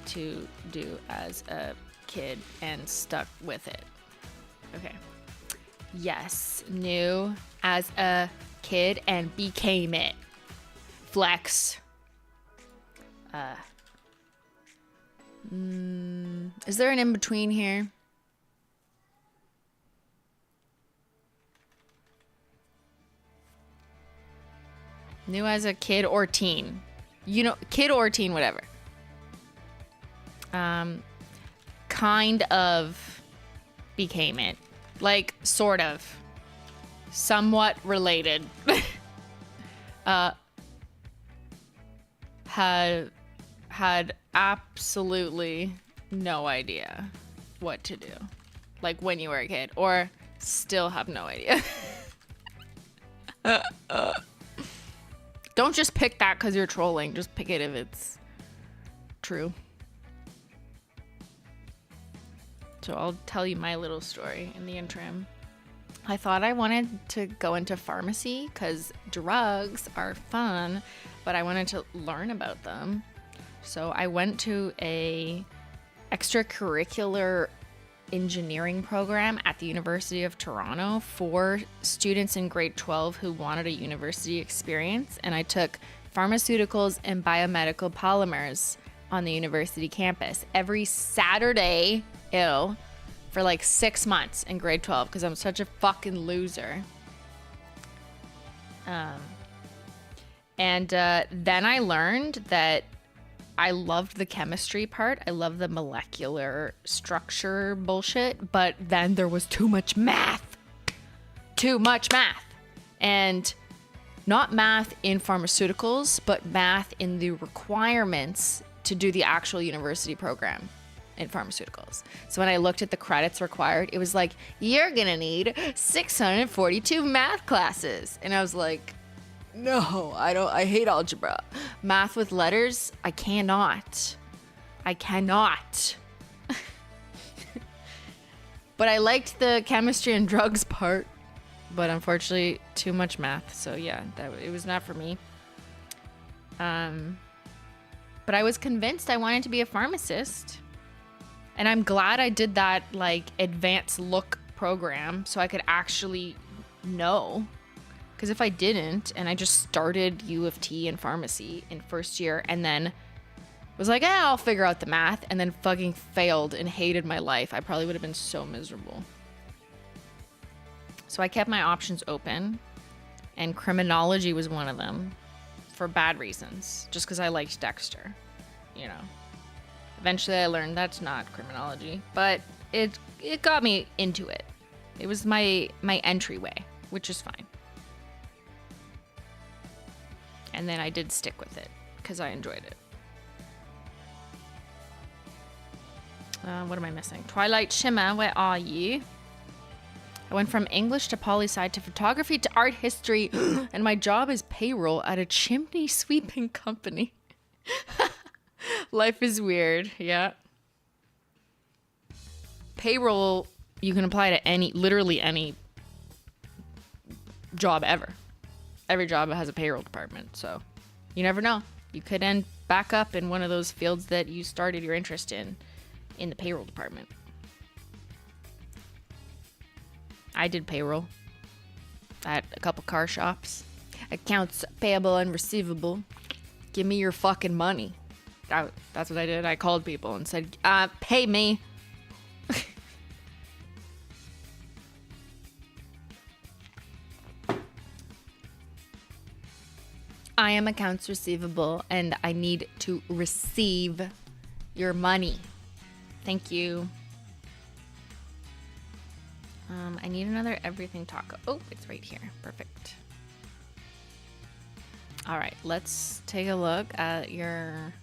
to do as a kid and stuck with it? Okay. Yes, knew as a kid and became it. Flex. Is there an in between here? Knew as a kid or teen. You know, kid or teen, whatever. Kind of became it. Like, sort of. Somewhat related. Had absolutely no idea what to do. Like when you were a kid. Or still have no idea. Don't just pick that because you're trolling. Just pick it if it's true. So I'll tell you my little story in the interim. I thought I wanted to go into pharmacy because drugs are fun, but I wanted to learn about them. So I went to a extracurricular engineering program at the University of Toronto for students in grade 12 who wanted a university experience, and I took pharmaceuticals and biomedical polymers on the university campus every Saturday for like 6 months in grade 12 because I'm such a fucking loser. And then I learned that I loved the chemistry part. I love the molecular structure bullshit, but then there was too much math. And not math in pharmaceuticals, but math in the requirements to do the actual university program in pharmaceuticals. So when I looked at the credits required, it was like, you're gonna need 642 math classes. And I was like, no, I hate algebra. Math with letters, I cannot. But I liked the chemistry and drugs part, but unfortunately too much math. So yeah, it was not for me. But I was convinced I wanted to be a pharmacist. And I'm glad I did that like advanced look program so I could actually know. Because if I didn't, and I just started U of T in pharmacy in first year and then was like, I'll figure out the math, and then fucking failed and hated my life, I probably would have been so miserable. So I kept my options open, and criminology was one of them for bad reasons, just because I liked Dexter, you know. Eventually I learned that's not criminology, but it got me into it. It was my entryway, which is fine. And then I did stick with it because I enjoyed it. What am I missing? Twilight Shimmer, where are you? I went from English to poli-sci to photography to art history, and my job is payroll at a chimney sweeping company. Life is weird, yeah. Payroll, you can apply to literally any job ever. Every job has a payroll department, so you never know. You could end back up in one of those fields that you started your interest in the payroll department. I did payroll at a couple car shops. Accounts payable and receivable. Give me your fucking money. That's what I did. I called people and said, pay me. I am accounts receivable and I need to receive your money. Thank you. I need another everything taco. Oh, it's right here. Perfect. All right, let's take a look at your...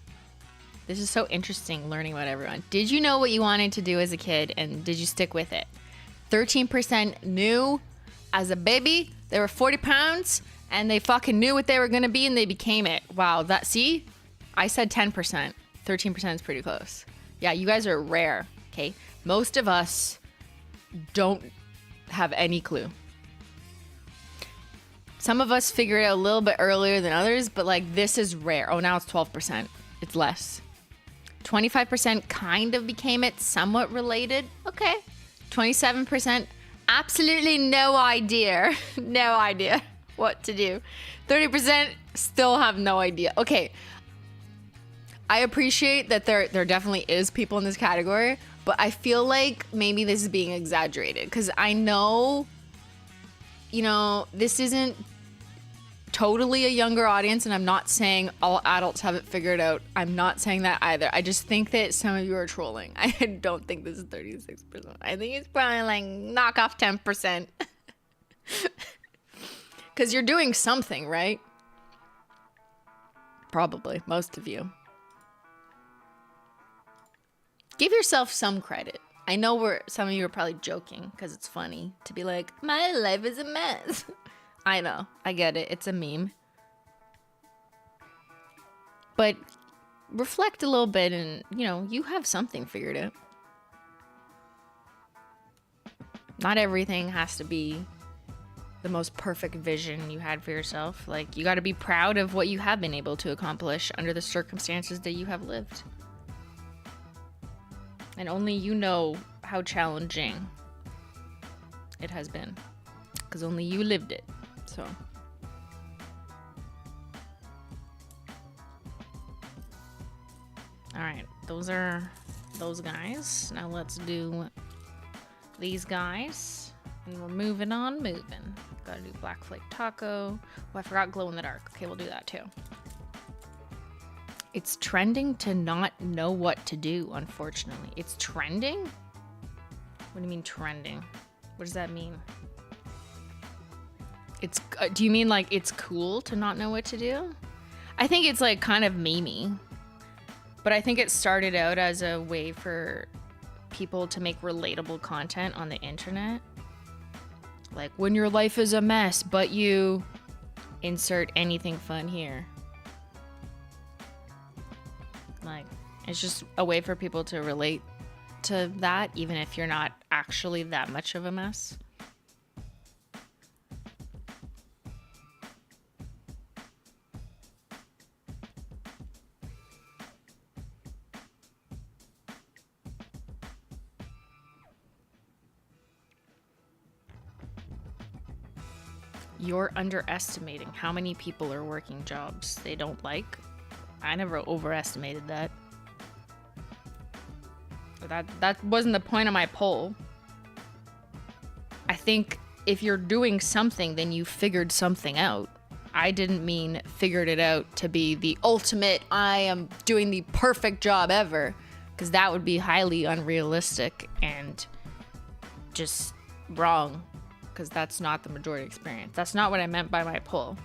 This is so interesting, learning about everyone. Did you know what you wanted to do as a kid, and did you stick with it? 13% knew as a baby they were 40 pounds, and they fucking knew what they were gonna be, and they became it. Wow, that, see? I said 10%. 13% is pretty close. Yeah, you guys are rare, okay? Most of us don't have any clue. Some of us figure it out a little bit earlier than others, but like this is rare. Oh, now it's 12%. It's less. 25% kind of became it, somewhat related. Okay. 27%, absolutely no idea. No idea what to do. 30% still have no idea. Okay. I appreciate that there definitely is people in this category, but I feel like maybe this is being exaggerated because I know, you know, this isn't totally a younger audience, and I'm not saying all adults have it figured out. I'm not saying that either. I just think that some of you are trolling. I don't think this is 36%. I think it's probably like knock off 10%. Because you're doing something, right? Probably, most of you. Give yourself some credit. I know some of you are probably joking because it's funny to be like, my life is a mess. I know. I get it. It's a meme. But reflect a little bit and, you know, you have something figured out. Not everything has to be the most perfect vision you had for yourself. Like, you got to be proud of what you have been able to accomplish under the circumstances that you have lived. And only you know how challenging it has been. Because only you lived it. So. Alright, those are those guys. Now let's do these guys. And we're moving on, Gotta do black flake taco. Oh, I forgot glow in the dark. Okay, we'll do that too. It's trending to not know what to do, unfortunately. It's trending? What do you mean trending? What does that mean? It's do you mean like it's cool to not know what to do? I think it's like kind of memey. But I think it started out as a way for people to make relatable content on the internet. Like, when your life is a mess, but you insert anything fun here. Like, it's just a way for people to relate to that, even if you're not actually that much of a mess. You're underestimating how many people are working jobs they don't like. I never overestimated that. That wasn't the point of my poll. I think if you're doing something, then you figured something out. I didn't mean figured it out to be the ultimate, I am doing the perfect job ever, because that would be highly unrealistic and just wrong, because that's not the majority experience. That's not what I meant by my poll.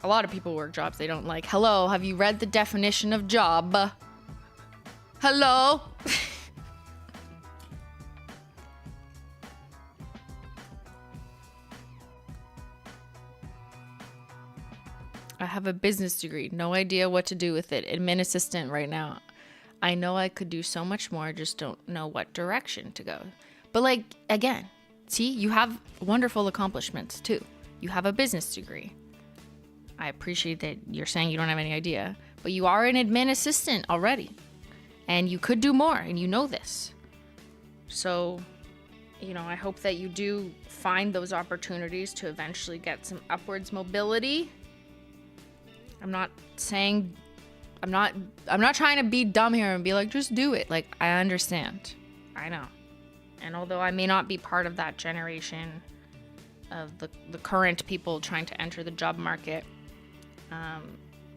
A lot of people work jobs they don't like. Hello, have you read the definition of job? Hello? I have a business degree. No idea what to do with it. Admin assistant right now. I know I could do so much more. I just don't know what direction to go. But like, again, see, you have wonderful accomplishments too. You have a business degree. I appreciate that you're saying you don't have any idea, but you are an admin assistant already. And you could do more, and you know this. So, you know, I hope that you do find those opportunities to eventually get some upwards mobility. I'm not saying, I'm not trying to be dumb here and be like, just do it. Like, I understand. I know. And although I may not be part of that generation of the current people trying to enter the job market,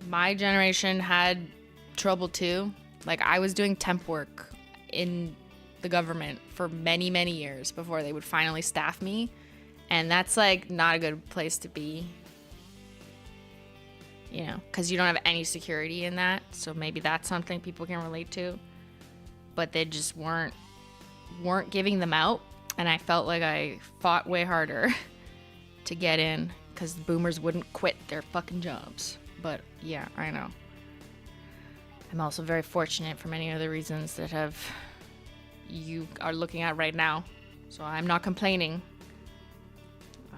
my generation had trouble too. Like, I was doing temp work in the government for many, many years before they would finally staff me. And that's, like, not a good place to be. You know, because you don't have any security in that. So maybe that's something people can relate to. But they just weren't giving them out. And I felt like I fought way harder to get in because the boomers wouldn't quit their fucking jobs. But yeah, I know. I'm also very fortunate for many other reasons that you are looking at right now. So I'm not complaining.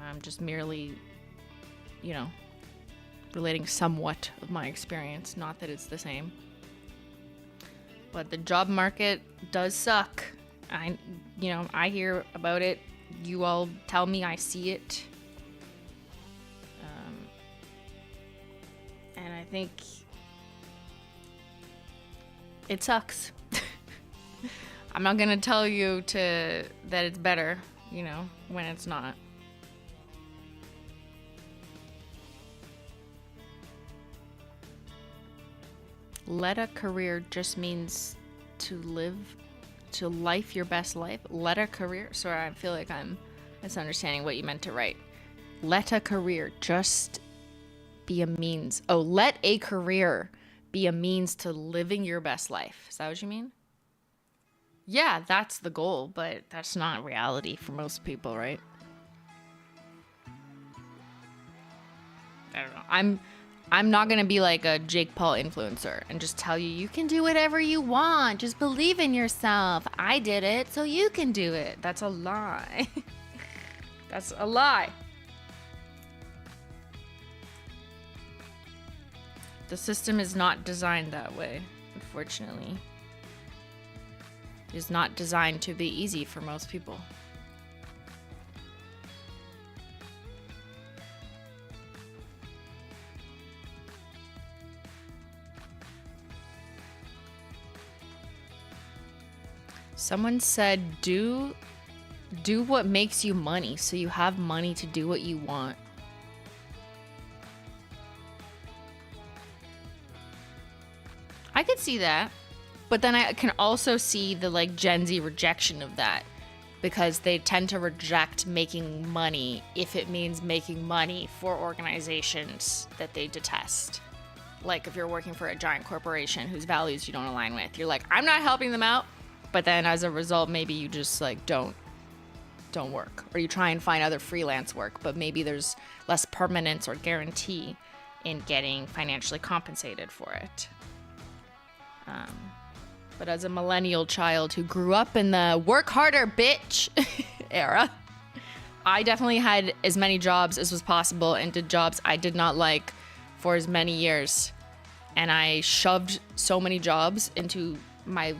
I'm just merely, you know, relating somewhat of my experience. Not that it's the same. But the job market does suck. I hear about it. You all tell me I see it. And I think it sucks. I'm not gonna tell you that it's better, you know, when it's not. Let a career just means to life your best life. Let a career. Sorry, I feel like I'm misunderstanding what you meant to write. Let a career just be a means. Oh, let a career be a means to living your best life. Is that what you mean? Yeah, that's the goal, but that's not reality for most people, right? I don't know. I'm not going to be like a Jake Paul influencer and just tell you can do whatever you want. Just believe in yourself. I did it, so you can do it. That's a lie. That's a lie. The system is not designed that way, unfortunately. It is not designed to be easy for most people. Someone said, do what makes you money so you have money to do what you want. I could see that, but then I can also see the like Gen Z rejection of that because they tend to reject making money if it means making money for organizations that they detest. Like if you're working for a giant corporation whose values you don't align with, you're like, I'm not helping them out. But then as a result, maybe you just like don't work, or you try and find other freelance work, but maybe there's less permanence or guarantee in getting financially compensated for it. But as a millennial child who grew up in the work harder bitch era, I definitely had as many jobs as was possible and did jobs I did not like for as many years. And I shoved so many jobs into my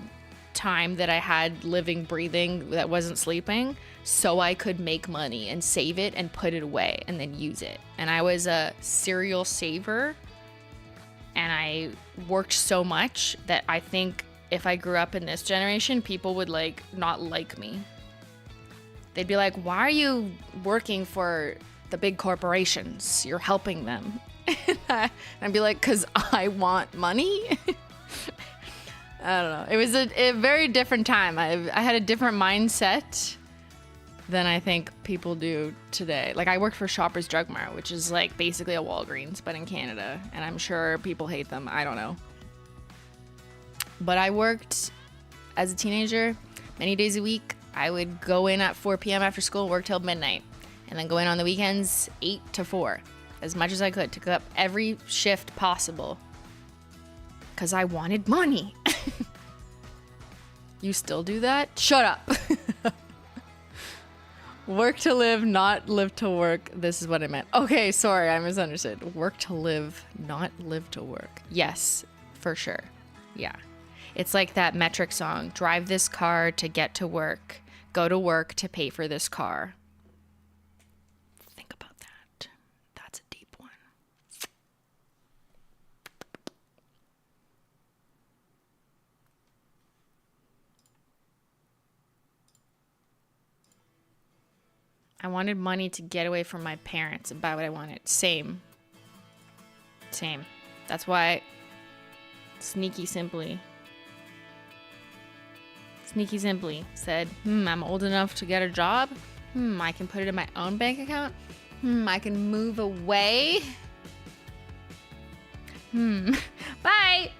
time that I had living, breathing, that wasn't sleeping, so I could make money and save it and put it away and then use it. And I was a serial saver, and I worked so much that I think if I grew up in this generation, people would like not like me. They'd be like, why are you working for the big corporations? You're helping them. And I'd be like, because I want money. I don't know. It was a very different time. I had a different mindset than I think people do today. Like I worked for Shoppers Drug Mart, which is like basically a Walgreens, but in Canada. And I'm sure people hate them. I don't know. But I worked as a teenager many days a week. I would go in at 4 p.m. after school, work till midnight, and then go in on the weekends 8 to 4, as much as I could to cook up every shift possible. Because I wanted money. You still do that? Shut up. Work to live, not live to work. This is what I meant. Okay, sorry, I misunderstood. Work to live, not live to work. Yes, for sure. Yeah. It's like that Metric song. Drive this car to get to work. Go to work to pay for this car. Think about that. That's a deep one. I wanted money to get away from my parents and buy what I wanted. Same. That's why Sneaky Simply. Sneaky Simply said, I'm old enough to get a job. I can put it in my own bank account. I can move away. Bye.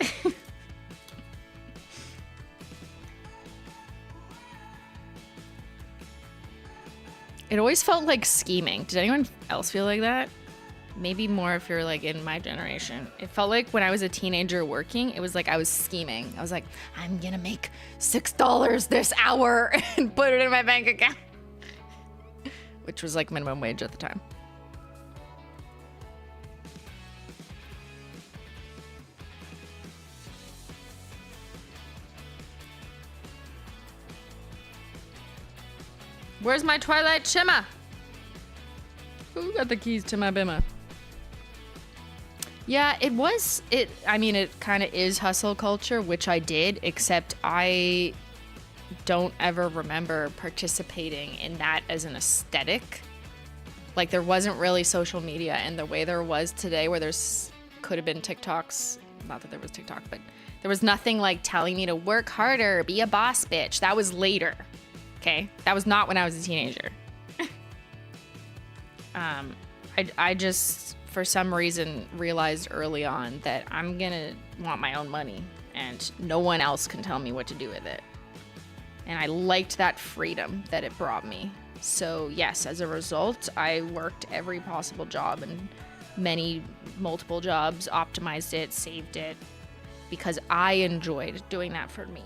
It always felt like scheming. Did anyone else feel like that? Maybe more if you're like in my generation. It felt like when I was a teenager working, it was like I was scheming. I was like, I'm gonna make $6 this hour and put it in my bank account. Which was like minimum wage at the time. Where's my Twilight Shimmer? Who got the keys to my bimmer? Yeah, I mean, it kind of is hustle culture, which I did, except I don't ever remember participating in that as an aesthetic. Like, there wasn't really social media in the way there was today, where could have been TikToks. Not that there was TikTok, but there was nothing like telling me to work harder, be a boss bitch. That was later. Okay? That was not when I was a teenager. I just, for some reason, realized early on that I'm gonna want my own money and no one else can tell me what to do with it. And I liked that freedom that it brought me. So yes, as a result, I worked every possible job and multiple jobs, optimized it, saved it, because I enjoyed doing that for me.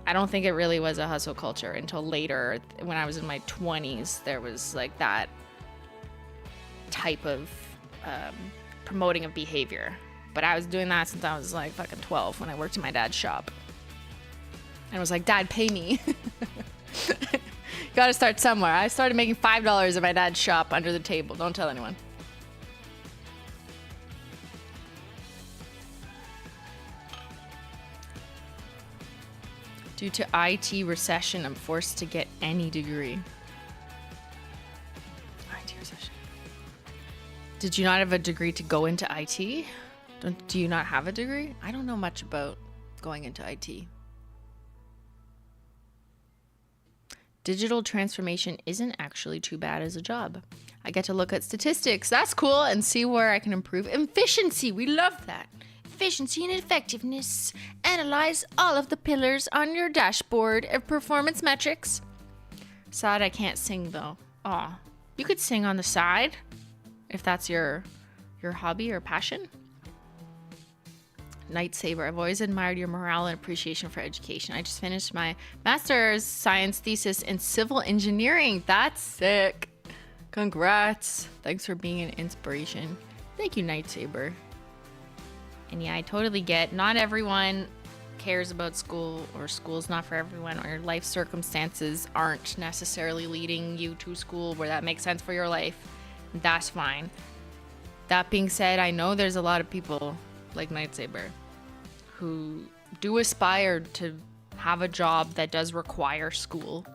I don't think it really was a hustle culture until later, when I was in my 20s, there was like that type of promoting of behavior. But I was doing that since I was like fucking 12 when I worked in my dad's shop. And I was like, Dad, pay me. Gotta start somewhere. I started making $5 at my dad's shop under the table. Don't tell anyone. Due to IT recession, I'm forced to get any degree. IT recession. Did you not have a degree to go into IT? Do you not have a degree? I don't know much about going into IT. Digital transformation isn't actually too bad as a job. I get to look at statistics. That's cool. And see where I can improve efficiency. We love that. Efficiency and effectiveness. Analyze all of the pillars on your dashboard of performance metrics. Sad I can't sing though. Aw, you could sing on the side if that's your hobby or passion. Night Saber, I've always admired your morale and appreciation for education. I just finished my master's science thesis in civil engineering. That's sick. Congrats. Thanks for being an inspiration. Thank you, Night Saber. And yeah, I totally get not everyone cares about school, or school's not for everyone, or your life circumstances aren't necessarily leading you to school where that makes sense for your life. That's fine. That being said, I know there's a lot of people like Night Saber who do aspire to have a job that does require school.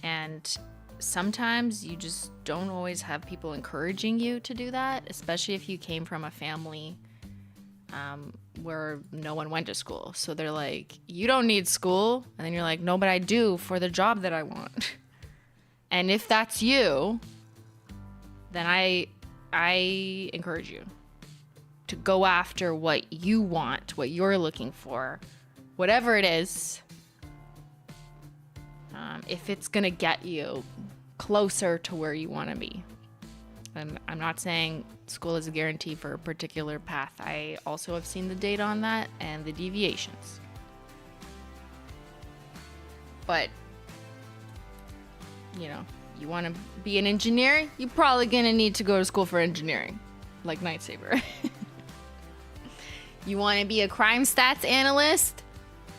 And sometimes you just don't always have people encouraging you to do that, especially if you came from a family where no one went to school. So they're like, you don't need school. And then you're like, no, but I do for the job that I want. And if that's you, then I encourage you to go after what you want, what you're looking for, whatever it is. If it's going to get you closer to where you want to be. And I'm not saying school is a guarantee for a particular path. I also have seen the data on that and the deviations. But, you know, you want to be an engineer, you're probably going to need to go to school for engineering, like Night Saber. You want to be a crime stats analyst,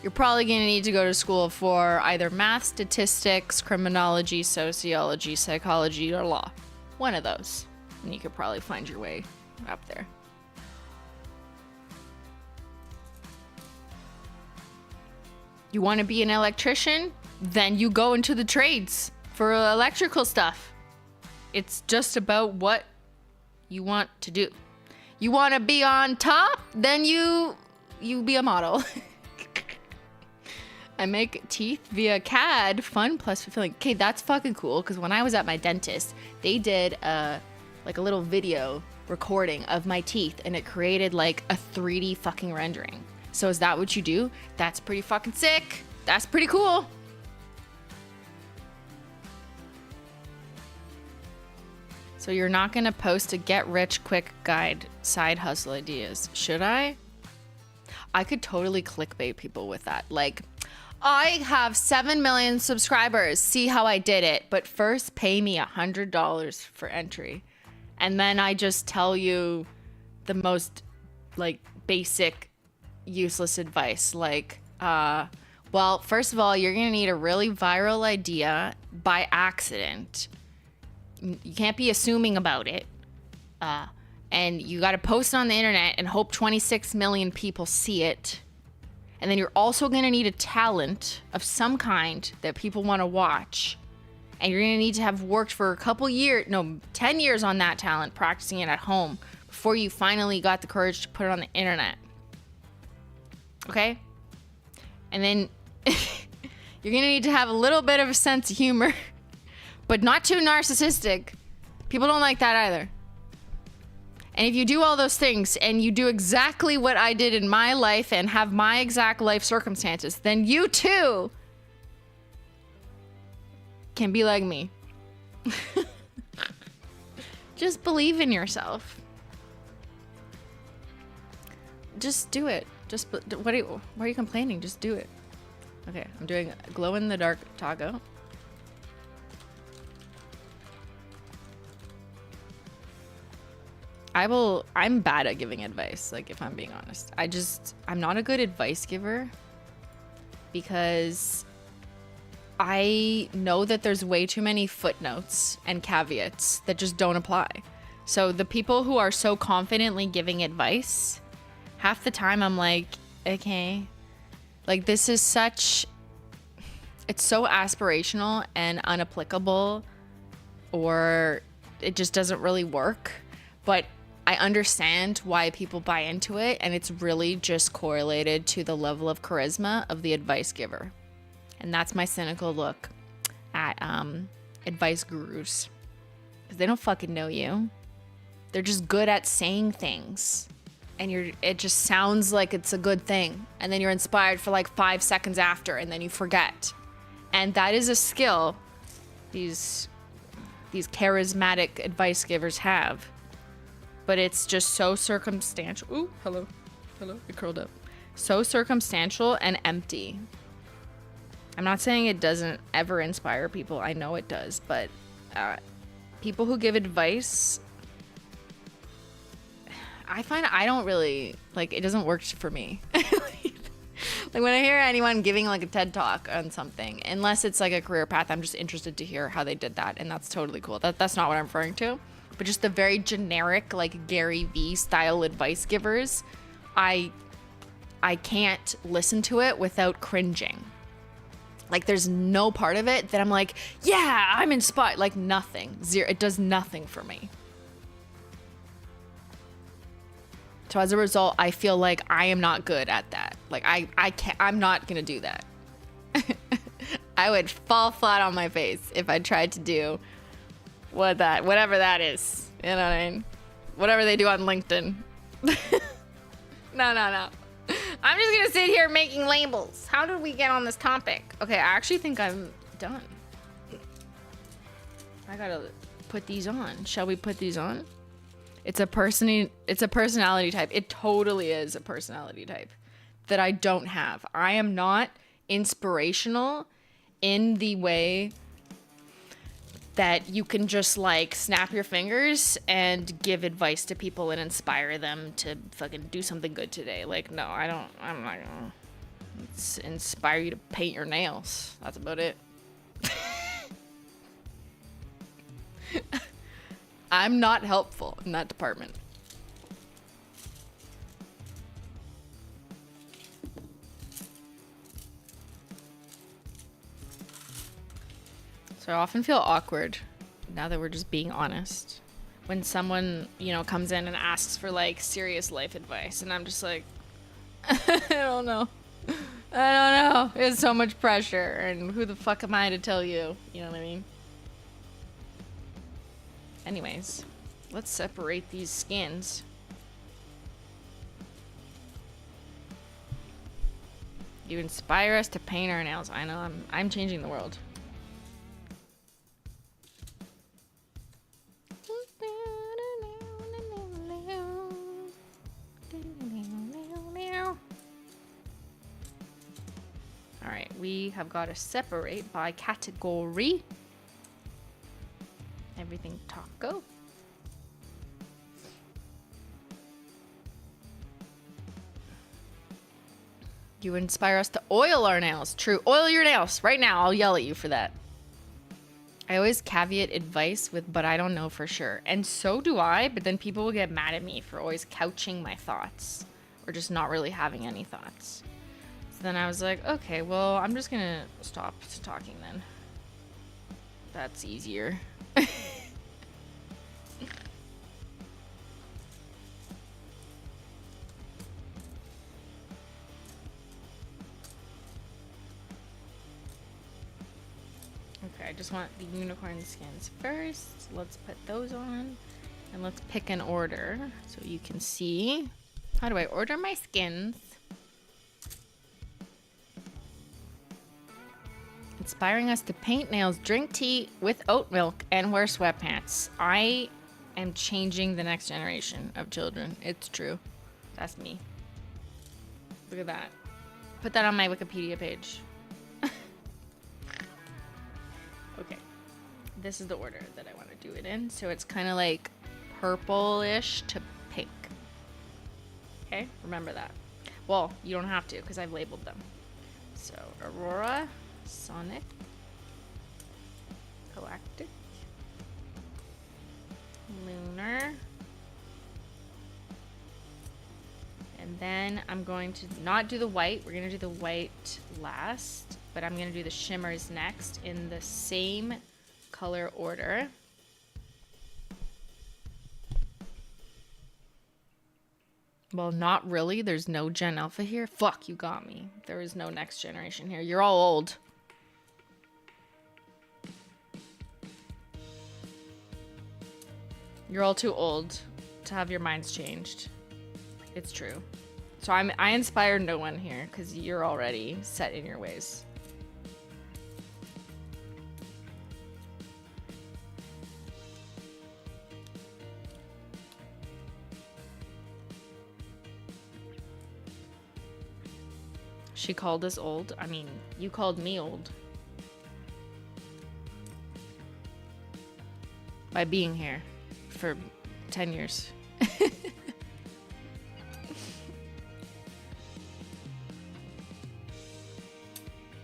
you're probably going to need to go to school for either math, statistics, criminology, sociology, psychology, or law. One of those. And you could probably find your way up there. You want to be an electrician? Then you go into the trades for electrical stuff. It's just about what you want to do. You want to be on top? Then you be a model. I make teeth via CAD, fun plus fulfilling. Okay, that's fucking cool. Because when I was at my dentist, they did like a little video recording of my teeth, and it created like a 3D fucking rendering. So is that what you do? That's pretty fucking sick. That's pretty cool. So you're not gonna post a get rich quick guide side hustle ideas, should I? I could totally clickbait people with that. Like, I have 7 million subscribers. See how I did it. But first pay me $100 for entry. And then I just tell you the most like basic useless advice. Like, well, first of all, you're gonna need a really viral idea by accident. You can't be assuming about it. And you got to post it on the internet and hope 26 million people see it. And then you're also going to need a talent of some kind that people want to watch. And you're going to need to have worked for a couple years, 10 years on that talent, practicing it at home before you finally got the courage to put it on the internet. Okay? And then you're going to need to have a little bit of a sense of humor, but not too narcissistic. People don't like that either. And if you do all those things and you do exactly what I did in my life and have my exact life circumstances, then you too can be like me. Just believe in yourself. Just do it. Why are you complaining? Just do it. Okay, I'm doing glow in the dark taco. I'm bad at giving advice, like, if I'm being honest. I'm not a good advice giver because I know that there's way too many footnotes and caveats that just don't apply. So the people who are so confidently giving advice, half the time I'm like, okay, like, this is it's so aspirational and unapplicable, or it just doesn't really work. But I understand why people buy into it, and it's really just correlated to the level of charisma of the advice giver. And that's my cynical look at advice gurus. Because they don't fucking know you. They're just good at saying things. And it just sounds like it's a good thing. And then you're inspired for like 5 seconds after, and then you forget. And that is a skill these charismatic advice givers have. But it's just so circumstantial. Ooh, hello. It curled up. So circumstantial and empty. I'm not saying it doesn't ever inspire people. I know it does. But people who give advice, I find I don't really, like, it doesn't work for me. Like, when I hear anyone giving like a TED talk on something, unless it's like a career path, I'm just interested to hear how they did that. And that's totally cool. That's not what I'm referring to. But just the very generic, like, Gary Vee style advice givers, I can't listen to it without cringing. Like, there's no part of it that I'm like, yeah, I'm inspired. Like, nothing. Zero. It does nothing for me. So as a result, I feel like I am not good at that. Like, I'm not gonna do that. I would fall flat on my face if I tried to do whatever that is. You know what I mean? Whatever they do on LinkedIn. No. I'm just gonna sit here making labels. How did we get on this topic? Okay, I actually think I'm done. I gotta put these on. Shall we put these on? It's a personality type. It totally is a personality type that I don't have. I am not inspirational in the way that you can just, like, snap your fingers and give advice to people and inspire them to fucking do something good today. Like, no, I'm not gonna inspire you to paint your nails. That's about it. I'm not helpful in that department. So I often feel awkward now that we're just being honest when someone, you know, comes in and asks for like serious life advice, and I'm just like, I don't know. I don't know. It's so much pressure, and who the fuck am I to tell you? You know what I mean? Anyways, let's separate these skins. You inspire us to paint our nails. I know, I'm changing the world. All right, we have got to separate by category. Everything taco. You inspire us to oil our nails. True. Oil your nails right now. I'll yell at you for that. I always caveat advice with, but I don't know for sure. And so do I, but then people will get mad at me for always couching my thoughts or just not really having any thoughts. So then I was like, okay, well, I'm just going to stop talking then. That's easier. Okay, I just want the unicorn skins first. Let's put those on and let's pick an order so you can see. How do I order my skins? Inspiring us to paint nails, drink tea with oat milk, and wear sweatpants. I am changing the next generation of children. It's true. That's me. Look at that. Put that on my Wikipedia page. Okay. This is the order that I want to do it in. So it's kind of like purple-ish to pink. Okay? Remember that. Well, you don't have to because I've labeled them. So Aurora, Sonic, Galactic, Lunar, and then I'm going to not do the white. We're going to do the white last, but I'm going to do the shimmers next in the same color order. Well, not really. There's no Gen Alpha here. Fuck, you got me. There is no next generation here. You're all old. You're all too old to have your minds changed. It's true. So I inspire no one here because you're already set in your ways. She called us old. I mean, you called me old. By being here for 10 years.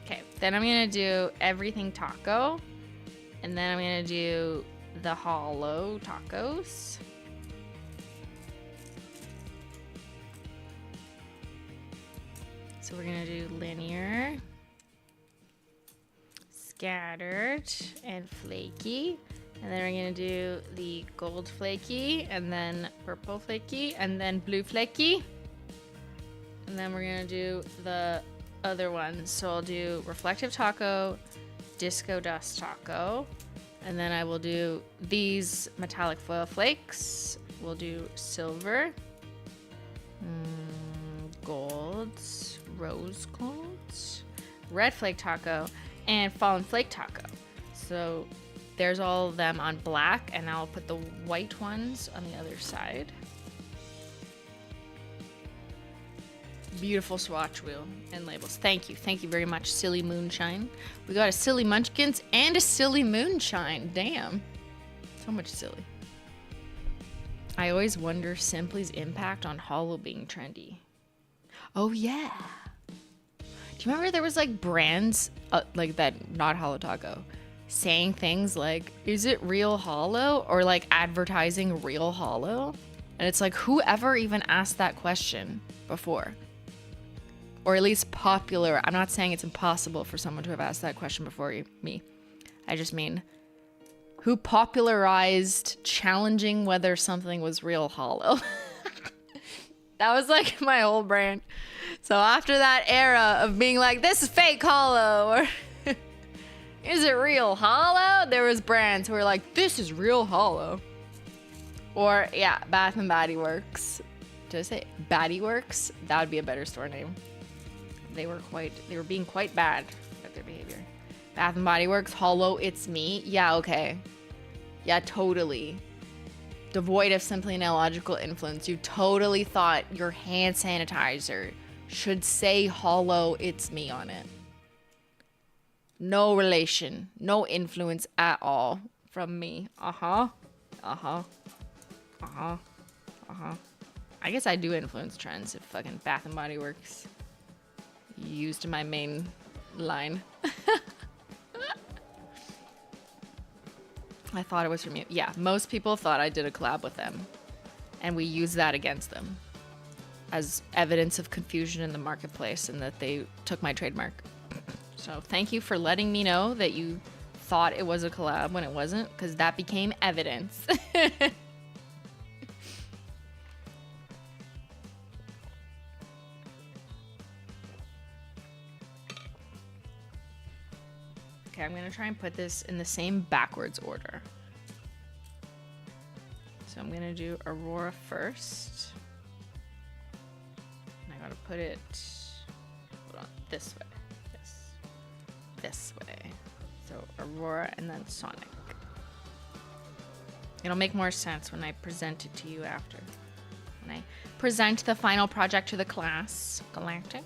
Okay, then I'm gonna do everything taco. And then I'm gonna do the Holo Tacos. So we're gonna do linear, scattered, and flaky. And then we're gonna do the gold flaky, and then purple flaky, and then blue flaky. And then we're gonna do the other ones. So I'll do reflective taco, disco dust taco, and then I will do these metallic foil flakes. We'll do silver, golds, rose golds, red flake taco, and fallen flake taco. So there's all of them on black, and I'll put the white ones on the other side. Beautiful swatch wheel and labels. Thank you. Thank you very much, Silly Moonshine. We got a Silly Munchkins and a Silly Moonshine. Damn. So much silly. I always wonder Simply's impact on Holo being trendy. Oh, yeah. Do you remember there was like brands like that, not Holo Taco, saying things like, is it real Holo? Or like advertising real Holo? And it's like, whoever even asked that question before? Or at least popular. I'm not saying it's impossible for someone to have asked that question before me. I just mean, Who popularized challenging whether something was real hollow? That was like my whole brand. So after that era of being like, this is fake hollow, or is it real hollow? There was brands who were like, this is real hollow. Or yeah, Bath and Body Works. Did I say Body Works? That would be a better store name. They were being quite bad at their behavior. Bath and Body Works, Holo, it's me. Yeah, okay. Yeah, totally. Devoid of Simplynailogical influence. You totally thought your hand sanitizer should say Holo, it's me on it. No relation, no influence at all from me. I guess I do influence trends if fucking Bath and Body Works used my main line. I thought it was from you. Yeah, most people thought I did a collab with them, and we used that against them as evidence of confusion in the marketplace and that they took my trademark. So thank you for letting me know that you thought it was a collab when it wasn't, because that became evidence. Okay, I'm gonna try and put this in the same backwards order. So I'm gonna do Aurora first. And I gotta put it, hold on, this way. This way. So Aurora and then Sonic. It'll make more sense when I present it to you after. When I present the final project to the class. Galactic.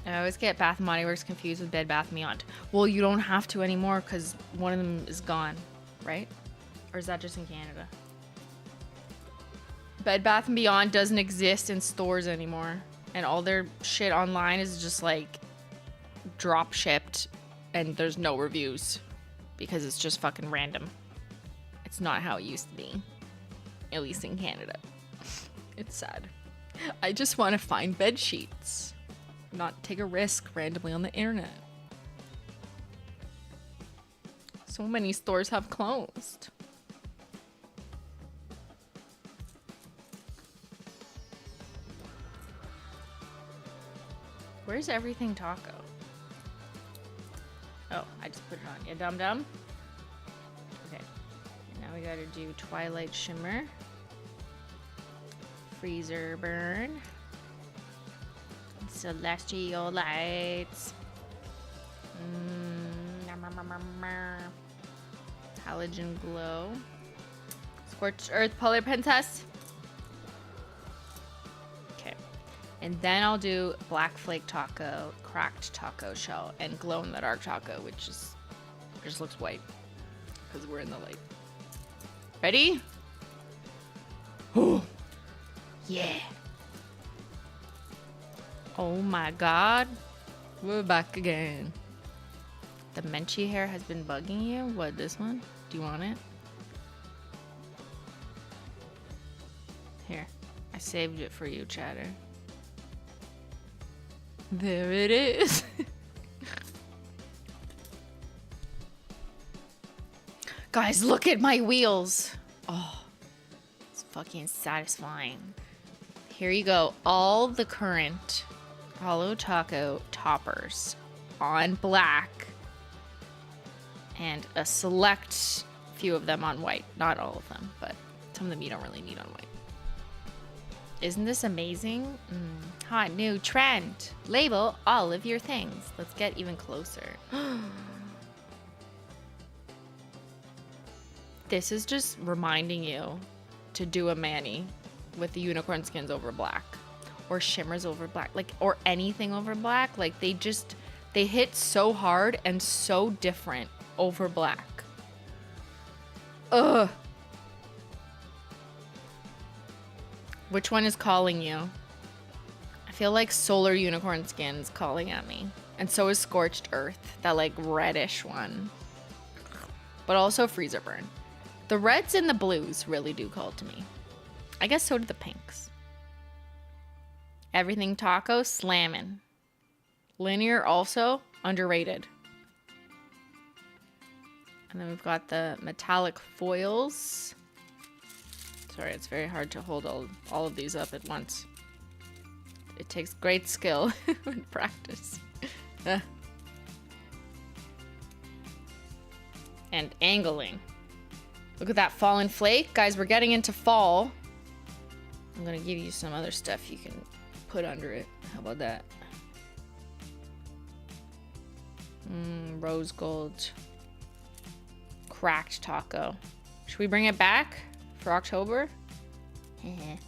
I always get Bath & Body Works confused with Bed Bath & Beyond. Well, you don't have to anymore because one of them is gone, right? Or is that just in Canada? Bed Bath & Beyond doesn't exist in stores anymore. And all their shit online is just like drop shipped and there's no reviews because it's just fucking random. It's not how it used to be, at least in Canada. It's sad. I just want to find bed sheets. Not take a risk randomly on the internet. So many stores have closed. Where's Everything Taco? Oh, I just put it on. You dum-dum? Okay. Now we gotta do Twilight Shimmer. Freezer Burn. Celestial Lights. Halogen Glow. Scorched Earth Polar Princess. Okay. And then I'll do Black Flake Taco, Cracked Taco Shell, and Glow in the Dark Taco, which just looks white because we're in the light. Ready? Oh, yeah. Oh my god. We're back again. The Menchie hair has been bugging you? What, this one? Do you want it? Here. I saved it for you, Chatter. There it is. Guys, look at my wheels. Oh, it's fucking satisfying. Here you go. All the current Holo Taco toppers on black and a select few of them on white. Not all of them, but some of them you don't really need on white. Isn't this amazing? Hot new trend. Label all of your things. Let's get even closer. This is just reminding you to do a mani with the unicorn skins over black. Or shimmers over black, like, or anything over black. Like, they hit so hard and so different over black. Ugh. Which one is calling you? I feel like Solar Unicorn Skin's calling at me. And so is Scorched Earth, that like reddish one. But also Freezer Burn. The reds and the blues really do call to me. I guess so do the pinks. Everything Taco, slamming. Linear also, Underrated. And then we've got the metallic foils. Sorry, it's very hard to hold all of these up at once. It takes great skill and practice. And angling. Look at that fallen flake. Guys, we're getting into fall. I'm gonna give you some other stuff you can put under it. How about that? Rose gold. Cracked taco. Should we bring it back for October? And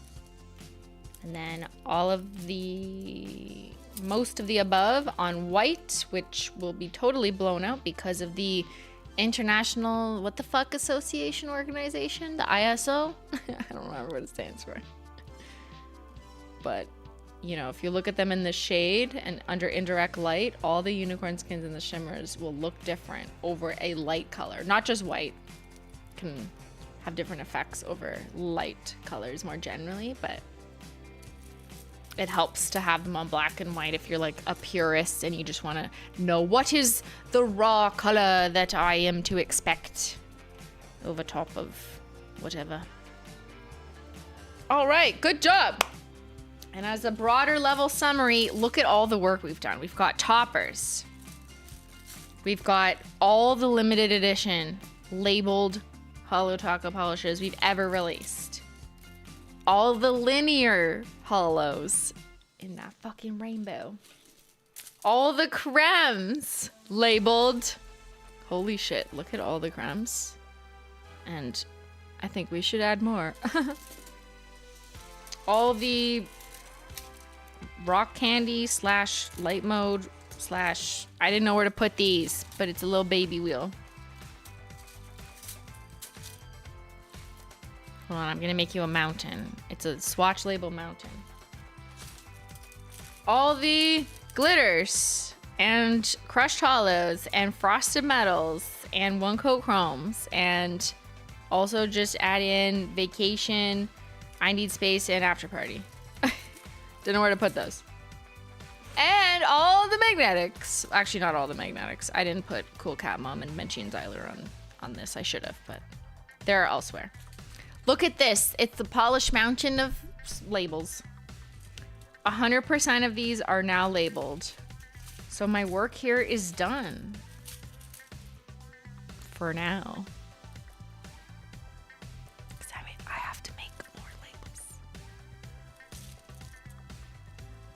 then most of the above on white, which will be totally blown out because of the International, what the fuck association organization? The ISO? I don't remember what it stands for. But, you know, if you look at them in the shade and under indirect light, all the unicorn skins and the shimmers will look different over a light color. Not just white. Can have different effects over light colors more generally, but it helps to have them on black and white if you're like a purist and you just want to know what is the raw color that I am to expect over top of whatever. All right, good job. And as a broader level summary, look at all the work we've done. We've got toppers. We've got all the limited edition labeled Holo Taco polishes we've ever released. All the linear holos in that fucking rainbow. All the cremes labeled. Holy shit, look at all the cremes. And I think we should add more. All the rock candy / light mode / I didn't know where to put these, but it's a little baby wheel. Hold on, I'm gonna make you a mountain. It's a swatch label mountain. All the glitters and crushed hollows and frosted metals and one coat chromes, and also just add in vacation, I need space, and after party. Didn't know where to put those. And all the magnetics. Actually, not all the magnetics. I didn't put Cool Cat Mom and Menchie and Zyler on this. I should have, but they're elsewhere. Look at this. It's the polished mountain of labels. 100% of these are now labeled. So my work here is done. For now. Because I have to make more labels.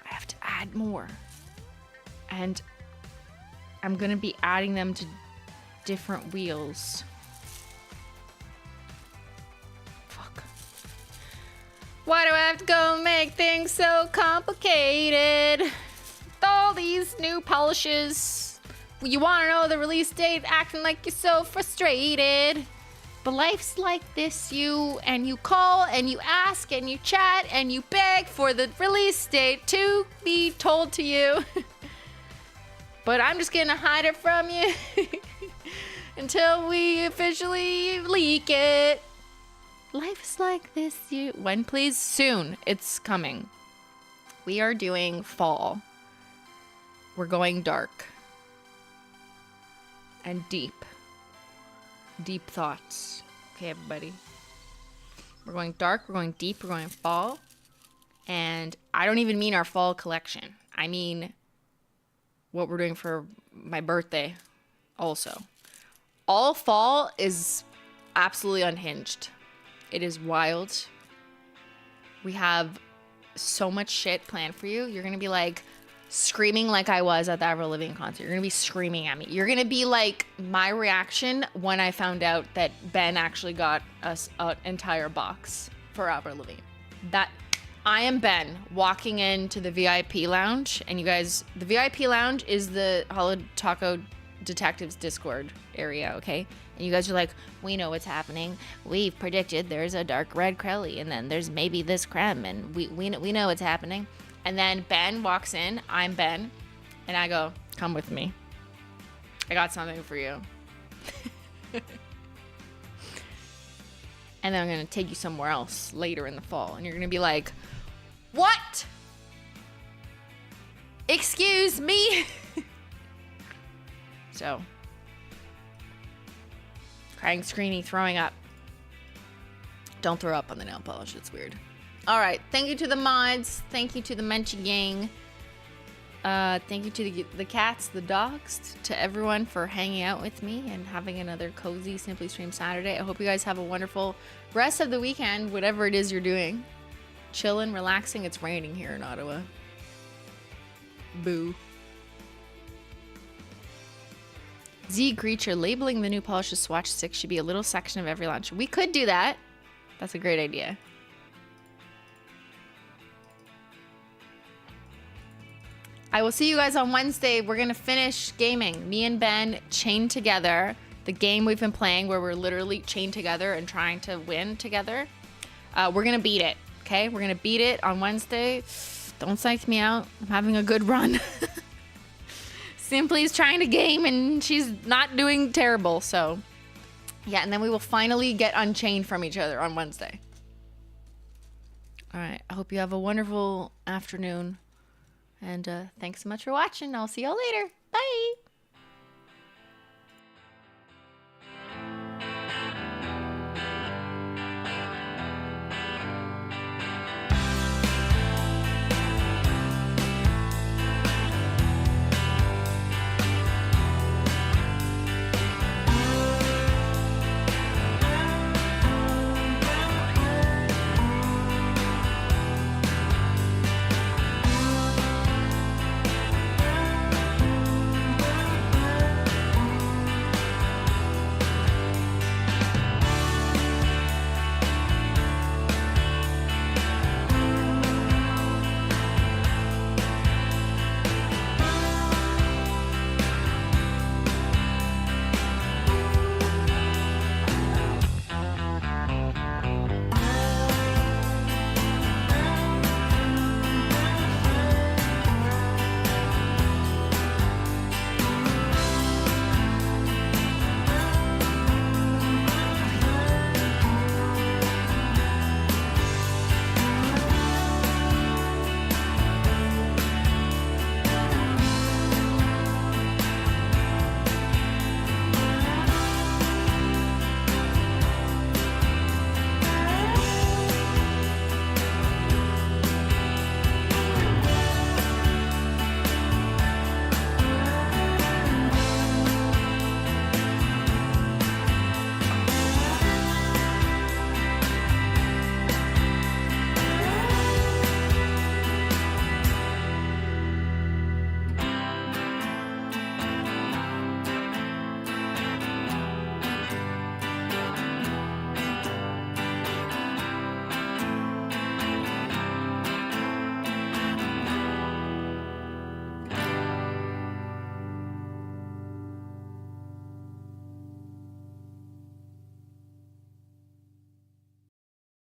I have to add more. And I'm going to be adding them to different wheels. Why do I have to go make things so complicated? With all these new polishes. You want to know the release date, acting like you're so frustrated. But life's like this, you call and you ask and you chat and you beg for the release date to be told to you. But I'm just gonna hide it from you until we officially leak it. Life is like this, you. When, please? Soon. It's coming. We are doing fall. We're going dark. And deep. Deep thoughts. Okay, everybody. We're going dark, we're going deep, we're going fall. And I don't even mean our fall collection. I mean what we're doing for my birthday also. All fall is absolutely unhinged. It is wild. We have so much shit planned for you. You're going to be like screaming like I was at the Avril Lavigne concert. You're going to be screaming at me. You're going to be like my reaction when I found out that Ben actually got us an entire box for Avril Lavigne. That I am Ben walking into the VIP lounge. And you guys, the VIP lounge is the Holo Taco Detectives Discord area, okay? And you guys are like, we know what's happening. We've predicted there's a dark red Crowley, and then there's maybe this creme, and we know what's happening. And then Ben walks in, I'm Ben, and I go, come with me. I got something for you. And then I'm going to take you somewhere else later in the fall. And you're going to be like, what? Excuse me? So, crying, screaming, throwing up. Don't throw up on the nail polish. It's weird. All right. Thank you to the mods. Thank you to the Menchie gang. Thank you to the cats, the dogs, to everyone for hanging out with me and having another cozy Simply Stream Saturday. I hope you guys have a wonderful rest of the weekend, whatever it is you're doing. Chilling, relaxing. It's raining here in Ottawa. Boo. Z Creature, labeling the new polish as Swatch 6 should be a little section of every launch. We could do that. That's a great idea. I will see you guys on Wednesday. We're going to finish gaming. Me and Ben chained together. The game we've been playing where we're literally chained together and trying to win together. We're going to beat it. Okay? We're going to beat it on Wednesday. Don't psych me out. I'm having a good run. Simply's trying to game and she's not doing terrible. So, yeah. And then we will finally get unchained from each other on Wednesday. All right. I hope you have a wonderful afternoon. And thanks so much for watching. I'll see y'all later. Bye.